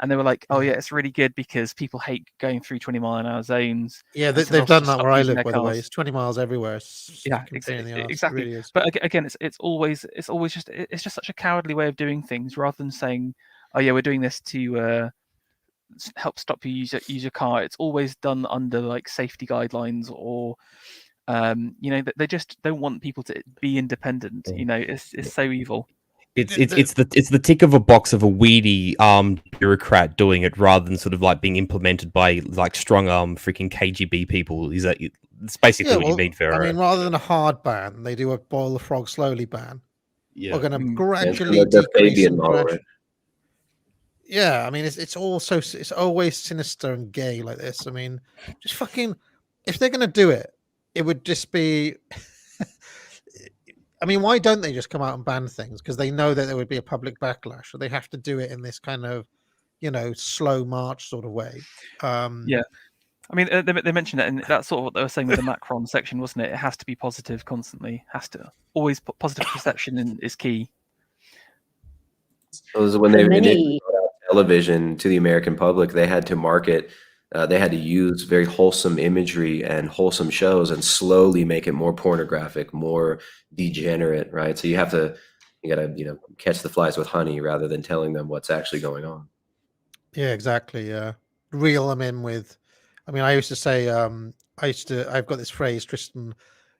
And they were like, "Oh yeah, it's really good because people hate going through 20-mile-an-hour zones." Yeah, they've done that where I live, by the way. It's 20 miles everywhere. Yeah, exactly. Really, but again, it's just such a cowardly way of doing things, rather than saying, "Oh yeah, we're doing this to help stop you use your car." It's always done under like safety guidelines, or they just don't want people to be independent. It's so evil. It's the tick of a box of a weedy bureaucrat doing it, rather than sort of like being implemented by like strong freaking KGB people. Is that it's basically what you mean, Pharaoh? I mean, rather than a hard ban, they do a boil the frog slowly ban. Yeah, we're going to gradually decrease. Yeah, I mean, it's always sinister and gay like this. I mean, just fucking, if they're going to do it, it would just be. I mean, why don't they just come out and ban things? Because they know that there would be a public backlash, or they have to do it in this kind of, slow march sort of way. Yeah, I mean, they mentioned it, and that's sort of what they were saying with the Macron section, wasn't it? It has to be positive constantly. Has to always positive perception is key. It was when they initially brought out television to the American public, they had to market. They had to use very wholesome imagery and wholesome shows and slowly make it more pornographic, more degenerate, right? So you gotta, catch the flies with honey rather than telling them what's actually going on. Yeah, exactly. Yeah. Reel them in with, I mean, I used to say, I've got this phrase, Tristan,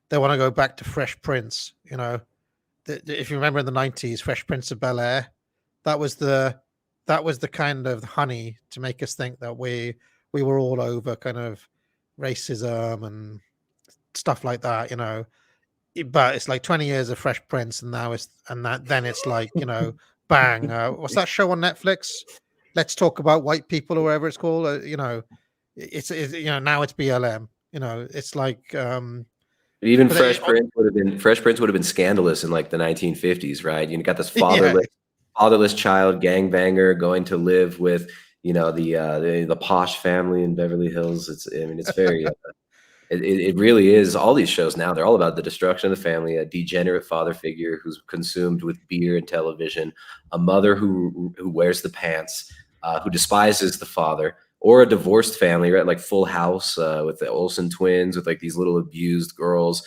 they want to go back to Fresh Prince, if you remember in the 90s, Fresh Prince of Bel-Air, that was the kind of honey to make us think that we were all over kind of racism and stuff like that, but it's like 20 years of Fresh Prince, and then it's like, bang, what's that show on Netflix? Let's Talk About White People, or whatever it's called. It's now it's BLM. It's like even Fresh Prince would have been scandalous in like the 1950s, right? You got this fatherless child gangbanger going to live with the posh family in Beverly Hills. It's very it really is. All these shows now, they're all about the destruction of the family, a degenerate father figure who's consumed with beer and television, a mother who wears the pants, who despises the father, or a divorced family, right? Like Full House with the Olsen twins, with like these little abused girls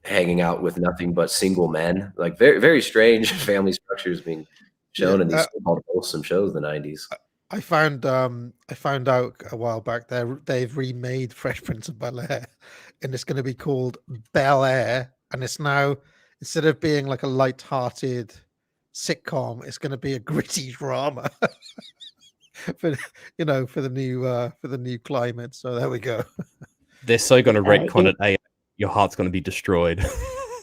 hanging out with nothing but single men. Like very, very strange family structures being shown in these so-called wholesome shows in the 90s. I found out a while back they've remade Fresh Prince of Bel-Air, and it's going to be called Bel-Air, and it's now, instead of being like a light-hearted sitcom, it's going to be a gritty drama for the new climate. So there we go. They're so going to retcon it. Your heart's going to be destroyed.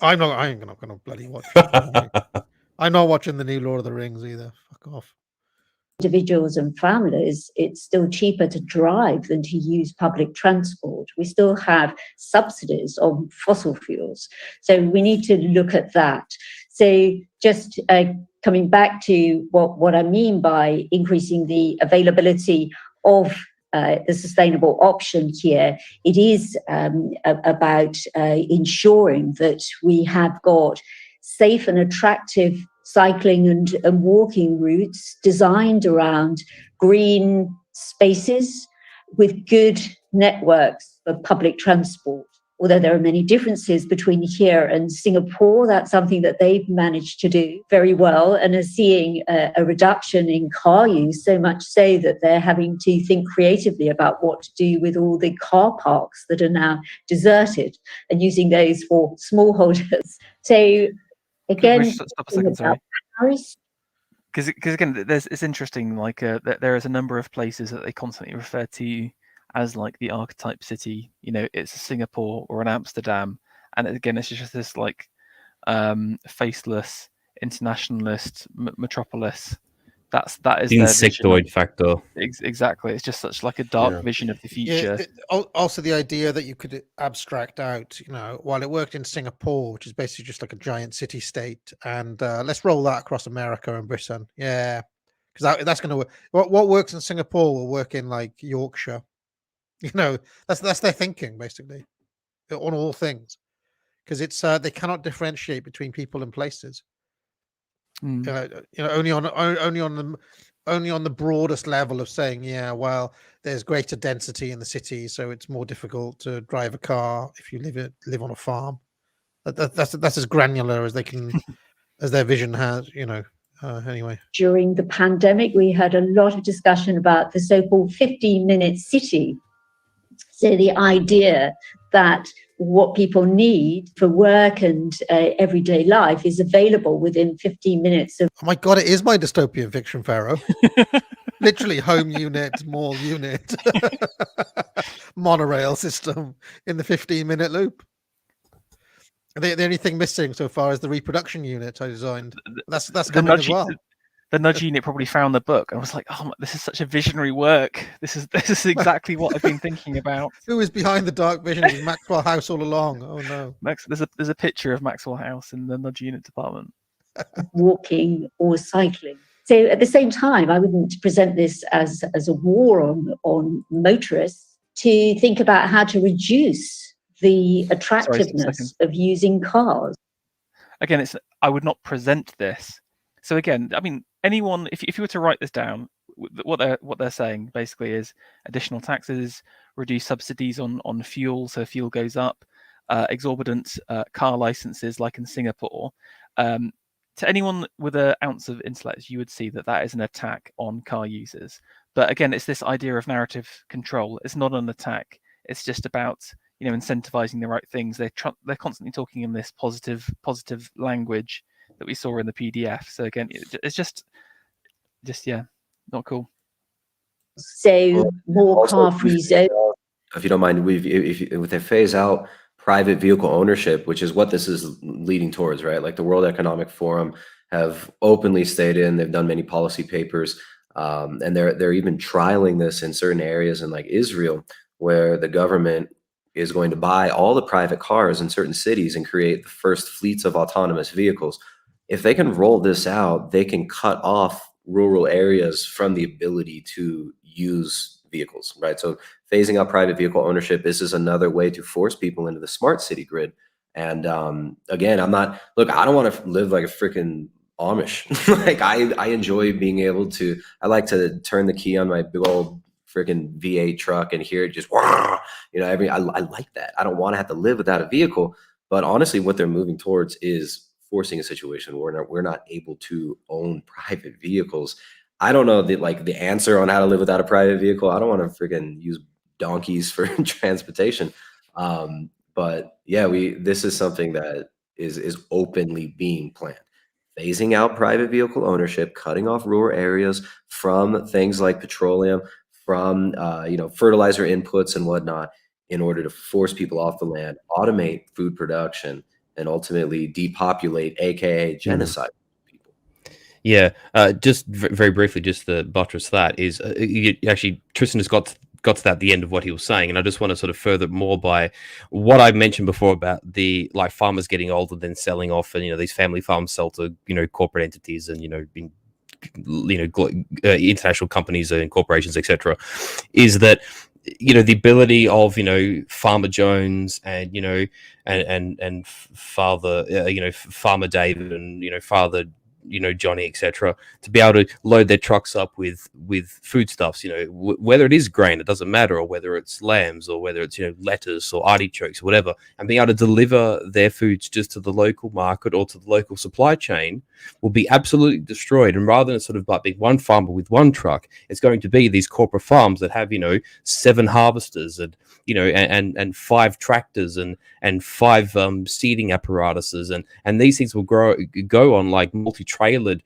I ain't going to bloody watch it. I'm not watching the new Lord of the Rings either. Fuck off. Individuals and families, it's still cheaper to drive than to use public transport. We still have subsidies on fossil fuels. So we need to look at that. So just coming back to what I mean by increasing the availability of the sustainable option here, it is about ensuring that we have got safe and attractive cycling and walking routes designed around green spaces with good networks for public transport. Although there are many differences between here and Singapore, that's something that they've managed to do very well and are seeing a reduction in car use, so much so that they're having to think creatively about what to do with all the car parks that are now deserted and using those for smallholders. So again, stop a second, sorry. Paris. because again, it's interesting. Like there is a number of places that they constantly refer to as like the archetype city. You know, it's a Singapore or an Amsterdam, and again, it's just this like faceless internationalist metropolis. That is their vision. Insectoid factor. Exactly. It's just such like a dark Yeah. vision of the future. Also, the idea that you could abstract out, you know, while it worked in Singapore, which is basically just like a giant city state, and let's roll that across America and Britain. Yeah, because that's going to work. What works in Singapore will work in like Yorkshire. You know, that's their thinking basically on all things, because it's they cannot differentiate between people and places. Mm. You know, only on the broadest level of saying, yeah, well, there's greater density in the city, so it's more difficult to drive a car if you live on a farm. That's as granular as they can, as their vision has. You know. Anyway, during the pandemic, we had a lot of discussion about the so-called 15-minute city. So the idea that what people need for work and everyday life is available within 15 minutes of. Oh my God, it is my dystopian fiction, Pharaoh. Literally home unit, mall unit, monorail system in the 15-minute loop. The only thing missing so far is the reproduction unit I designed. That's coming as well. The Nudge Unit probably found the book and was like, "Oh, this is such a visionary work. This is exactly what I've been thinking about." Who is behind the dark vision? Is Maxwell House all along? Oh no! There's a picture of Maxwell House in the Nudge Unit department. Walking or cycling. So at the same time, I wouldn't present this as a war on motorists. To think about how to reduce the attractiveness of using cars. Again, I would not present this. So again, I mean, anyone, if you were to write this down, what they're saying basically is additional taxes, reduce subsidies on fuel, so fuel goes up, exorbitant car licenses like in Singapore. To anyone with an ounce of intellect, you would see that is an attack on car users. But again, it's this idea of narrative control. It's not an attack. It's just about, you know, incentivizing the right things. They're constantly talking in this positive language that we saw in the PDF. So again, it's just yeah, not cool. So more car-free zone. If you don't mind, if they phase out private vehicle ownership, which is what this is leading towards, right? Like the World Economic Forum have openly stated, and they've done many policy papers, and they're even trialing this in certain areas in like Israel, where the government is going to buy all the private cars in certain cities and create the first fleets of autonomous vehicles. If they can roll this out, they can cut off rural areas from the ability to use vehicles, right? So phasing out private vehicle ownership, this is another way to force people into the smart city grid. And again, I don't want to live like a freaking Amish. Like I enjoy being able to, I like to turn the key on my big old freaking V8 truck and hear it just, you know, I like that. I don't want to have to live without a vehicle, but honestly, what they're moving towards is forcing a situation where we're not able to own private vehicles. I don't know the answer on how to live without a private vehicle. I don't want to freaking use donkeys for transportation. But yeah, this is something that is openly being planned. Phasing out private vehicle ownership, cutting off rural areas from things like petroleum, from fertilizer inputs and whatnot, in order to force people off the land, automate food production, and ultimately depopulate, aka genocide people. Yeah, just very briefly, just to buttress that is actually Tristan has got to that at the end of what he was saying, and I just want to sort of further more by what I mentioned before about the like farmers getting older, then selling off, and these family farms sell to corporate entities and international companies and corporations, etc. Is that the ability of Farmer Jones and and Father Farmer David and Father Johnny, etc., to be able to load their trucks up with foodstuffs, whether it is grain, it doesn't matter, or whether it's lambs, or whether it's lettuce or artichokes or whatever, and being able to deliver their foods just to the local market or to the local supply chain will be absolutely destroyed. And rather than sort of like being one farmer with one truck, it's going to be these corporate farms that have 7 harvesters and and 5 tractors and 5 seeding apparatuses, and these things will go on like multi-trailered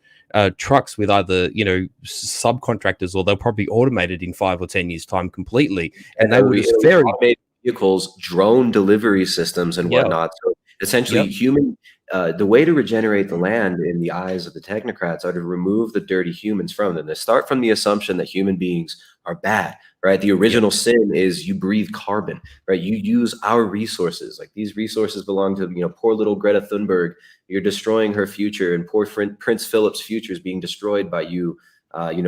trucks with either subcontractors, or they'll probably automate it in 5 or 10 years time completely, and they will just very automated vehicles, drone delivery systems, and whatnot. So essentially, the way to regenerate the land in the eyes of the technocrats are to remove the dirty humans from them. They start from the assumption that human beings are bad, right? The original sin is you breathe carbon, right? You use our resources. Like, these resources belong to, poor little Greta Thunberg. You're destroying her future, and poor Prince Philip's future is being destroyed by you,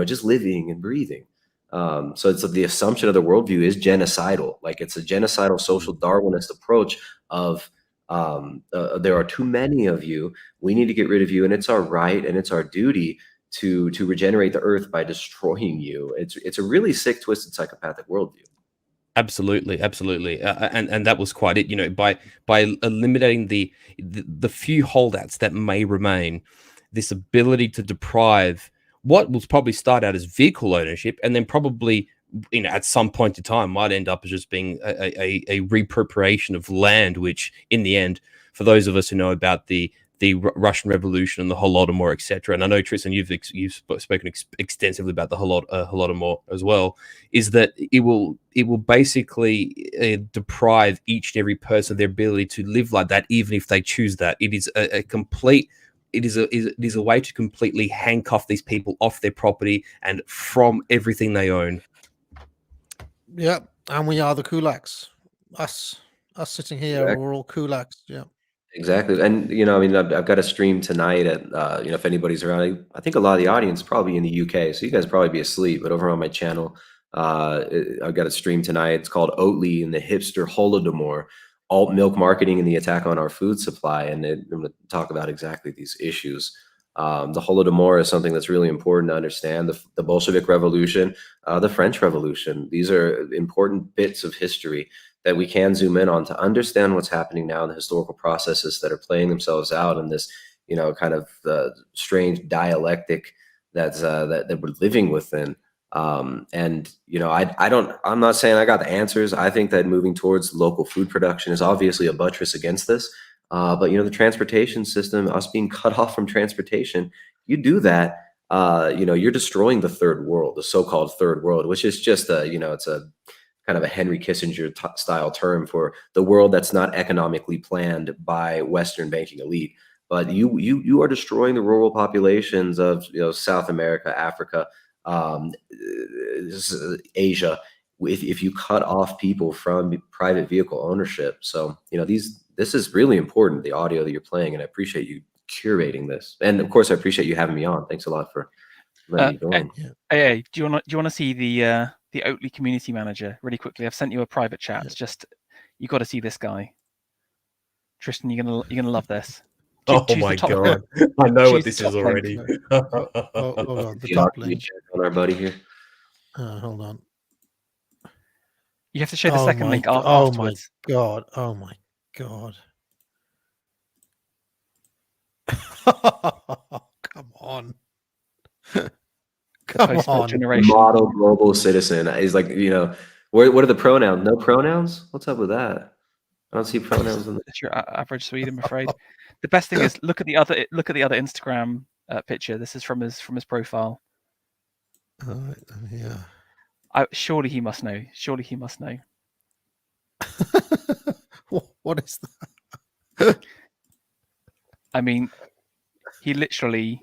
just living and breathing. So it's the assumption of the worldview is genocidal. Like, it's a genocidal social Darwinist approach of there are too many of you. We need to get rid of you, and it's our right and it's our duty to regenerate the earth by destroying you. It's a really sick, twisted, psychopathic worldview. Absolutely, and that was quite it. By eliminating the few holdouts that may remain, this ability to deprive what will probably start out as vehicle ownership, and then probably, at some point in time might end up as just being a reappropriation of land, which in the end, for those of us who know about the Russian Revolution and the Holodomor, etc., and I know, Tristan, you've spoken extensively about the Holodomor as well, is that it will basically deprive each and every person of their ability to live like that, even if they choose that. It is a complete. It is a way to completely handcuff these people off their property and from everything they own. Yeah, and we are the kulaks. Us sitting here, Exactly. we're all kulaks. Yeah. Exactly. And, I've got a stream tonight at, if anybody's around, I think a lot of the audience probably in the UK, so you guys probably be asleep, but over on my channel, I've got a stream tonight. It's called Oatly and the Hipster Holodomor, alt milk marketing and the attack on our food supply. And I'm going to talk about exactly these issues. The Holodomor is something that's really important to understand. The Bolshevik Revolution, the French Revolution, these are important bits of history that we can zoom in on to understand what's happening now in the historical processes that are playing themselves out in this, kind of strange dialectic that we're living within. I'm not saying I got the answers. I think that moving towards local food production is obviously a buttress against this. But the transportation system, us being cut off from transportation, you do that, you're destroying the third world, the so-called third world, which is just it's a kind of a Henry Kissinger style term for the world that's not economically planned by Western banking elite. But you are destroying the rural populations of South America, Africa, Asia, if you cut off people from private vehicle ownership. So this is really important, the audio that you're playing, and I appreciate you curating this. And of course, I appreciate you having me on. Thanks a lot for letting me go on. Hey, do you want to see the Oatly community manager really quickly? I've sent you a private chat. Just, you got to see this guy, Tristan. You're gonna love this. Oh my god! I know what this is already. Hold on, the top link on our buddy here. Hold on. You have to show the second link afterwards. Oh my god! Come on! Come on! Generation. Model global citizen. He's like, what are the pronouns? No pronouns? What's up with that? I don't see pronouns in It's your average Swede, I'm afraid. The best thing is look at the other Instagram picture. This is from his profile. Yeah. Surely he must know. Surely he must know. What is that? I mean, he literally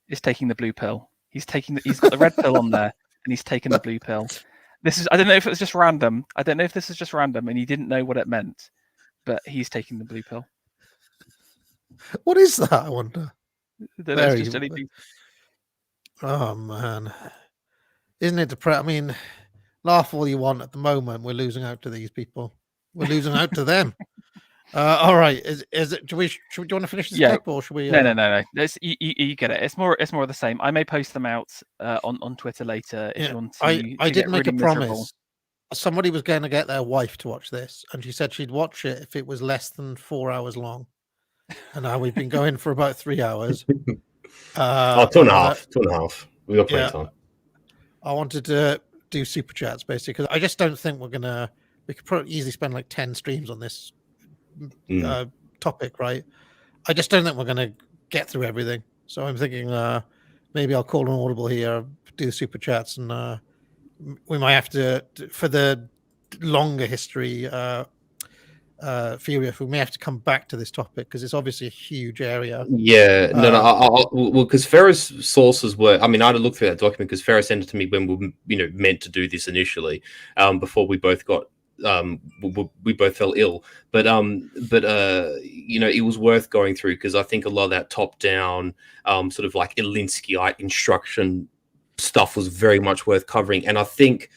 is taking the blue pill. He's got the red pill on there, and he's taking the blue pill. I don't know if it was just random. I don't know if this is just random, and he didn't know what it meant, but he's taking the blue pill. What is that, I wonder? Just anything. Oh man, isn't it depressing? I mean, laugh all you want. At the moment, we're losing out to these people. We're losing out to them. All right, is it? Do you want to finish this clip, or should we? No. You get it. It's more of the same. I may post them out on Twitter later if you want to. I did make a promise. Somebody was going to get their wife to watch this, and she said she'd watch it if it was less than 4 hours long. And now we've been going for about 3 hours. 2.5. We got plenty of time. I wanted to do super chats basically because I just don't think we could probably easily spend like 10 streams on this topic, right? I just don't think we're going to get through everything. So I'm thinking maybe I'll call an audible here, do the super chats, and we might have to, for the longer history theory, we may have to come back to this topic because it's obviously a huge area. Yeah, no, well, because Ferris' sources were. I mean, I had to look through that document because Ferris sent it to me when we were, meant to do this initially, before we both got, we both fell ill. But it was worth going through because I think a lot of that top-down, sort of like Alinskyite instruction stuff was very much worth covering, and I think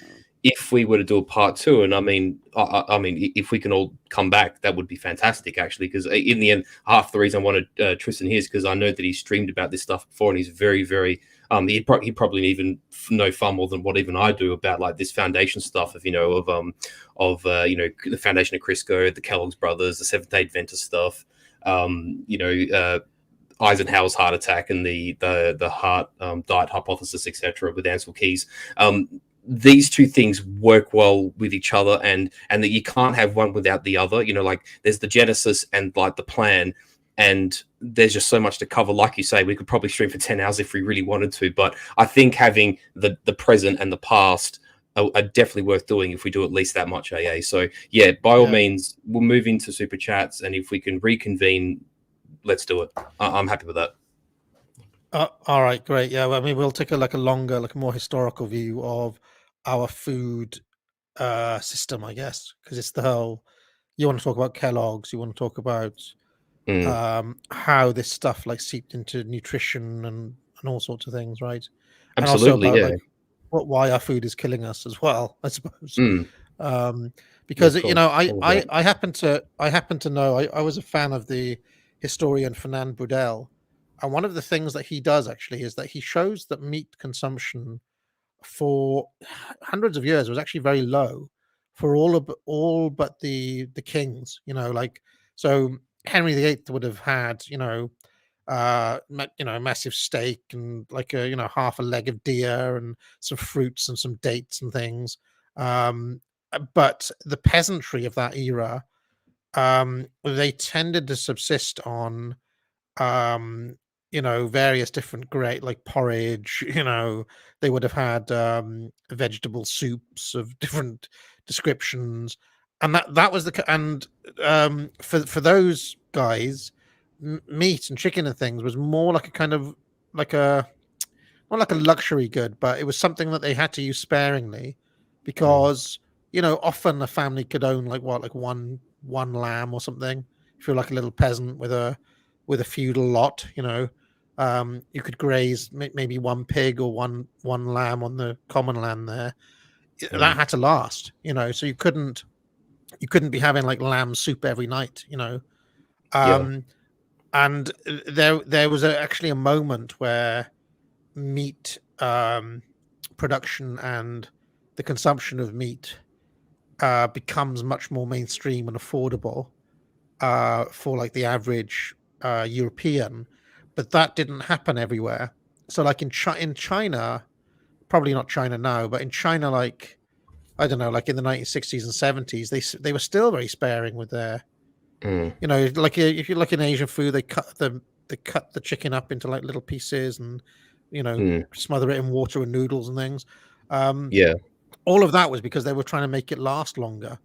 if we were to do a part 2, and I mean, if we can all come back, that would be fantastic, actually, because in the end, half the reason I wanted Tristan here is because I know that he's streamed about this stuff before, and he's very, very, he probably even know far more than what even I do about like this foundation stuff of the foundation of Crisco, the Kellogg's brothers, the Seventh-day Adventist stuff, Eisenhower's heart attack and the heart diet hypothesis, etc., with Ansel Keys. These two things work well with each other, and that you can't have one without the other. Like there's the genesis and like the plan, and there's just so much to cover. Like you say, we could probably stream for 10 hours if we really wanted to, but I think having the present and the past are definitely worth doing if we do at least that much AA. So yeah, by all means, we'll move into super chats, and if we can reconvene, let's do it. I'm happy with that. All right, great. Yeah, well, I mean, we'll take a longer, a more historical view of our food system, I guess, because it's the whole. You want to talk about Kellogg's, you want to talk about how this stuff like seeped into nutrition and all sorts of things, right? Absolutely, and also yeah. Like, why our food is killing us as well, I suppose. Because I happen to know I was a fan of the historian Fernand Braudel, and one of the things that he does actually is that he shows that meat consumption for hundreds of years was actually very low for all but the kings. So Henry VIII would have had a massive steak and like half a leg of deer and some fruits and some dates and things. But the peasantry of that era, they tended to subsist on various different great like porridge. They would have had vegetable soups of different descriptions, and that was for those guys, meat and chicken and things was more like a kind of like a not like a luxury good, but it was something that they had to use sparingly because often a family could own like one lamb or something. If you're like a little peasant with a feudal lot, you could graze maybe one pig or one lamb on the common land there. That had to last, so you couldn't be having like lamb soup every night. And there was actually a moment where meat production and the consumption of meat becomes much more mainstream and affordable for like the average European, but that didn't happen everywhere. So like in China, probably not China now, but in China, like I don't know, like in the 1960s and 70s, they were still very sparing with their, like if you look in Asian food, they cut the chicken up into like little pieces and smother it in water and noodles and things. All of that was because they were trying to make it last longer.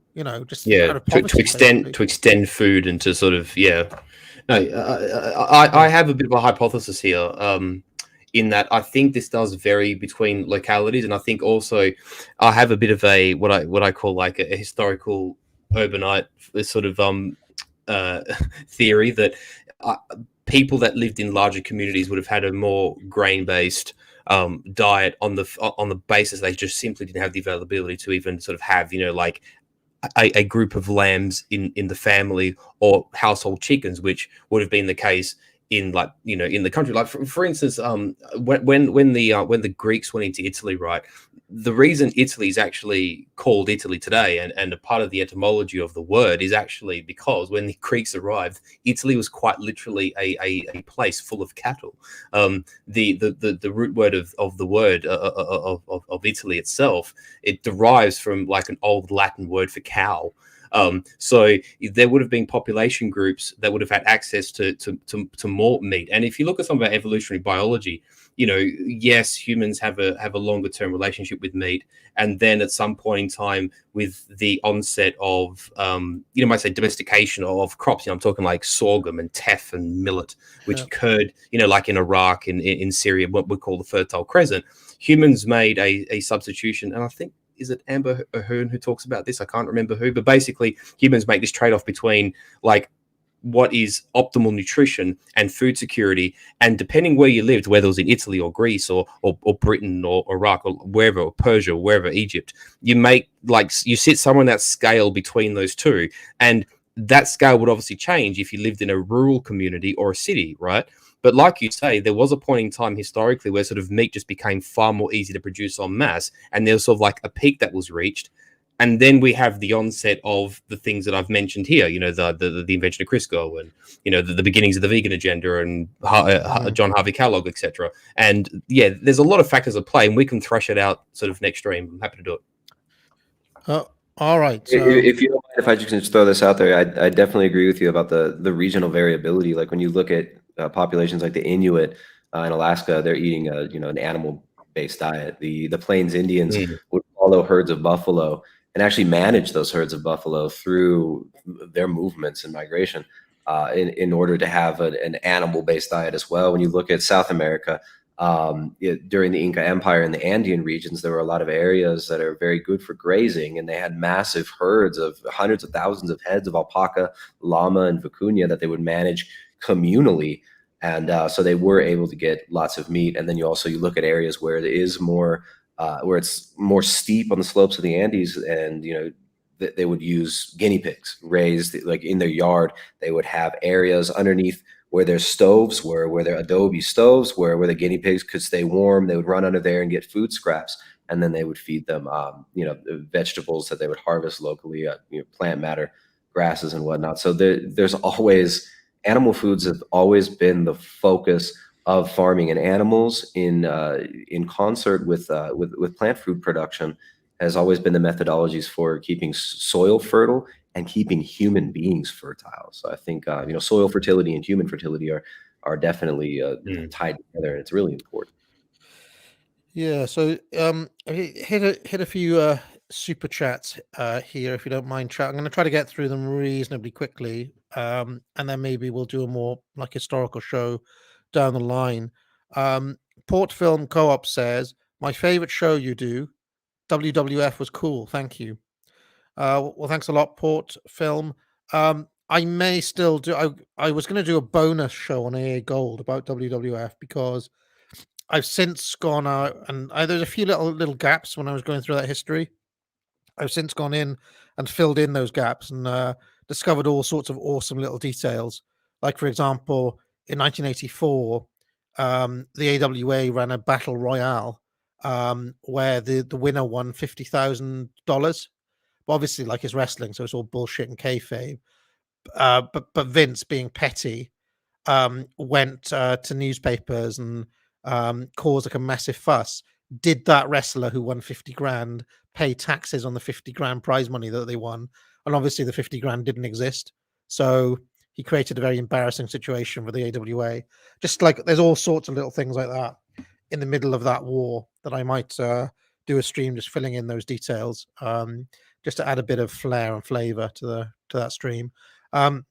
Just out of poverty, to extend food and to sort of I have a bit of a hypothesis here. In that I think this does vary between localities, and I think also I have a bit of a what I call like a historical urbanite sort of theory that people that lived in larger communities would have had a more grain-based diet on the basis they just simply didn't have the availability to even sort of have like a group of lambs in the family or household chickens, which would have been the case in like in the country. Like for instance, when the Greeks went into Italy, right? The reason Italy is actually called Italy today, and a part of the etymology of the word is actually because when the Greeks arrived, Italy was quite literally a place full of cattle. The root word of the word of Italy itself, it derives from like an old Latin word for cow. So there would have been population groups that would have had access to more meat. And if you look at some of our evolutionary biology, you know, yes, humans have a longer term relationship with meat, and then at some point in time, with the onset of you know, might say domestication of crops, you know, I'm talking like sorghum and teff and millet, which occurred, you know, like in Iraq and in Syria, what we call the Fertile Crescent. Humans made a substitution, and I think, is it Amber Ahern who talks about this? I can't remember who, but basically humans make this trade-off between like what is optimal nutrition and food security, and depending where you lived, whether it was in Italy or Greece or Britain or Iraq or wherever, or Persia or wherever, Egypt, you make like you sit somewhere in that scale between those two, and that scale would obviously change if you lived in a rural community or a city, right? But like you say, there was a point in time historically where sort of meat just became far more easy to produce en masse, and there was sort of like a peak that was reached. And then we have the onset of the things that I've mentioned here, you know, the invention of Crisco, and, you know, the beginnings of the vegan agenda, and John Harvey Kellogg, etc. And yeah, there's a lot of factors at play, and we can thrash it out sort of next stream. I'm happy to do it. All right. So If you don't mind, if I just throw this out there, I definitely agree with you about the regional variability. Like when you look at populations like the Inuit in Alaska, they're eating an animal-based diet. The Plains Indians would follow herds of buffalo and actually manage those herds of buffalo through their movements and migration in order to have an animal-based diet as well. When you look at South America, during the Inca Empire in the Andean regions, there were a lot of areas that are very good for grazing, and they had massive herds of hundreds of thousands of heads of alpaca, llama, and vicuña that they would manage communally. And so they were able to get lots of meat. And then you look at areas where there is more, where it's more steep on the slopes of the Andes, and they would use guinea pigs raised like in their yard. They would have areas underneath where their stoves were, where their adobe stoves were, where the guinea pigs could stay warm. They would run under there and get food scraps, and then they would feed them, vegetables that they would harvest locally, plant matter, grasses and whatnot. So there's always, animal foods have always been the focus of farming, and animals in concert with plant food production has always been the methodologies for keeping soil fertile and keeping human beings fertile. So I think soil fertility and human fertility are definitely tied together, and it's really important. yeah, so hit a few super chats here, if you don't mind, chat. I'm going to try to get through them reasonably quickly, and then maybe we'll do a more like historical show down the line. Port Film Co-op says, my favorite show you do, WWF, was cool. Thank you. Well, thanks a lot, Port Film. I may still do. I was going to do a bonus show on AA Gold about WWF, because I've since gone out, and there's a few little gaps when I was going through that history. I've since gone in and filled in those gaps, and discovered all sorts of awesome little details. Like, for example, in 1984, the AWA ran a battle royale where the winner won $50,000. Obviously, like, it's wrestling, so it's all bullshit and kayfabe. But Vince, being petty, went to newspapers and caused like a massive fuss. Did that wrestler who won 50 grand pay taxes on the 50 grand prize money that they won? And obviously the 50 grand didn't exist. So he created a very embarrassing situation for the AWA. Just like, there's all sorts of little things like that in the middle of that war that I might do a stream just filling in those details, just to add a bit of flair and flavor to that stream. A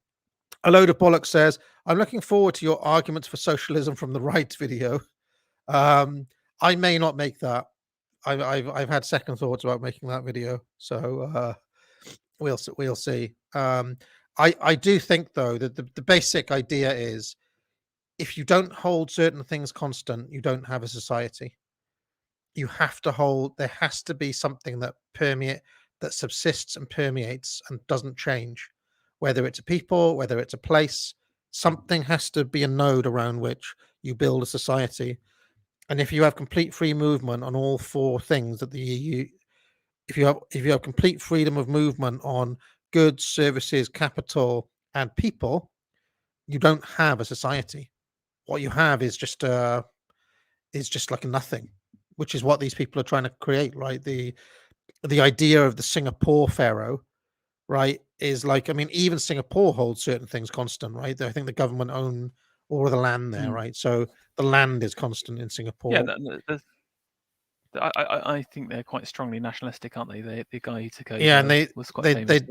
load of bollocks says, I'm looking forward to your arguments for socialism from the right video. I may not make that. I've had second thoughts about making that video, so we'll see. I do think, though, that the basic idea is, if you don't hold certain things constant, you don't have a society. You have to hold. There has to be something that subsists and permeates and doesn't change. Whether it's a people, whether it's a place, something has to be a node around which you build a society. And if you have complete free movement on all four things that the EU, if you have complete freedom of movement on goods, services, capital, and people, you don't have a society. What you have is just like a nothing, which is what these people are trying to create, right? The idea of the Singapore pharaoh, right, is like, I mean, even Singapore holds certain things constant, right? I think the government own all of the land there, right? So the land is constant in Singapore. Yeah, I think they're quite strongly nationalistic, aren't they? The guy who took over and was quite famous.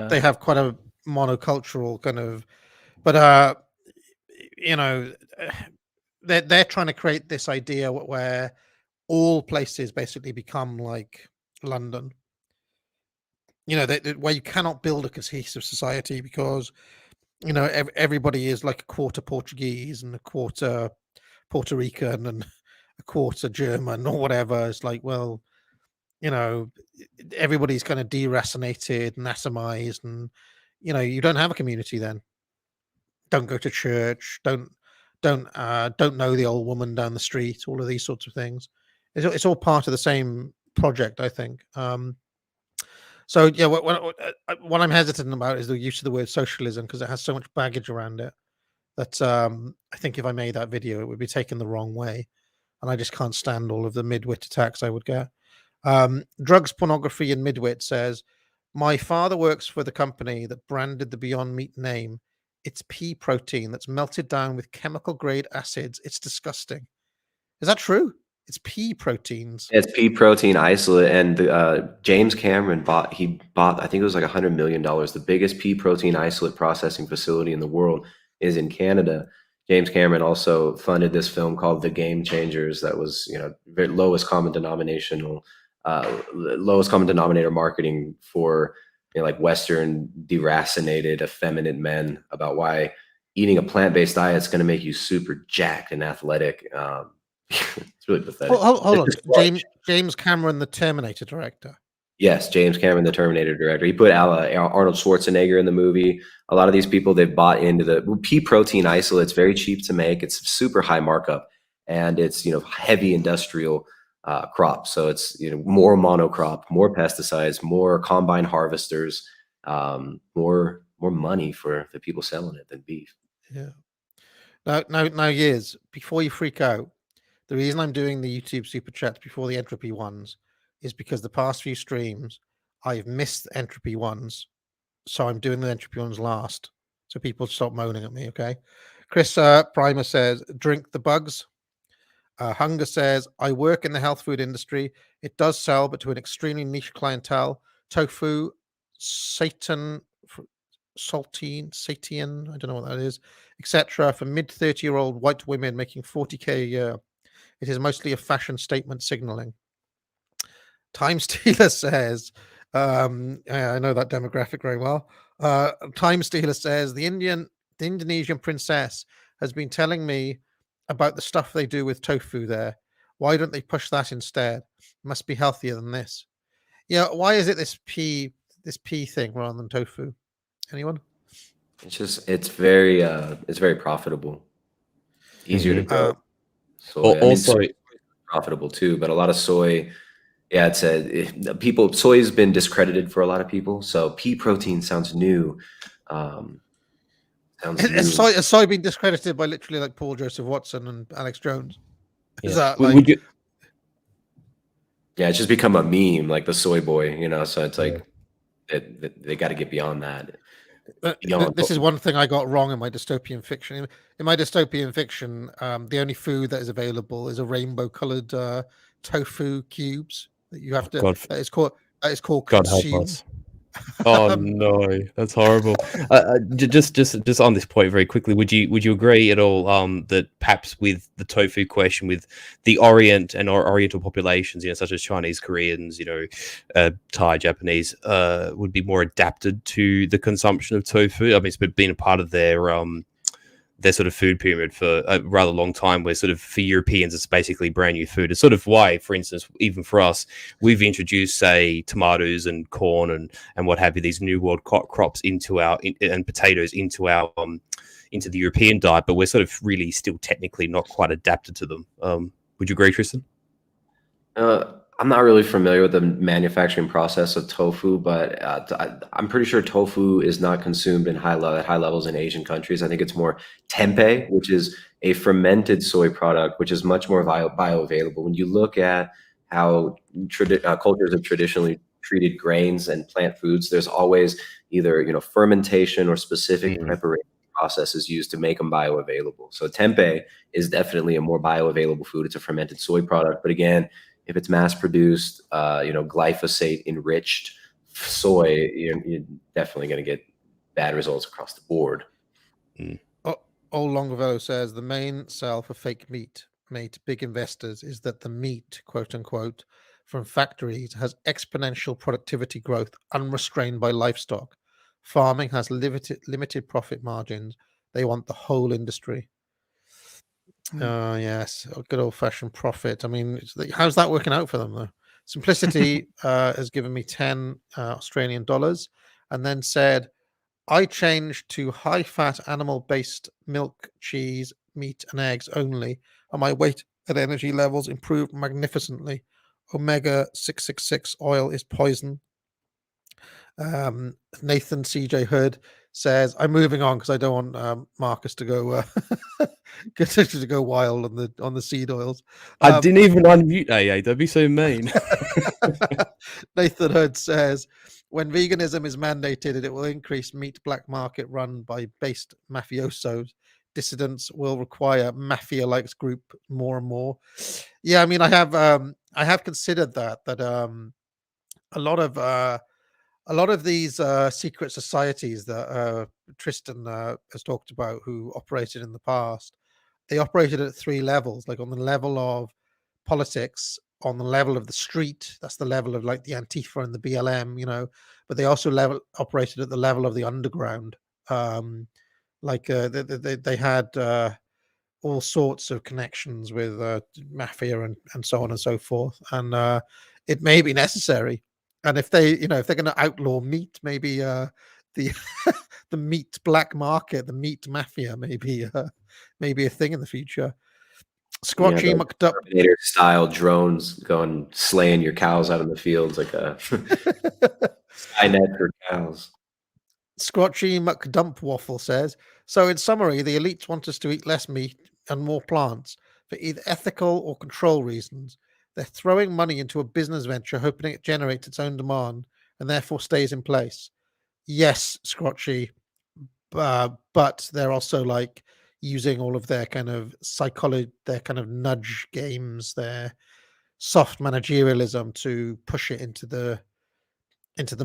they have quite a monocultural kind of, but you know, they're trying to create this idea where all places basically become like London. You know, where you cannot build a cohesive society because, you know, everybody is like a quarter Portuguese and a quarter Puerto Rican and a quarter German or whatever. It's like, well, you know, everybody's kind of deracinated and atomized, and you know, you don't have a community then. Don't go to church. Don't know the old woman down the street. All of these sorts of things. It's all part of the same project, I think. So yeah, what I'm hesitant about is the use of the word socialism because it has so much baggage around it that I think if I made that video, it would be taken the wrong way, and I just can't stand all of the midwit attacks I would get. Drugs, pornography, and midwit says, my father works for the company that branded the Beyond Meat name. It's pea protein that's melted down with chemical grade acids. It's disgusting. Is that true? It's pea proteins. It's pea protein isolate, and James Cameron bought. I think it was like $100 million. The biggest pea protein isolate processing facility in the world is in Canada. James Cameron also funded this film called The Game Changers. That was, you know, very lowest common denominator marketing for, you know, like Western deracinated, effeminate men about why eating a plant-based diet is going to make you super jacked and athletic. It's really pathetic. Hold on. James Cameron, the Terminator director. Yes, James Cameron, the Terminator director. He put Arnold Schwarzenegger in the movie. A lot of these people, they've bought into the pea protein isolate. It's very cheap to make. It's super high markup, and it's, you know, heavy industrial crop. So it's, you know, more monocrop, more pesticides, more combine harvesters, more money for the people selling it than beef. Yeah. Now, years before you freak out, the reason I'm doing the YouTube super chats before the entropy ones is because the past few streams I've missed the entropy ones, so I'm doing the entropy ones last, so people stop moaning at me. Okay. Chris Primer says, drink the bugs. Hunger says, I work in the health food industry. It does sell, but to an extremely niche clientele. Tofu, saltine, I don't know what that is, etc. for mid 30-year-old white women making 40k a year. It is mostly a fashion statement signaling. Time Stealer says, I know that demographic very well. Time Stealer says, the Indonesian princess has been telling me about the stuff they do with tofu there. Why don't they push that instead? Must be healthier than this. Yeah, why is it this pea thing rather than tofu? Anyone? It's very profitable. Easier to grow. Soy. Also, profitable too, but a lot of soy. Yeah, soy has been discredited for a lot of people. So pea protein sounds new. Has soy been discredited by literally like Paul Joseph Watson and Alex Jones? Is that like? Would you? Yeah, it's just become a meme, like the soy boy, you know. So it's like they got to get beyond that. This is one thing I got wrong in my dystopian fiction. In my dystopian fiction, the only food that is available is a rainbow-colored tofu cubes that you have to. That is called God consume. help us. Oh no, that's horrible. Just on this point very quickly, would you agree at all that perhaps with the tofu question, with the Orient and Oriental populations, you know, such as Chinese, Koreans, you know, Thai, Japanese, would be more adapted to the consumption of tofu? I mean, it's been a part of their sort of food pyramid for a rather long time, where sort of for Europeans it's basically brand new food. It's sort of why, for instance, even for us, we've introduced, say, tomatoes and corn and what have you, these new world crops and potatoes into the European diet, but we're sort of really still technically not quite adapted to them. Would you agree, Tristan? I'm not really familiar with the manufacturing process of tofu, but I'm pretty sure tofu is not consumed at high levels in Asian countries. I think it's more tempeh, which is a fermented soy product, which is much more bioavailable. When you look at how cultures have traditionally treated grains and plant foods, there's always either fermentation or specific preparation processes used to make them bioavailable. So tempeh is definitely a more bioavailable food. It's a fermented soy product, but again, if it's mass produced, glyphosate enriched soy, you're definitely going to get bad results across the board. Old Longovello says the main sell for fake meat made to big investors is that the meat, quote unquote, from factories has exponential productivity growth unrestrained by livestock. Farming has limited profit margins. They want the whole industry. Yes, good old fashioned profit. I mean, how's that working out for them though? Simplicity has given me 10 Australian dollars and then said, I changed to high fat animal based milk, cheese, meat, and eggs only, and my weight and energy levels improved magnificently. Omega 666 oil is poison. Nathan CJ Hood says, I'm moving on because I don't want Marcus to go to go wild on the seed oils. I didn't even unmute AA. Don't be so mean. Nathan Hood says, when veganism is mandated, it will increase meat black market run by based mafiosos. Dissidents will require mafia-like group more and more. Yeah, I mean, I have considered that a lot of these secret societies that Tristan has talked about, who operated in the past, they operated at 3 levels, like on the level of politics, on the level of the street, that's the level of like the Antifa and the BLM, but they also operated at the level of the underground. They had all sorts of connections with mafia and so on and so forth, and it may be necessary. And if they're going to outlaw meat, maybe the the meat black market, the meat mafia, maybe a thing in the future. Squatchy McDuck Terminator style drones going slaying your cows out in the fields like a Skynet for cows. Squatchy McDump Waffle says, so in summary, the elites want us to eat less meat and more plants for either ethical or control reasons. They're throwing money into a business venture, hoping it generates its own demand and therefore stays in place. Yes, Squatchy, but they're also like using all of their kind of psychology, their kind of nudge games, their soft managerialism to push it into the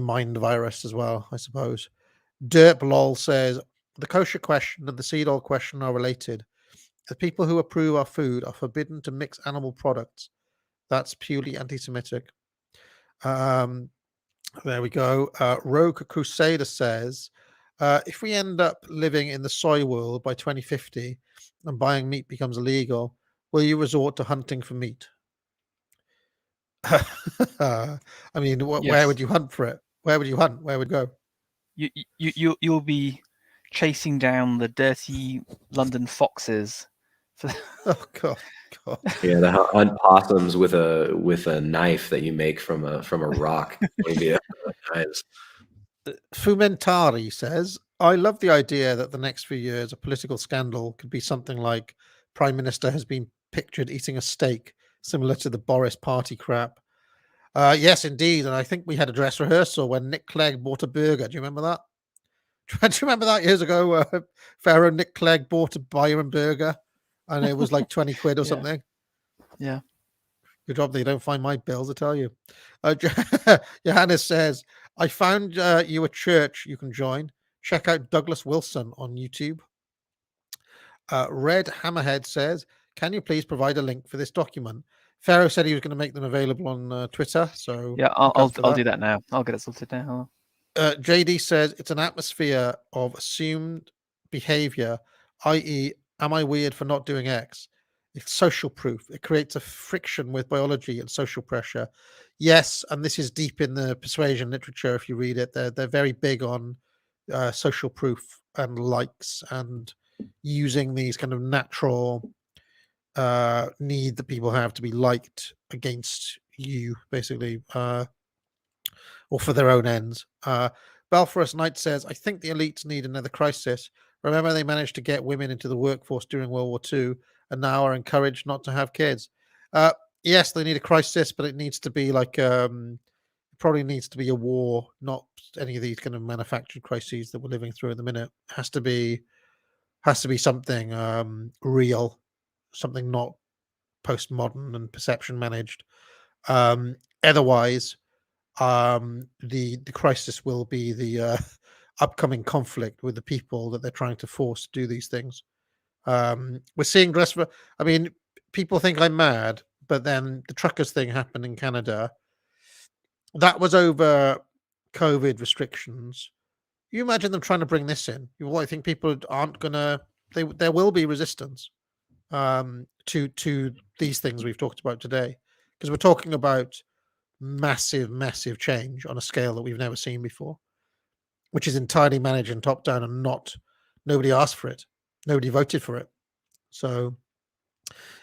mind virus as well, I suppose. Derp Lol says the kosher question and the seed oil question are related. The people who approve our food are forbidden to mix animal products. That's purely anti-Semitic. There we go. Rogue Crusader says, if we end up living in the soy world by 2050 and buying meat becomes illegal, will you resort to hunting for meat? I mean, where would you hunt for it? Where would you hunt? Where would you go? You'll be chasing down the dirty London foxes. Oh God. Yeah, the hunt possums with a knife that you make from a rock. Nice. Fumentari says, I love the idea that the next few years a political scandal could be something like Prime Minister has been pictured eating a steak, similar to the Boris party crap. Yes, indeed. And I think we had a dress rehearsal when Nick Clegg bought a burger. Do you remember that? Do you remember that years ago? Pharaoh Nick Clegg bought a Byron burger and it was like 20 quid or something. Yeah. Good job they don't find my bills, I tell you. Johannes says, I found you a church you can join. Check out Douglas Wilson on YouTube. Red Hammerhead says, can you please provide a link for this document? Pharaoh said he was going to make them available on Twitter. So yeah, I'll do that now. I'll get it sorted now. JD says it's an atmosphere of assumed behavior, i.e., am I weird for not doing X? It's social proof. It creates a friction with biology and social pressure. Yes, and this is deep in the persuasion literature. If you read it, they're very big on social proof and likes and using these kind of natural need that people have to be liked against you, basically, or for their own ends. Balfourus Knight says, I think the elites need another crisis. Remember, they managed to get women into the workforce during World War II and now are encouraged not to have kids. Yes, they need a crisis, but it needs to be like probably needs to be a war, not any of these kind of manufactured crises that we're living through at the minute. Has to be something real, something not postmodern and perception managed. Otherwise, the crisis will be the upcoming conflict with the people that they're trying to force to do these things. We're seeing I mean, people think I'm mad, but then the truckers thing happened in Canada. That was over COVID restrictions. You imagine them trying to bring this in. I think people aren't gonna. There will be resistance to these things we've talked about today, because we're talking about massive change on a scale that we've never seen before, which is entirely managed and top down, and nobody asked for it, nobody voted for it. So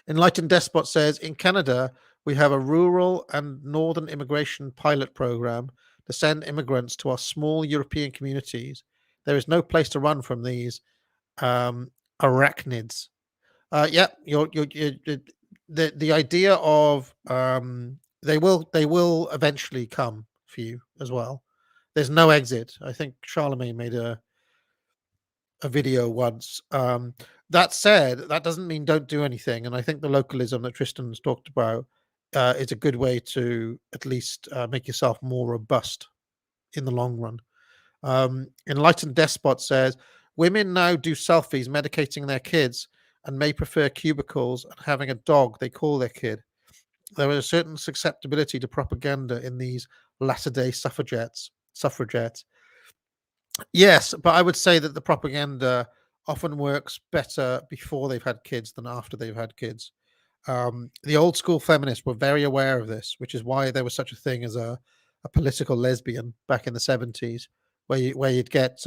Enlightened Despot says, in Canada we have a rural and northern immigration pilot program to send immigrants to our small European communities. There is no place to run from these arachnids. Yeah, the idea of they will eventually come for you as well. There's no exit. I think Charlemagne made a video once. That said, that doesn't mean don't do anything, and I think the localism that Tristan's talked about is a good way to at least make yourself more robust in the long run. Enlightened Despot says, women now do selfies medicating their kids and may prefer cubicles and having a dog they call their kid. There is a certain susceptibility to propaganda in these latter-day suffragettes. Yes, but I would say that the propaganda often works better before they've had kids than after they've had kids. The old school feminists were very aware of this, which is why there was such a thing as a political lesbian back in the 70s, where you'd get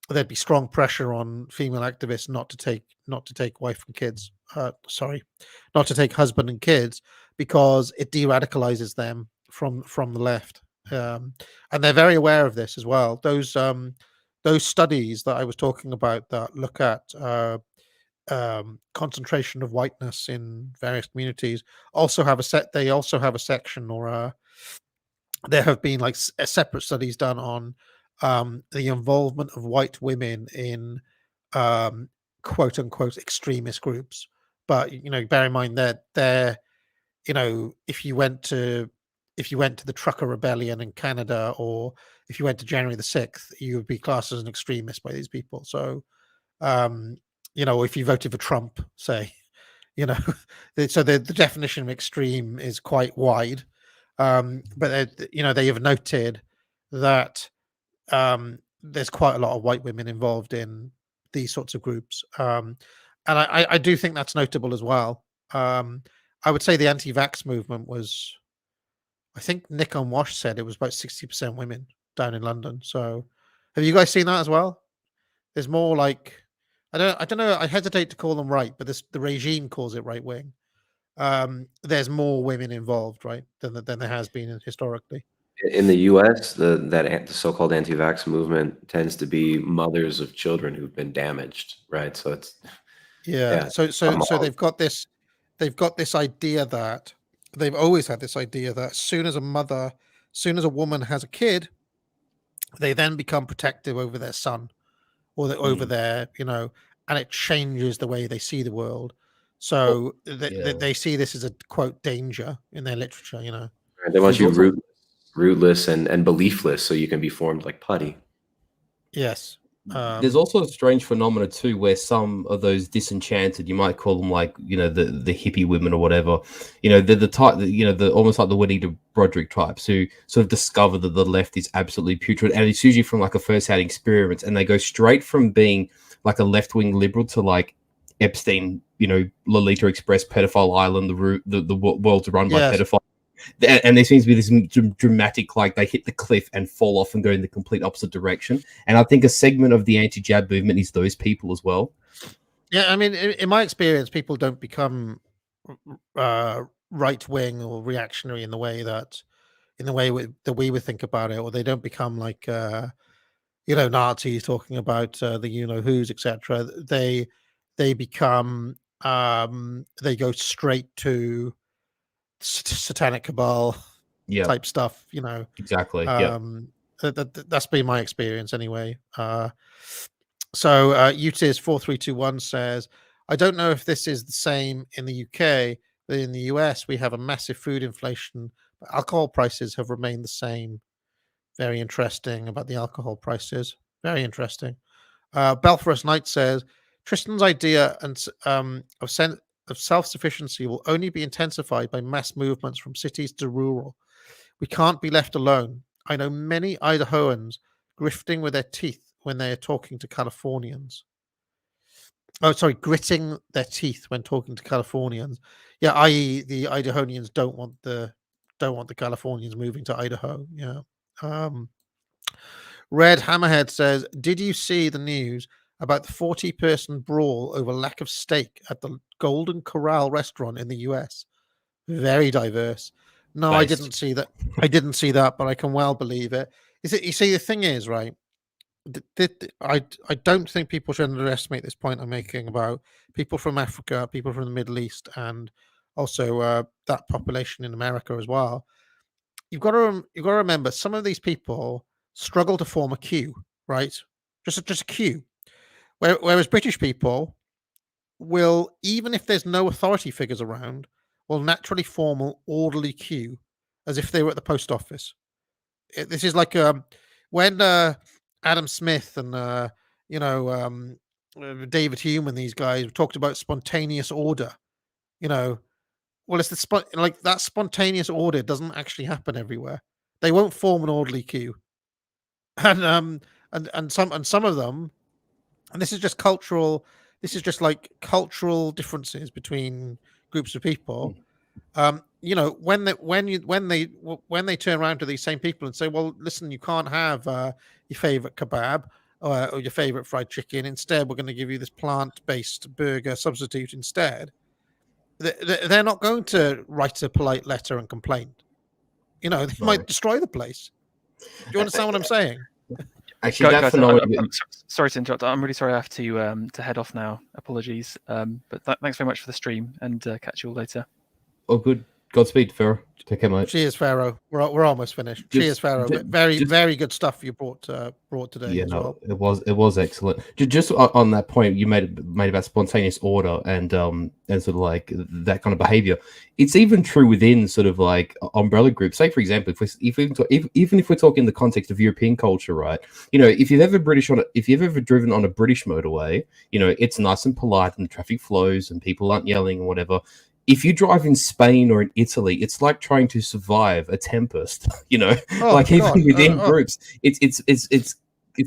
there'd be strong pressure on female activists not to take wife and kids. Not to take husband and kids, because it de-radicalizes them from the left. And they're very aware of this as well. Those studies that I was talking about that look at concentration of whiteness in various communities also have a section, or there have been like separate studies done on the involvement of white women in quote unquote extremist groups. But bear in mind that they're if you went to the trucker rebellion in Canada, or if you went to January the 6th, you would be classed as an extremist by these people. So if you voted for Trump, say, so the definition of extreme is quite wide. But they have noted that there's quite a lot of white women involved in these sorts of groups. And I do think that's notable as well. I would say the anti-vax movement was, I think Nick on Wash said it was about 60% women down in London. So have you guys seen that as well? There's more like, I don't know, I hesitate to call them right, but the regime calls it right wing. There's more women involved, right, than there has been historically. In the U.S., the so-called anti-vax movement tends to be mothers of children who've been damaged, right? So it's yeah. So they've got this idea that they've always had this idea that as soon as a woman has a kid, they then become protective over their son, or over their, and it changes the way they see the world. So they see this as a quote danger in their literature. They want you rootless and beliefless, so you can be formed like putty. Yes. There's also a strange phenomena too, where some of those disenchanted, you might call them like, the hippie women or whatever, they're the type that, the almost like the Juanita Broderick types, who sort of discover that the left is absolutely putrid, and it's usually from like a first-hand experience, and they go straight from being like a left-wing liberal to like Epstein, Lolita Express, pedophile island, the world's run by pedophiles. And there seems to be this dramatic, like they hit the cliff and fall off and go in the complete opposite direction. And I think a segment of the anti-jab movement is those people as well. Yeah, I mean, in my experience, people don't become right wing or reactionary in the way that we would think about it, or they don't become like Nazis talking about the who's, etc. They become they go straight to satanic cabal Yeah, type stuff. You know, exactly. Yeah. That's been my experience anyway. So UTIS 4321 says, I don't know if this is the same in the UK, but in the US we have a massive food inflation, but alcohol prices have remained the same. Very interesting about the alcohol prices. Very interesting. Belfast Knight says, Tristan's idea of self-sufficiency will only be intensified by mass movements from cities to rural. We can't be left alone. I know many Idahoans grifting with their teeth when they are talking to Californians. Oh, sorry, gritting their teeth when talking to Californians. Yeah, i.e., the Idahoanians don't want the Californians moving to Idaho. Yeah. Red Hammerhead says, did you see the news about the 40-person brawl over lack of steak at the Golden Corral restaurant in the US? Very diverse. No, I didn't see that. I didn't see that, but I can well believe it. Is it? You see, the thing is, right? I don't think people should underestimate this point I'm making about people from Africa, people from the Middle East, and also that population in America as well. You've got to remember some of these people struggle to form a queue, right? Just a queue. Whereas British people will, even if there's no authority figures around, will naturally form an orderly queue as if they were at the post office. This is like when Adam Smith and David Hume and these guys talked about spontaneous order. Well, it's like that spontaneous order doesn't actually happen everywhere. They won't form an orderly queue, and some of them, and this is just cultural. This is just like cultural differences between groups of people. When they turn around to these same people and say, "Well, listen, you can't have your favorite kebab or your favorite fried chicken. Instead, we're going to give you this plant-based burger substitute instead." They're not going to write a polite letter and complain. They might destroy the place. Do you understand what I'm saying? Actually, that guys, phenomenon. I'm sorry to interrupt. I'm really sorry. I have to head off now. Apologies. But thanks very much for the stream, and catch you all later. Oh, good. Godspeed, Pharaoh. Take care, mate. Cheers, Pharaoh. We're almost finished. Cheers, Pharaoh. Very good stuff you brought today as well. It was excellent. Just on that point you made about spontaneous order and sort of like that kind of behavior. It's even true within sort of like umbrella groups. Say, for example, even if we're talking in the context of European culture, right? If you've ever driven on a British motorway, it's nice and polite and the traffic flows and people aren't yelling and whatever. If you drive in Spain or in Italy, it's like trying to survive a tempest. Even within groups, it's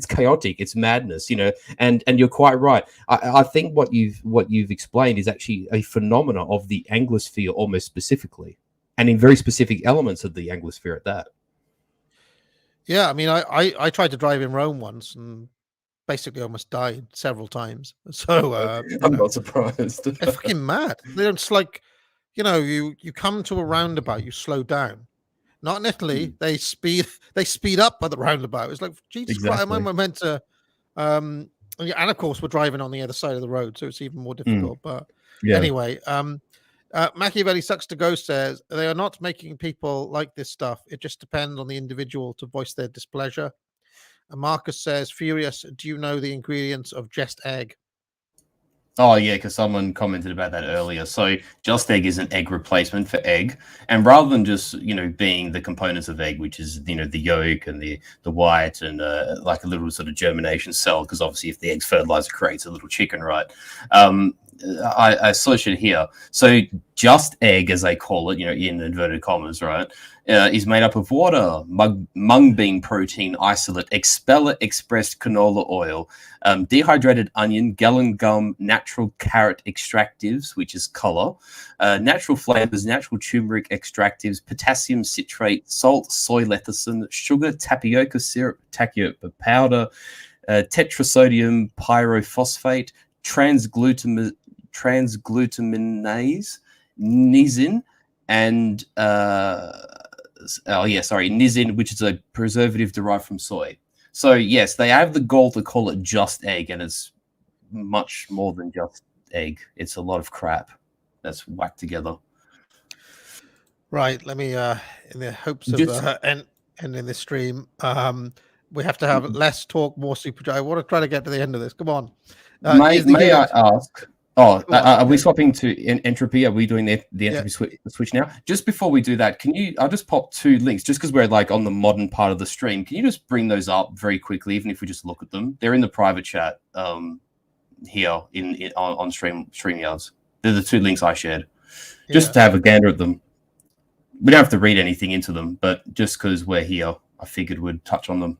chaotic, it's madness. And you're quite right. I think what you've explained is actually a phenomena of the Anglosphere, almost specifically, and in very specific elements of the Anglosphere at that. Yeah, I mean, I tried to drive in Rome once and basically almost died several times. So I'm not surprised. They're fucking mad. They're just like, you come to a roundabout, you slow down. Not in Italy. They speed up at the roundabout. It's like, Jesus Christ, am I meant to? And of course, we're driving on the other side of the road, so it's even more difficult. But anyway, Machiavelli Sucks to Go says they are not making people like this stuff. It just depends on the individual to voice their displeasure. And Marcus says, Furious, do you know the ingredients of Just Egg? Oh, yeah, because someone commented about that earlier. So Just Egg is an egg replacement for egg. And rather than just, being the components of egg, which is, the yolk and the white and like a little sort of germination cell, because obviously if the egg's fertilizer creates a little chicken, right? I searched it here. So Just Egg, as they call it, in inverted commas, right, is made up of water, mung bean protein isolate, expeller expressed canola oil, dehydrated onion, gallon gum, natural carrot extractives, which is color, natural flavors, natural turmeric extractives, potassium citrate, salt, soy lecithin, sugar, tapioca syrup, tapioca powder, tetrasodium pyrophosphate, transglutaminase, nisin, and nisin, which is a preservative derived from soy. So yes, they have the goal to call it Just Egg, and it's much more than just egg. It's a lot of crap that's whacked together. Right. Let me, in the hopes of Just ending this stream, we have to have less talk, more super. I want to try to get to the end of this. Come on. may I ask? Oh, Go on, are we yeah. swapping to entropy? Are we doing the Yeah. entropy switch now? Just before we do that, can you? I'll just pop 2 links, just because we're like on the modern part of the stream. Can you just bring those up very quickly, even if we just look at them? They're in the private chat here on StreamYards. They're the 2 links I shared, just to have a gander at them. We don't have to read anything into them, but just because we're here, I figured we'd touch on them.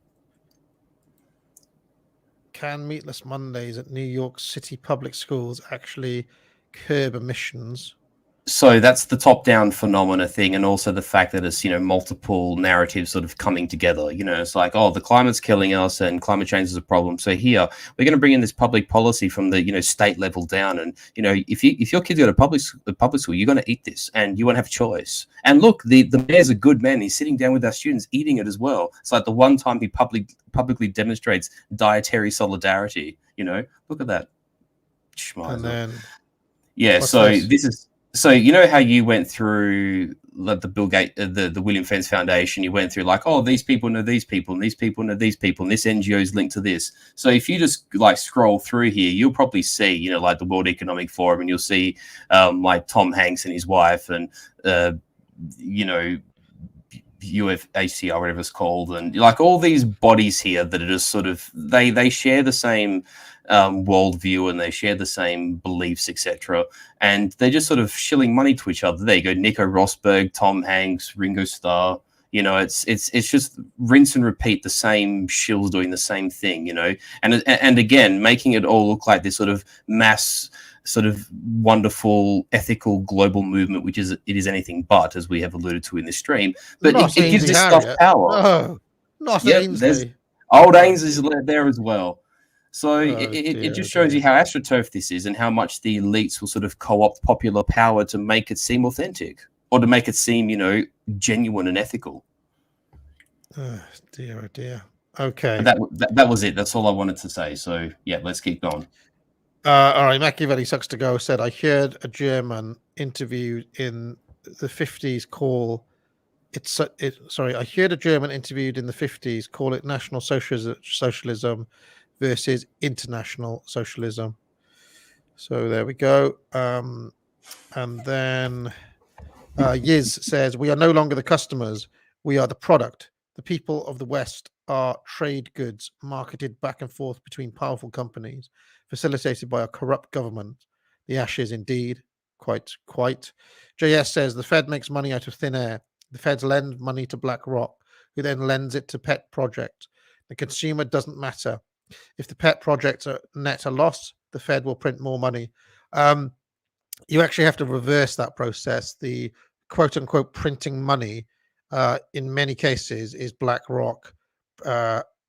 Can meatless Mondays at New York City public schools actually curb emissions? So that's the top-down phenomena thing, and also the fact that it's, multiple narratives sort of coming together. It's like, oh, the climate's killing us and climate change is a problem. So here we're going to bring in this public policy from the state level down, and if your kids go to public school, you're going to eat this, and you won't have a choice. And look, the mayor's a good man. He's sitting down with our students, eating it as well. It's like the one time he publicly demonstrates dietary solidarity. Look at that. And then, so this is. So how you went through the Bill Gates, the William Fence Foundation, you went through like, oh, these people know these people, and these people know these people, and this NGO is linked to this. So if you just like scroll through here, you'll probably see, like the World Economic Forum, and you'll see like Tom Hanks and his wife, and UFHCR, whatever it's called, and like all these bodies here that are just sort of they share the same worldview, and they share the same beliefs, etc. And they're just sort of shilling money to each other. There you go, Nico Rosberg, Tom Hanks, Ringo Starr. It's just rinse and repeat, the same shills doing the same thing. And again, making it all look like this sort of mass, sort of wonderful ethical global movement, which it is anything but, as we have alluded to in this stream. But it gives this stuff power. No, not Ainsley. Old Ainsley's there as well. So it just shows you how astroturf this is, and how much the elites will sort of co-opt popular power to make it seem authentic, or to make it seem, genuine and ethical. Oh dear. Okay. That was it. That's all I wanted to say. So yeah, let's keep going. All right. Machiavelli Sucks to Go said, I heard a German interviewed in the 50s call I heard a German interviewed in the 50s call it national socialism versus international socialism. So there we go. And then Yiz says, we are no longer the customers. We are the product. The people of the West are trade goods marketed back and forth between powerful companies, facilitated by a corrupt government. The ashes, indeed. Quite. JS says, the Fed makes money out of thin air. The Feds lend money to BlackRock, who then lends it to pet projects. The consumer doesn't matter. If the pet projects are net a loss, the Fed will print more money. You actually have to reverse that process. The quote unquote printing money in many cases is BlackRock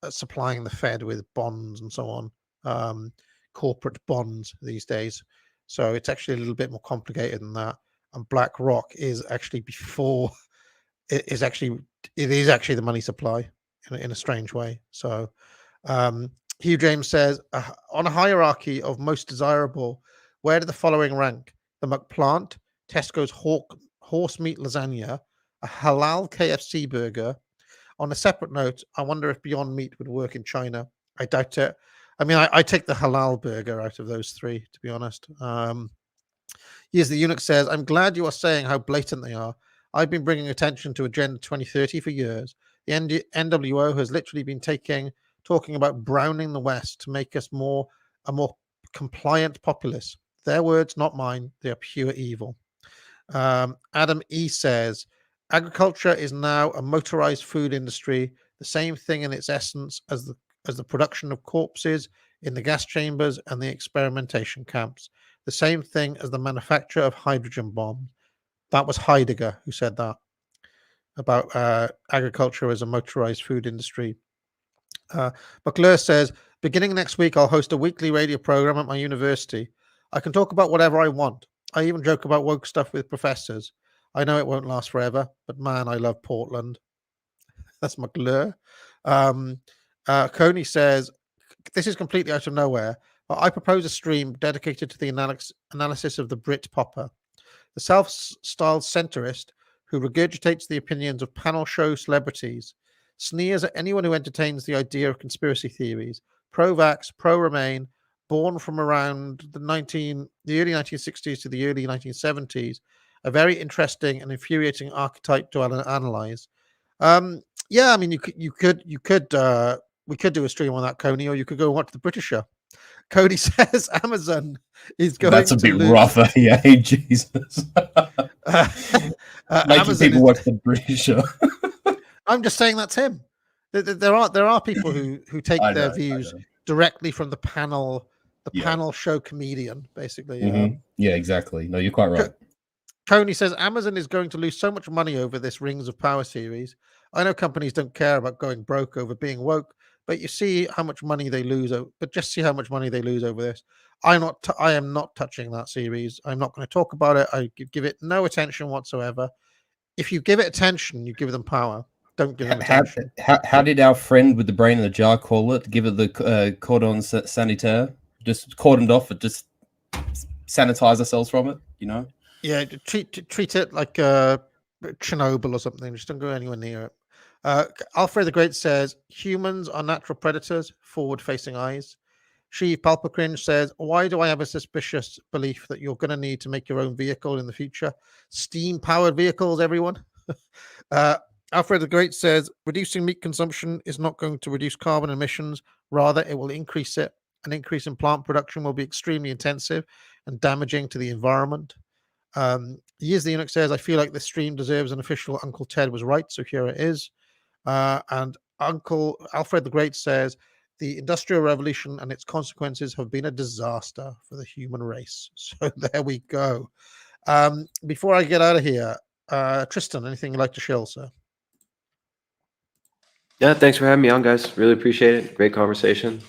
supplying the Fed with bonds and so on, corporate bonds these days. So it's actually a little bit more complicated than that. And BlackRock is actually it is actually the money supply in a strange way. So Hugh James says, on a hierarchy of most desirable, where do the following rank? The McPlant, Tesco's horse meat lasagna, a halal KFC burger. On a separate note, I wonder if Beyond Meat would work in China. I doubt it. I mean, I take the halal burger out of those 3, to be honest. Here's the eunuch says, I'm glad you are saying how blatant they are. I've been bringing attention to Agenda 2030 for years. The NWO has literally been talking about browning the West to make us a more compliant populace. Their words, not mine. They are pure evil. Adam E says, agriculture is now a motorized food industry, the same thing in its essence as the production of corpses in the gas chambers and the experimentation camps. The same thing as the manufacture of hydrogen bombs. That was Heidegger who said that about agriculture as a motorized food industry. McClure says, beginning next week, I'll host a weekly radio program at my university. I can talk about whatever I want. I even joke about woke stuff with professors. I know it won't last forever, but man, I love Portland. That's McClure. Coney says, this is completely out of nowhere, but I propose a stream dedicated to the analysis of the Brit popper. The self-styled centrist who regurgitates the opinions of panel show celebrities, sneers at anyone who entertains the idea of conspiracy theories, pro-vax, pro-Remain, born from around the early 1960s to the early 1970s, a very interesting and infuriating archetype to analyze. Yeah, I mean, we could do a stream on that, Coney, or you could go and watch the British show. Cody says Amazon is going That's a to bit lose. rougher. Yeah, Jesus. Making Amazon people watch the British show. I'm just saying that's him. There are people who take I their know, I views know. directly from the panel Yeah. panel show comedian, basically. Mhm. Yeah, exactly. No, you're quite right. Coney says Amazon is going to lose so much money over this Rings of Power series. I know companies don't care about going broke over being woke, but you see how much money they lose. But just see how much money they lose over this. I am not touching that series. I'm not going to talk about it. I give it no attention whatsoever. If you give it attention, you give them power. Don't give them attention. How did our friend with the brain in the jar call it? Give it the cordon sanitaire. Just cordoned off and just sanitize ourselves from it, you know? Yeah, treat it like Chernobyl or something. Just don't go anywhere near it. Alfred the Great says humans are natural predators, forward-facing eyes. She Palpacringe says, why do I have a suspicious belief that you're going to need to make your own vehicle in the future? Steam-powered vehicles, everyone. Alfred the Great says, reducing meat consumption is not going to reduce carbon emissions. Rather, it will increase it. An increase in plant production will be extremely intensive and damaging to the environment. Years the Eunuch says, I feel like this stream deserves an official Uncle Ted was right, so here it is. And Uncle Alfred the Great says, the Industrial Revolution and its consequences have been a disaster for the human race. So there we go. Before I get out of here, Tristan, anything you'd like to share, sir? Yeah, thanks for having me on, guys. Really appreciate it. Great conversation.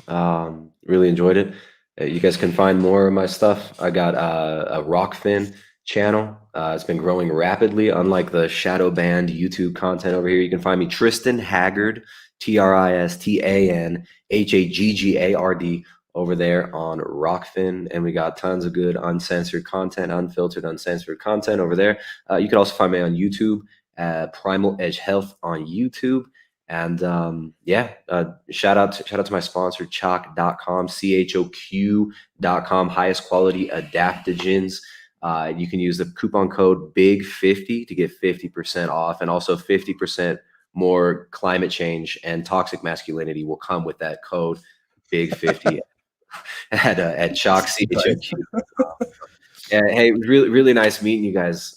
Really enjoyed it. You guys can find more of my stuff. I got a Rockfin channel. It's been growing rapidly, unlike the shadow banned YouTube content over here. You can find me Tristan Haggard, TristanHaggard over there on Rockfin, and we got tons of good uncensored content, unfiltered, uncensored content over there. You can also find me on YouTube, Primal Edge Health on YouTube. And shout out to my sponsor, Choq.com, CHOQ.com, highest quality adaptogens. You can use the coupon code BIG50 to get 50% off, and also 50% more climate change and toxic masculinity will come with that code BIG50 at Choq, CHOQ. Hey, really nice meeting you guys.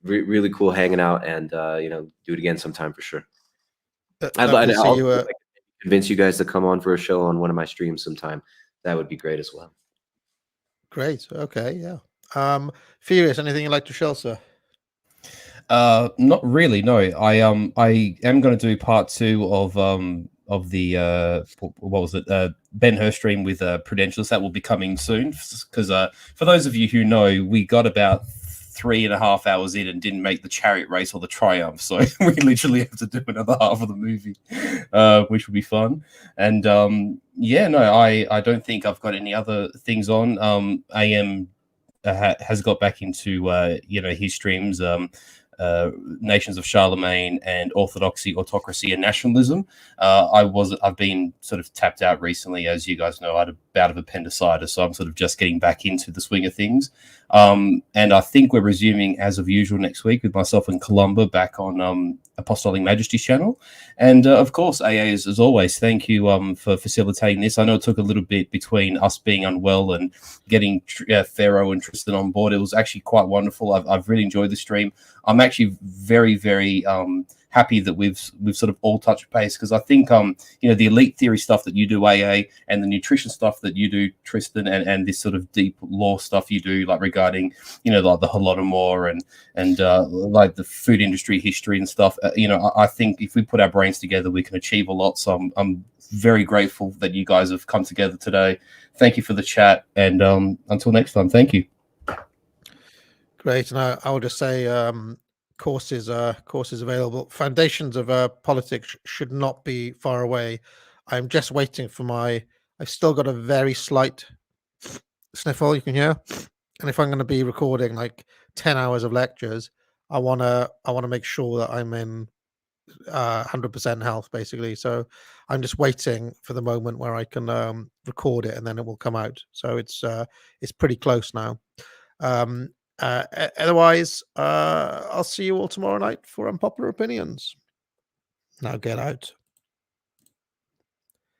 Really cool hanging out, and do it again sometime for sure. I'd like to convince you guys to come on for a show on one of my streams sometime. That would be great as well. Great. Okay. Yeah. Furious, anything you'd like to share, sir? Not really. No. I am going to do part 2 of the what was it? Ben-Hur stream with Prudentials. That will be coming soon. Because for those of you who know, we got about 3.5 hours in and didn't make the chariot race or the triumph, so we literally have to do another half of the movie, which will be fun. And I don't think I've got any other things on. AM has got back into his streams, Nations of Charlemagne and Orthodoxy, Autocracy, and Nationalism. I've been sort of tapped out recently, as you guys know. I had a bout of appendicitis, so I'm sort of just getting back into the swing of things. And I think we're resuming as of usual next week with myself and Columba back on Apostolic Majesty's channel. And of course, AA, as always, thank you for facilitating this. I know it took a little bit between us being unwell and getting Pharaoh and Tristan on board. It was actually quite wonderful. I've really enjoyed the stream. I'm actually very, very happy that we've sort of all touched base, because I think the elite theory stuff that you do, AA, and the nutrition stuff that you do, Tristan, and this sort of deep law stuff you do, like regarding like the Holodomor and like the food industry history and stuff. I think if we put our brains together, we can achieve a lot. So I'm very grateful that you guys have come together today. Thank you for the chat, and until next time, thank you. Great, and I will just say, courses available. Foundations of Politics should not be far away. I'm just waiting for I've still got a very slight sniffle, you can hear. And if I'm going to be recording like 10 hours of lectures, I wanna make sure that I'm in 100% health, basically. So I'm just waiting for the moment where I can record it, and then it will come out. So it's pretty close now. Otherwise, I'll see you all tomorrow night for Unpopular Opinions. Now get out.